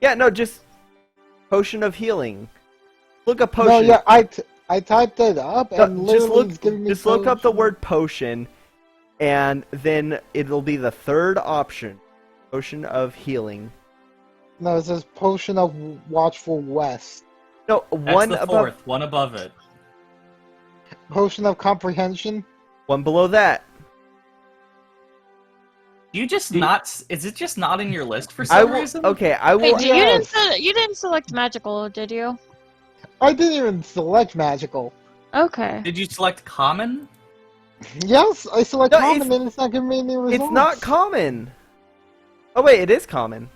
Yeah, no, just potion of healing. Look up potion. No, yeah, I typed it up No, and literally it's giving me just look up the potion. word potion, and then it'll be the third option. Potion of healing. No, it says potion of watchful west. No, That's one the above, fourth, one above it. Potion of comprehension. one below that. You just not? Is it just not in your list for I some will. reason? Okay, I will. Wait, you didn't select magical, did you? I didn't even select magical. Okay. Did you select common? Yes, I select No, common it's- and it's not giving me any results. It's not common. Oh wait, it is common.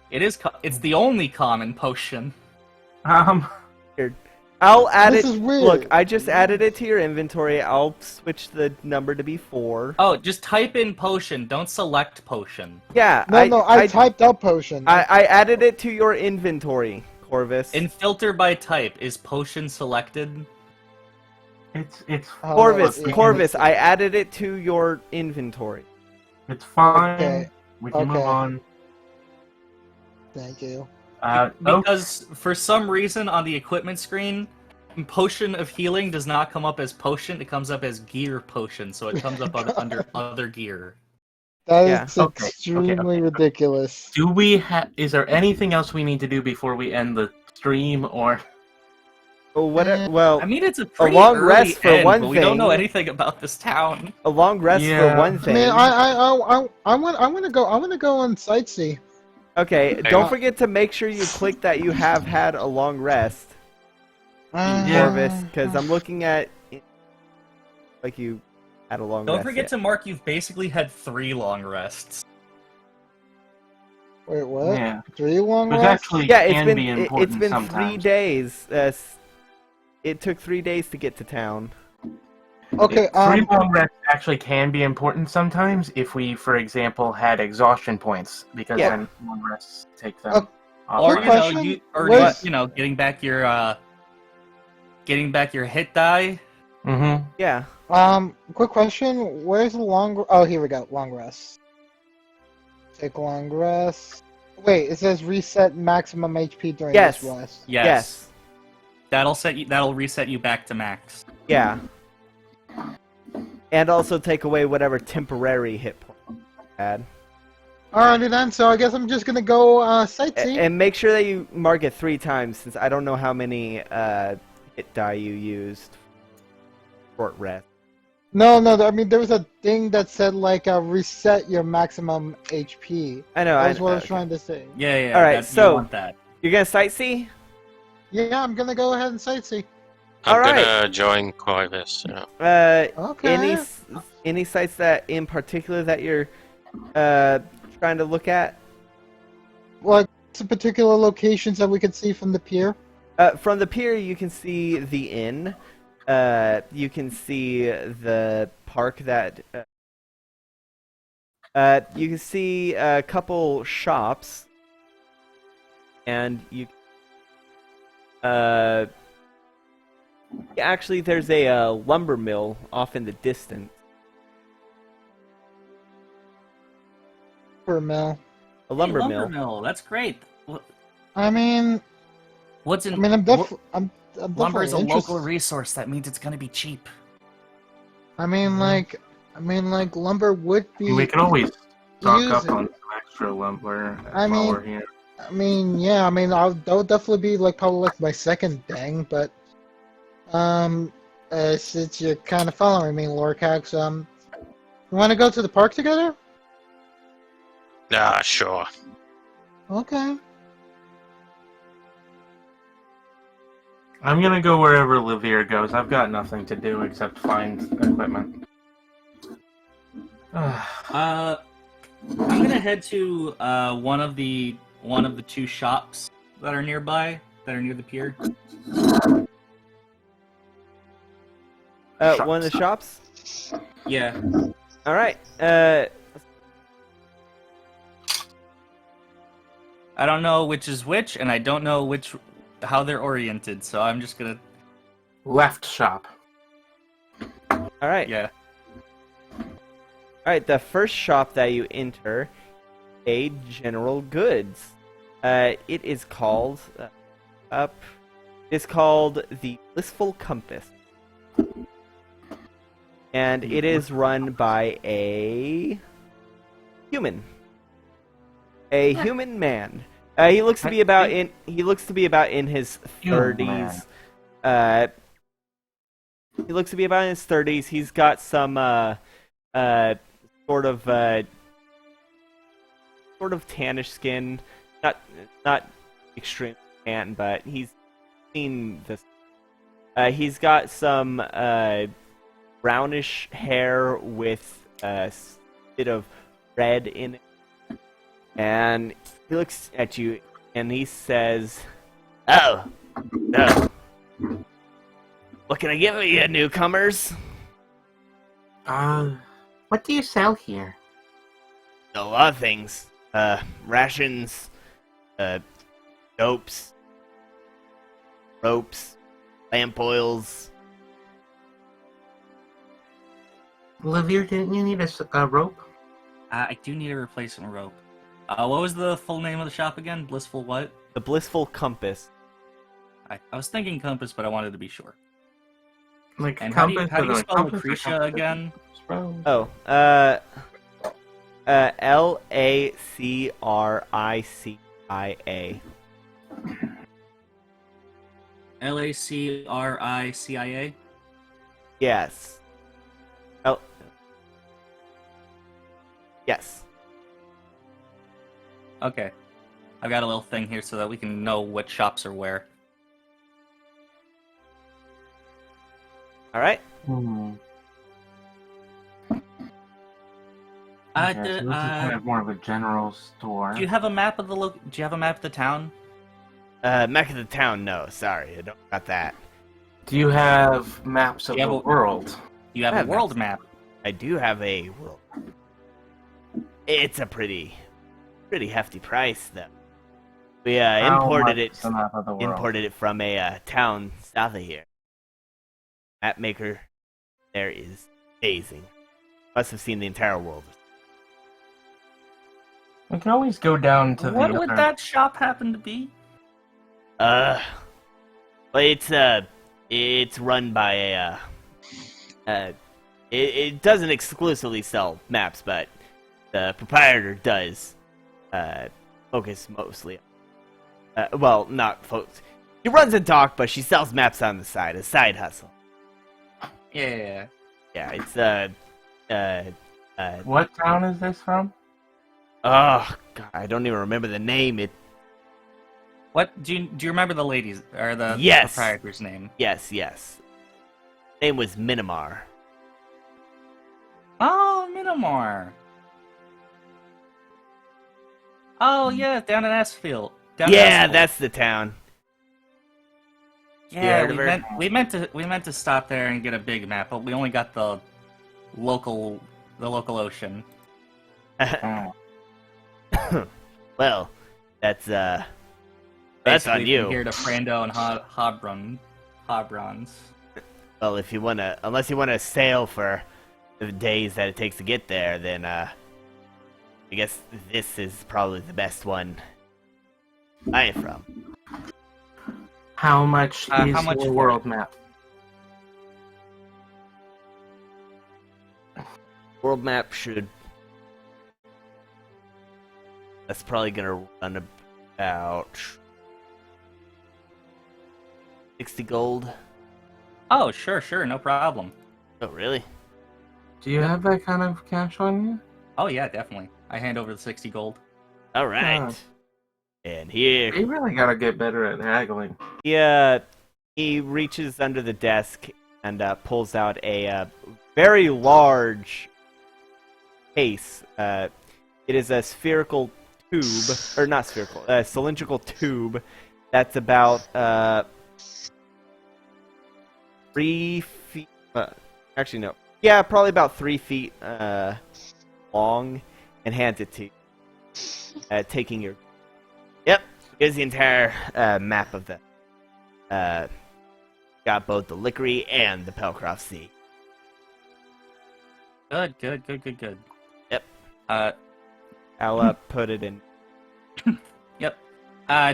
It is. It's the only common potion. I'll add This it. is weird. Look, I just added it to your inventory. I'll switch the number to be 4. Oh, just type in potion. Don't select potion. Yeah, No, I typed up potion. I added it to your inventory, Corvus. In filter by type, is potion selected? It's Oh, Corvus, yeah. Corvus, I added it to your inventory. it's fine. Okay. We can move Okay. on. Thank you. Because for some reason on the equipment screen, potion of healing does not come up as potion. It comes up as gear potion, so it comes up under other gear. That Yeah. is Okay, extremely ridiculous. Do we have? Is there anything else we need to do before we end the stream, or? Oh, well, I mean, it's a pretty long early rest for end, one but we don't know thing. anything about this town. a long rest Yeah. for one I thing. mean, I want to go. I want to go on sightsee. Okay, Okay. don't forget to make sure you click that you have had a long rest, Yeah. Corvus, because I'm looking at like you had a long Don't rest. forget yet. to mark you've basically had 3 long rests. Wait, what? Yeah, 3 long which rests? actually Yeah, can be it's important been sometimes. 3 days. It took 3 days to get to town. Okay, 3 long rests actually can be important sometimes if we, for example, had exhaustion points, because Yeah. then long rests take them Oh, off. Or Quick you know, question, earning, where's- getting back your hit die. Mm-hmm. Yeah. Quick question, where's the long... Oh, here we go, long rest. Take long rest. Wait, it says reset maximum HP during Yes. this rest. Yes. That'll reset you back to max. Yeah. And also take away whatever temporary hit point you had. Alrighty then, so I guess I'm just gonna go sightsee. And make sure that you mark it 3 times, since I don't know how many hit die you used. Short rest. No, I mean, there was a thing that said, like, reset your maximum HP. I know. That's what I was okay. trying to say. Yeah. All right, you so- want that. You're gonna sightsee? Yeah, I'm gonna go ahead and sightsee. I'm Alright. gonna join Corvus. Yeah. Okay. Any sites that in particular that you're trying to look at? Like, some particular locations that we could see from the pier? From the pier, you can see the inn. You can see the park that. You can see a couple shops, and you. Actually, there's a lumber mill off in the distance. For mill. A lumber Hey, mill. That's great. I mean, What's in? I'm definitely lumber is a interested. local resource. That means it's gonna be cheap. I mean, like, lumber would be. We can always stock use up it. on some extra lumber I while mean- we're here. I mean, yeah, I mean, that would definitely be like probably like my second thing, but since you're kind of following me, Lorcax, you want to go to the park together? Sure. Okay. I'm gonna go wherever Levere goes. I've got nothing to do except find equipment. I'm gonna head to one of the 2 shops that are nearby, that are near the pier. One of the shops. Yeah. All right. I don't know which is which, and I don't know how they're oriented, so I'm just gonna. Left shop. All right. Yeah. All right. The first shop that you enter, a general goods. It is called It's called the Blissful Compass, and it is run by a human man. He looks to be about in his Human 30s. He looks to be about in his 30s. He's got some sort of tannish skin, not extreme tan, but he's seen this. He's got some brownish hair with a bit of red in it. And he looks at you and he says, "Oh, no. What can I give you, newcomers?" What do you sell here? A lot of things. Rations, dopes, ropes, lamp oils. Levere, didn't you need a rope? I do need a replacement rope. What was the full name of the shop again? Blissful what? The Blissful Compass. I was thinking compass, but I wanted to be sure. Like And how do you compass with a spell compass or Lucretia compass? again? Oh, Lacricia. Lacricia? Yes. Yes. Okay. I've got a little thing here so that we can know what shops are where. All right. Okay, so this is kind of more of a general store. Do you have a map of the Do you have a map of the town? Mech of the town. No, sorry, I don't got that. Do you have maps of Yeah, the but- world? You have I a have world maps. map. I do have a world. It's a pretty hefty price, though. We How imported much it is the map of the world? from a town south of here. Map maker there is amazing. Must have seen the entire world. We can always go down to What the would other... that shop happen to be? Well, it's run by it doesn't exclusively sell maps, but the proprietor does focus mostly. Well, not focus. She runs a dock, but she sells maps on the side, a side hustle. Yeah. Yeah, it's What town is this from? oh god, I don't even remember the name. It What do you remember the lady's or the Yes. proprietor's name? yes. Name was Minimar. Oh, Minimar. Oh yeah, down in Esfield. Yeah, that's the town. You Yeah, heard of her? we meant to stop there and get a big map, but we only got the local ocean. Oh. Well, that's on Basically, you. from here to Frando and Hobrons. Well, if you unless you wanna sail for the days that it takes to get there, then I guess this is probably the best one I am from. How much is how much your is world map? World map should. That's probably gonna run about 60 gold. Oh, sure, no problem. Oh, really? Do you have that kind of cash on you? Oh yeah, definitely. I hand over the 60 gold. All right. Oh. And here, You really gotta get better at haggling. he reaches under the desk and pulls out a very large case. It is a spherical tube, or not spherical, a cylindrical tube that's about 3 feet. Actually, no. Yeah, probably about 3 feet long, and hands it to you. Taking your. Yep, here's the entire map of the. Got both the Lickery and the Pelcroft Sea. Good. Yep. Uh, I'll put it in. yep.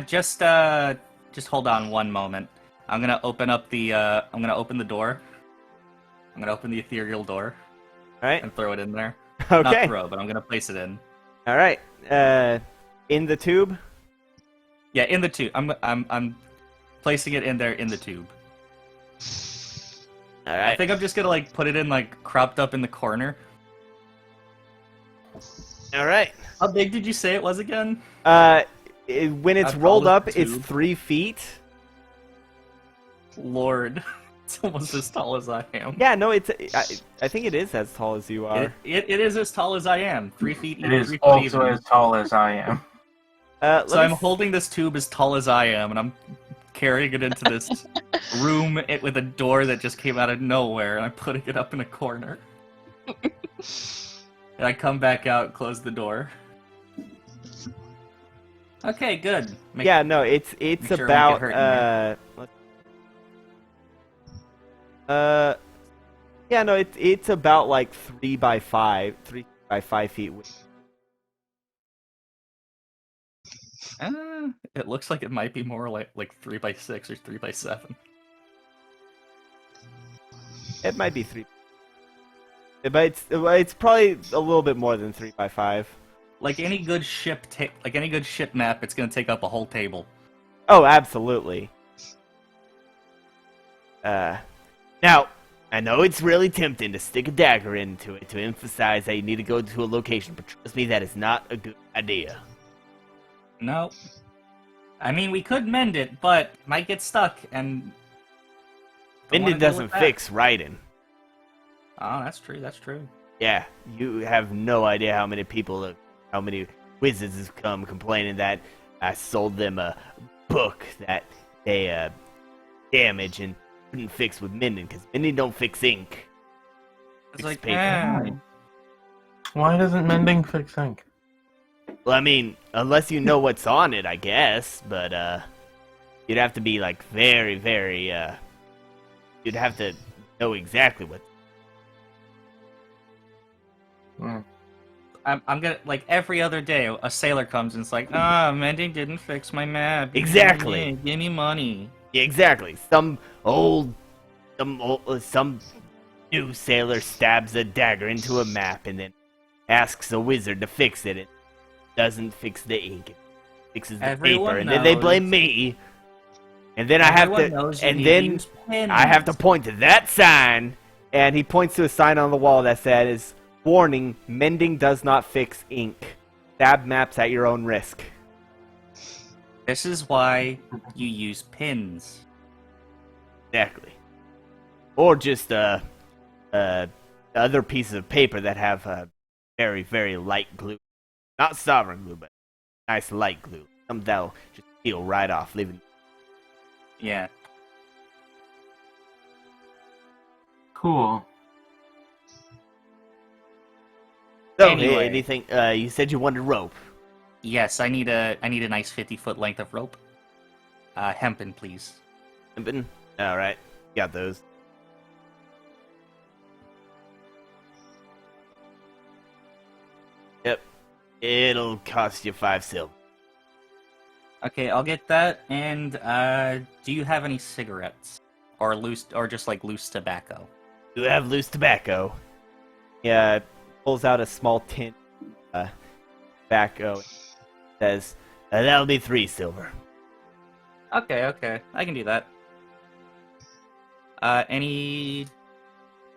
Just hold on one moment. I'm gonna open up the. I'm gonna open the door. I'm gonna open the ethereal door All right. and throw it in there. Okay. Not throw, but I'm gonna place it in. All right. In the tube. Yeah, in the tube. I'm placing it in there in the tube. All I right. think I'm just gonna like put it in like cropped up in the corner. All right. How big did you say it was again? When it's How rolled tall is up, the it's tube? 3 feet. Lord, it's almost as tall as I am. Yeah, no, it's. I think it is as tall as you are. It is as tall as I am. 3 feet. It is 3 feet also even. as tall as I am. So I'm holding this tube as tall as I am, and I'm carrying it into this room with a door that just came out of nowhere, and I'm putting it up in a corner. And I come back out, close the door. Okay, good. Yeah, no, it's make sure I don't get about hurt yeah, no, it's about like 3 by 5 feet. It looks like it might be more like 3 by 6 or 3 by 7. It might be 3. But it's probably a little bit more than 3 by 5. Like any good ship map, it's gonna take up a whole table. Oh, absolutely. Now, I know it's really tempting to stick a dagger into it to emphasize that you need to go to a location, but trust me, that is not a good idea. No. I mean, we could mend it, but it might get stuck, and... don't wanna Mending deal doesn't with that. fix writing. Oh, that's true. Yeah, you have no idea how many wizards have come complaining that I sold them a book that they damage and couldn't fix with mending, because mending don't fix ink. It's fix like, paper. Why doesn't mending fix ink? Well, I mean, unless you know what's on it, I guess. But you'd have to be like very, very. You'd have to know exactly what. Hmm. I'm gonna, like, every other day, a sailor comes and it's like, mending didn't fix my map. Exactly. Give me money. Yeah, exactly. Some new sailor stabs a dagger into a map and then asks a wizard to fix it. It doesn't fix the ink. It fixes the Everyone paper, and then they knows. blame me. And then I have Everyone to, knows you and need then to use pins. I have to point to that sign, and he points to a sign on the wall that says, "Warning: Mending does not fix ink. Stab maps at your own risk." This is why you use pins. Exactly. Or just other pieces of paper that have very, very light glue. Not sovereign glue, but nice light glue. Some that'll just peel right off, leaving. Yeah. Cool. So, Anyway. anything? You said you wanted rope. Yes, I need a nice 50-foot length of rope. Hempen, please. All right, got those. Yep, it'll cost you 5 silver. Okay, I'll get that. And do you have any cigarettes or just like loose tobacco? You have loose tobacco. Yeah, pulls out a small tin tobacco. Says that'll be 3 silver. Okay, I can do that. Any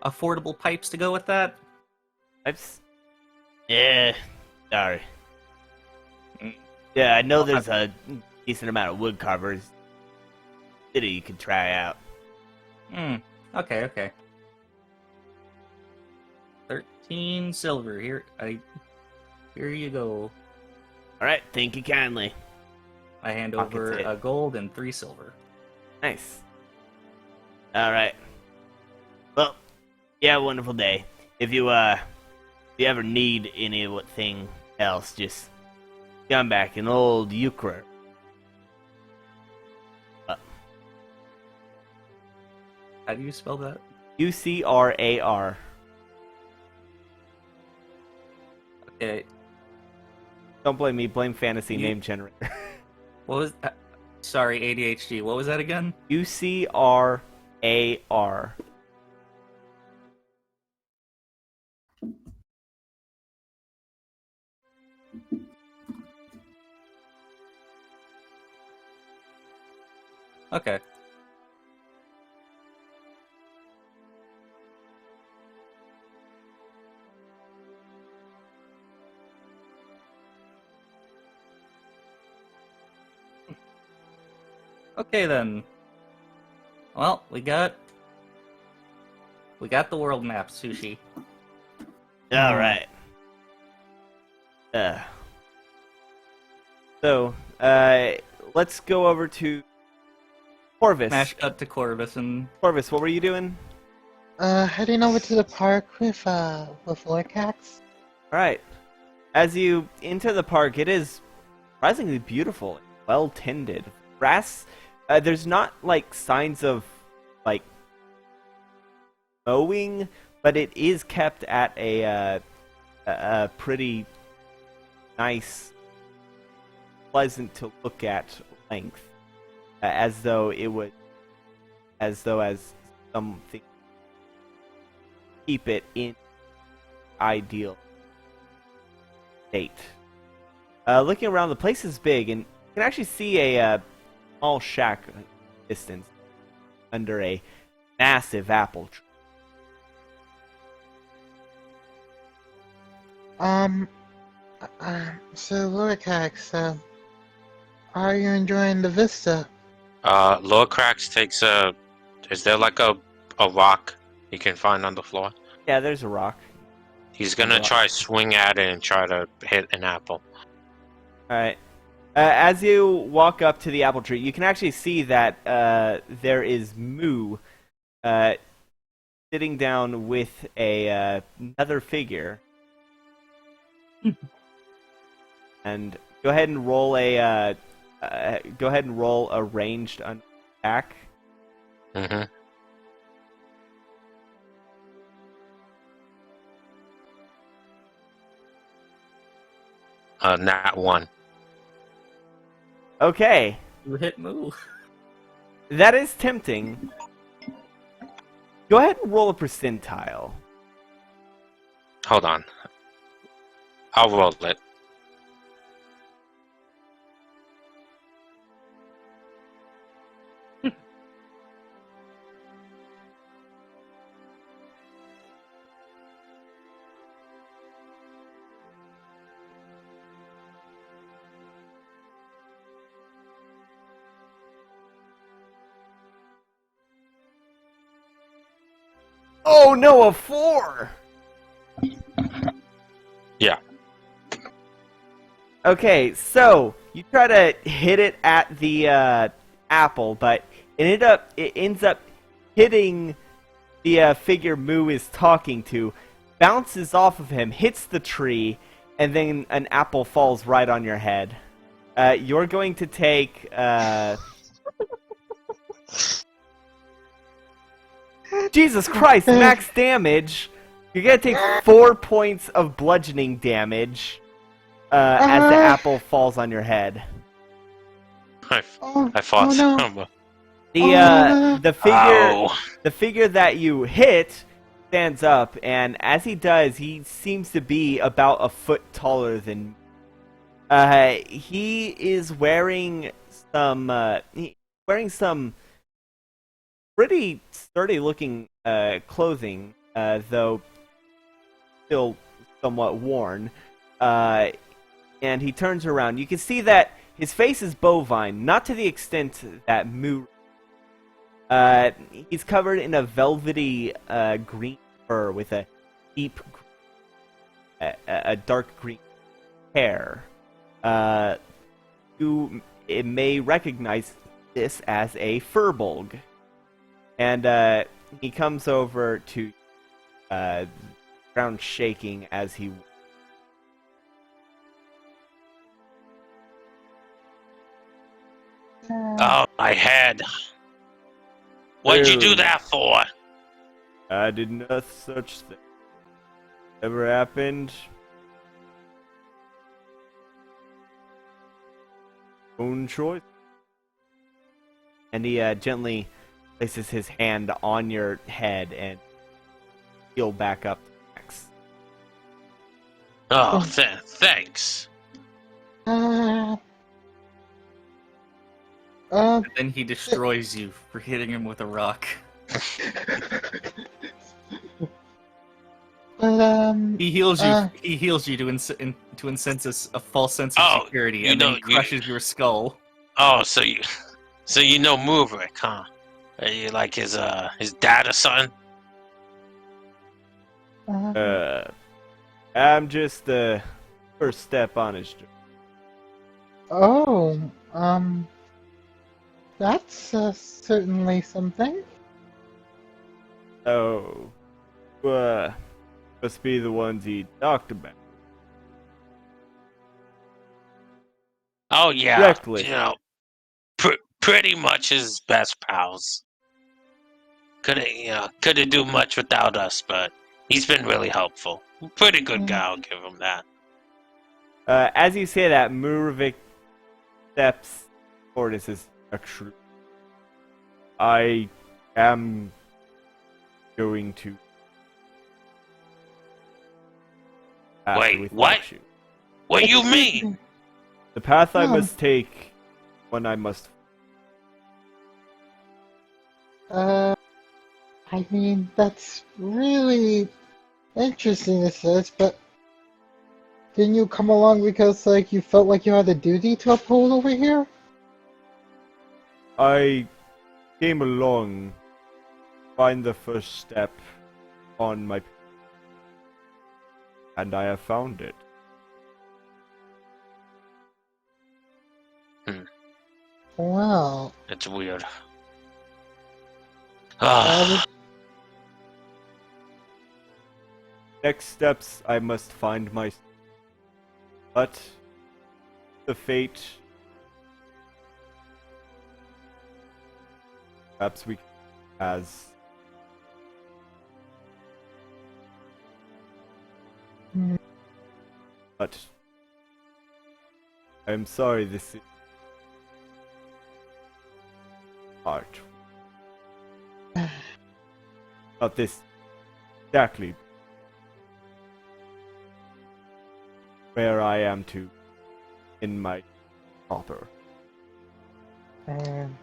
affordable pipes to go with that? Pipes? Yeah, sorry. Mm. Yeah, I know Well, there's a decent amount of wood carvers. City you could try out. Okay. 13 silver. Here you go. All right, thank you kindly. I hand Pockets over it. a gold and 3 silver. Nice. All right. Well, yeah, wonderful day. If you ever need anything else, just come back. An old euchre. How do you spell that? UCRAR. Okay. Don't blame me. Blame fantasy You- name generator. What was sorry, ADHD. What was that again? UCRAR. Okay. Okay then. Well, we got the world map, Sushi. All right. So, let's go over to Corvus. Smash cut to Corvus and Corvus, what were you doing? Heading over to the park with Lorcax. All right. As you enter the park, it is surprisingly beautiful, well tended. Grass. There's not like signs of like mowing, but it is kept at a pretty nice, pleasant to look at length, as though something keep it in ideal state. Looking around, the place is big, and you can actually see a small shack in the distance under a massive apple tree. So Lorcax, are you enjoying the vista? Lorcrax takes a. Is there like a rock you can find on the floor? Yeah, there's a rock. He's gonna try swing at it and try to hit an apple. All right. As you walk up to the apple tree, you can actually see that there is moo sitting down with another figure. And go ahead and roll a ranged attack. Mm-hmm. Nat 1. Okay, You hit move. that is tempting. Go ahead and roll a percentile. Hold on. I'll roll it. Oh no, a 4! Yeah. Okay, so you try to hit it at the apple, but it ends up hitting the figure Moo is talking to, bounces off of him, hits the tree, and then an apple falls right on your head. You're going to take Jesus Christ, max damage. You're gonna take 4 points of bludgeoning damage as the apple falls on your head. I Oh, fought. oh no. The figure that you hit stands up, and as he does, he seems to be about a foot taller than. He is wearing some pretty sturdy-looking clothing, though still somewhat worn. And he turns around. You can see that his face is bovine, not to the extent that Moo. He's covered in a velvety green fur with a deep, a dark green hair. You may recognize this as a furbolg. And he comes over to ground shaking as he. Oh, my head. What'd you do that for? I did no such thing. Ever happened? Own choice. And he gently places his hand on your head and heal back up to max. Oh, thanks. Um, And then he destroys you for hitting him with a rock. but, He heals you. He heals you to incense a false sense of security, and then he crushes your skull. Oh, so you know Muvrik, huh? Are you like his dad or son? I'm just the first step on his journey. oh, that's certainly something. Oh, must be the ones he talked about. Oh yeah, Directly. you know, pretty much his best pals. Couldn't do much without us, but he's been really helpful. Pretty good guy, I'll give him that. As you say that, Murvik steps forward and says, "Actually, I am going to." Wait, without what? you. What do you mean? The path I Oh. must take, one I must. I mean, that's really interesting, it says, but didn't you come along because, like, you felt like you had a duty to uphold over here? I came along, find the first step on my, and I have found it. Wow. It's weird. That Next steps, I must find my... But... the fate... Perhaps we... as... But... I'm sorry, this is... art. Not this... exactly... where I am to... in my... proper.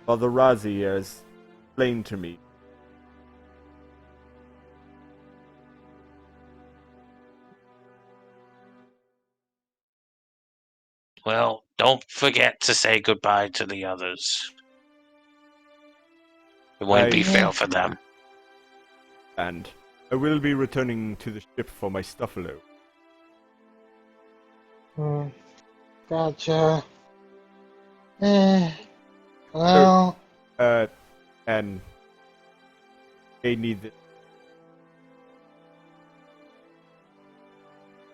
Father Razi has explained to me. Well, don't forget to say goodbye to the others. It wouldn't be fair for them. And I will be returning to the ship for my Stuffalo. Gotcha. Well... And they need this.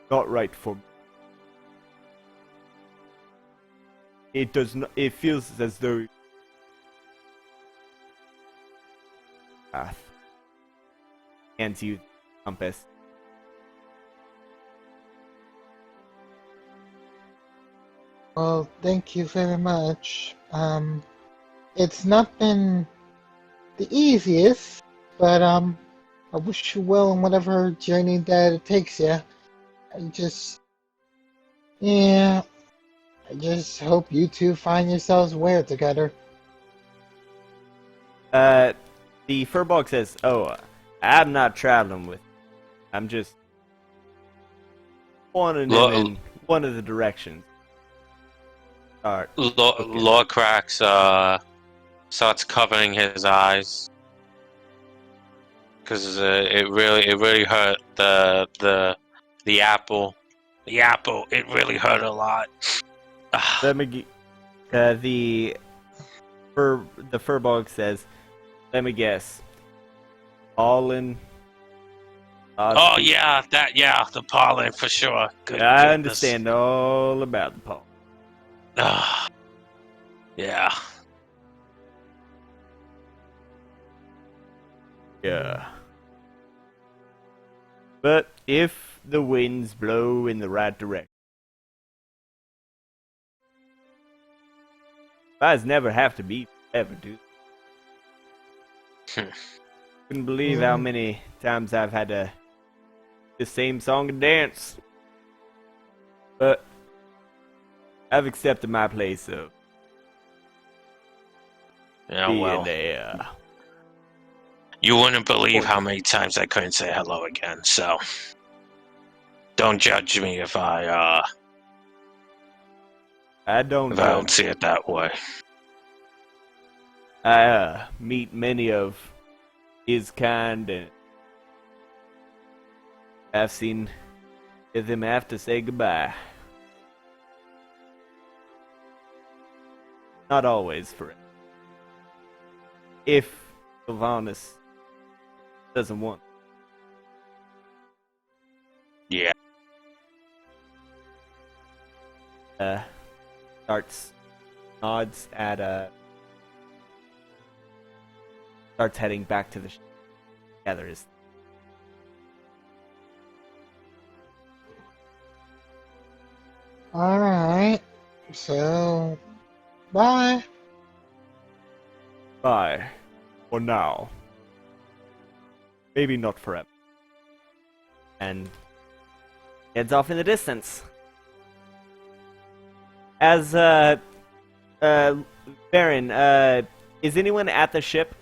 Not right for me. It does not. It feels as though path hands you the compass. Well, thank you very much. It's not been the easiest, but I wish you well on whatever journey that it takes you. I just hope you two find yourselves well together. The Furbog says, "Oh, I'm not traveling with. I'm just pointing in one of the directions." Alright. Lorcrax starts covering his eyes because it really hurt the apple. The apple, it really hurt a lot. Let me the Furbog says, "Let me guess. Pollen." Oh yeah, the pollen for sure. Good, I goodness. understand all about the pollen. Yeah. Yeah. But if the winds blow in the right direction, guys never have to be ever do. Couldn't believe how many times I've had to the same song and dance. But I've accepted my place of being there. You wouldn't believe how many times I couldn't say hello again, so don't judge me if I don't see it that way. I meet many of his kind, and I've seen them have to say goodbye. Not always forever. If Sylvanas doesn't want. Yeah. Nods at starts heading back to the ship. Gathers. Alright. So, bye. Bye. For now. Maybe not forever. And heads off in the distance. As Baron, is anyone at the ship?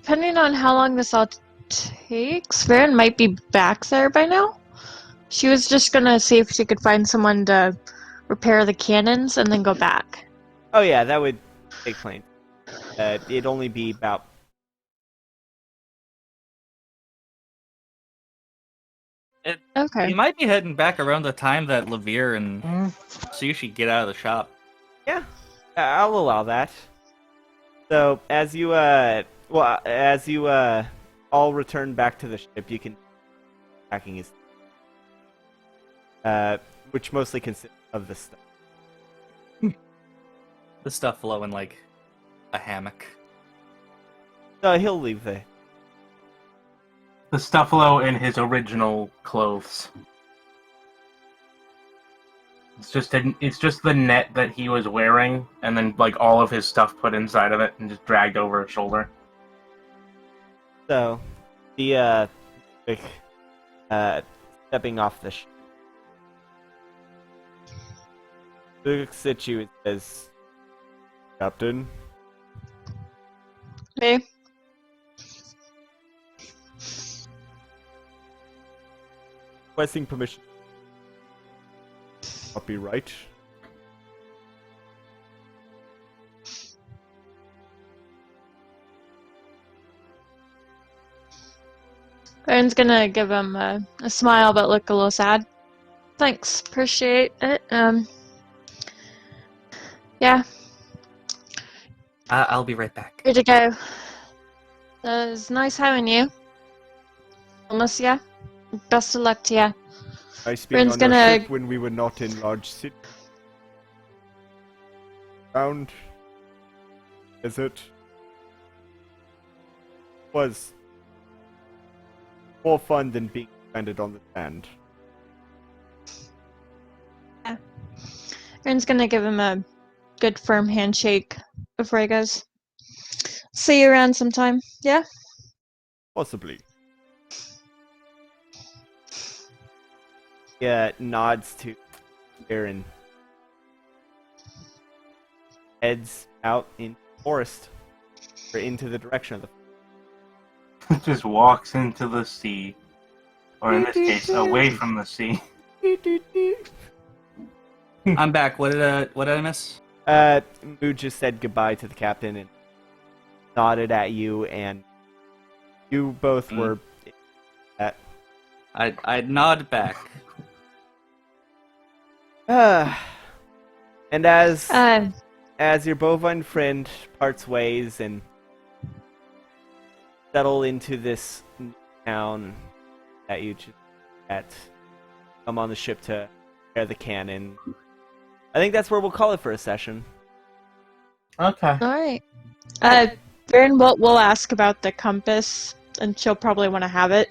Depending on how long this all takes, Varen might be back there by now. She was just gonna see if she could find someone to repair the cannons and then go back. Oh yeah, that would take place. It'd only be about... Okay. You might be heading back around the time that Levere and Sushi get out of the shop. Yeah, I'll allow that. So, as you all all return back to the ship, you can packing his, which mostly consists of the stuff. The stuff below in like a hammock. So he'll leave the. The Stuffalo in his original clothes. It's just the net that he was wearing, and then like all of his stuff put inside of it and just dragged over his shoulder. So, the stepping off the ship. Looks at you and says, "Captain, Me? requesting permission. Copyright." Aaron's gonna give him a smile, but look a little sad. Thanks, appreciate it. Yeah, I'll be right back. good to go. It was nice having you. Almost, yeah. Best of luck to you. Nice being Bryn's on our gonna- ship when we were not in large city. Found. Is it? Was more fun than being stranded on the sand. Aaron's gonna give him a good firm handshake before he goes. See you around sometime, yeah? Possibly. Yeah, nods to Aaron. Heads out in the forest, or into the direction of the. Just walks into the sea. Or in this case, away from the sea. I'm back. What did I miss? Moo just said goodbye to the captain and nodded at you, and you both were. I'd nod back. And as Uh, your bovine friend parts ways and settle into this new town that you just come on the ship to repair the cannon, I think that's where we'll call it for a session. Okay. alright. Aaron, we'll ask about the compass, and she'll probably want to have it.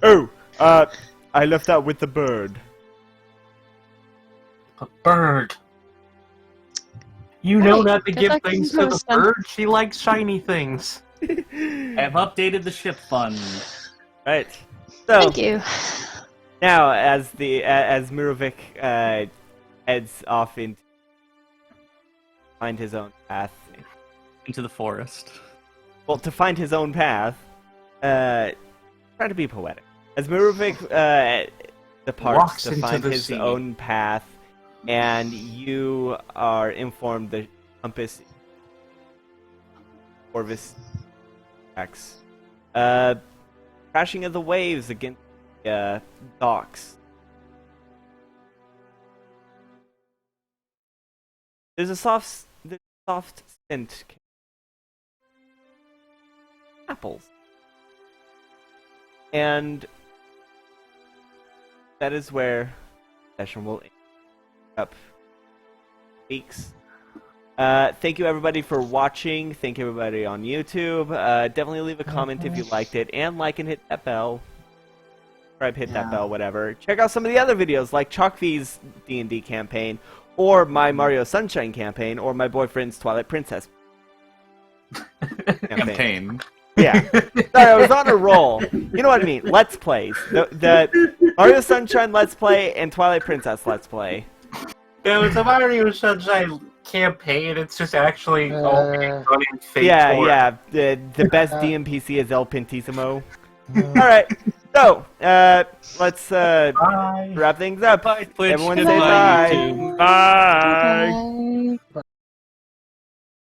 Oh, I left that with the bird. A bird. You know Right, not to good give luck things in to the person. bird. She likes shiny things. I've updated the ship fund. Right. So Thank you. now, as Mirovic heads off into find his own path. Into the forest. Well, to find his own path, try to be poetic. As Mirovic departs Walks to into find the his sea. own path, and you are informed the compass Orvis X. Crashing of the waves against the docks. There's a soft scent. Apples. And that is where the session will end up. Weeks. Thank you everybody for watching. Thank you everybody on YouTube. Definitely leave a comment if you liked it, and like and hit that bell. Subscribe, hit that bell, whatever. Check out some of the other videos like Chalk V's D&D campaign, or my Mario Sunshine campaign, or my boyfriend's Twilight Princess Campaign. Yeah. Sorry, I was on a roll. You know what I mean? Let's plays. The Mario Sunshine Let's Play and Twilight Princess Let's Play. Yeah, it's a Mario Sunshine campaign. It's just actually all being done in Fate Yeah, 4. yeah. The best DMPC is El Pentissimo. Alright, so, let's Bye. wrap things up. Bye, Twitch. Everyone say Goodbye, bye. YouTube. Bye! Bye.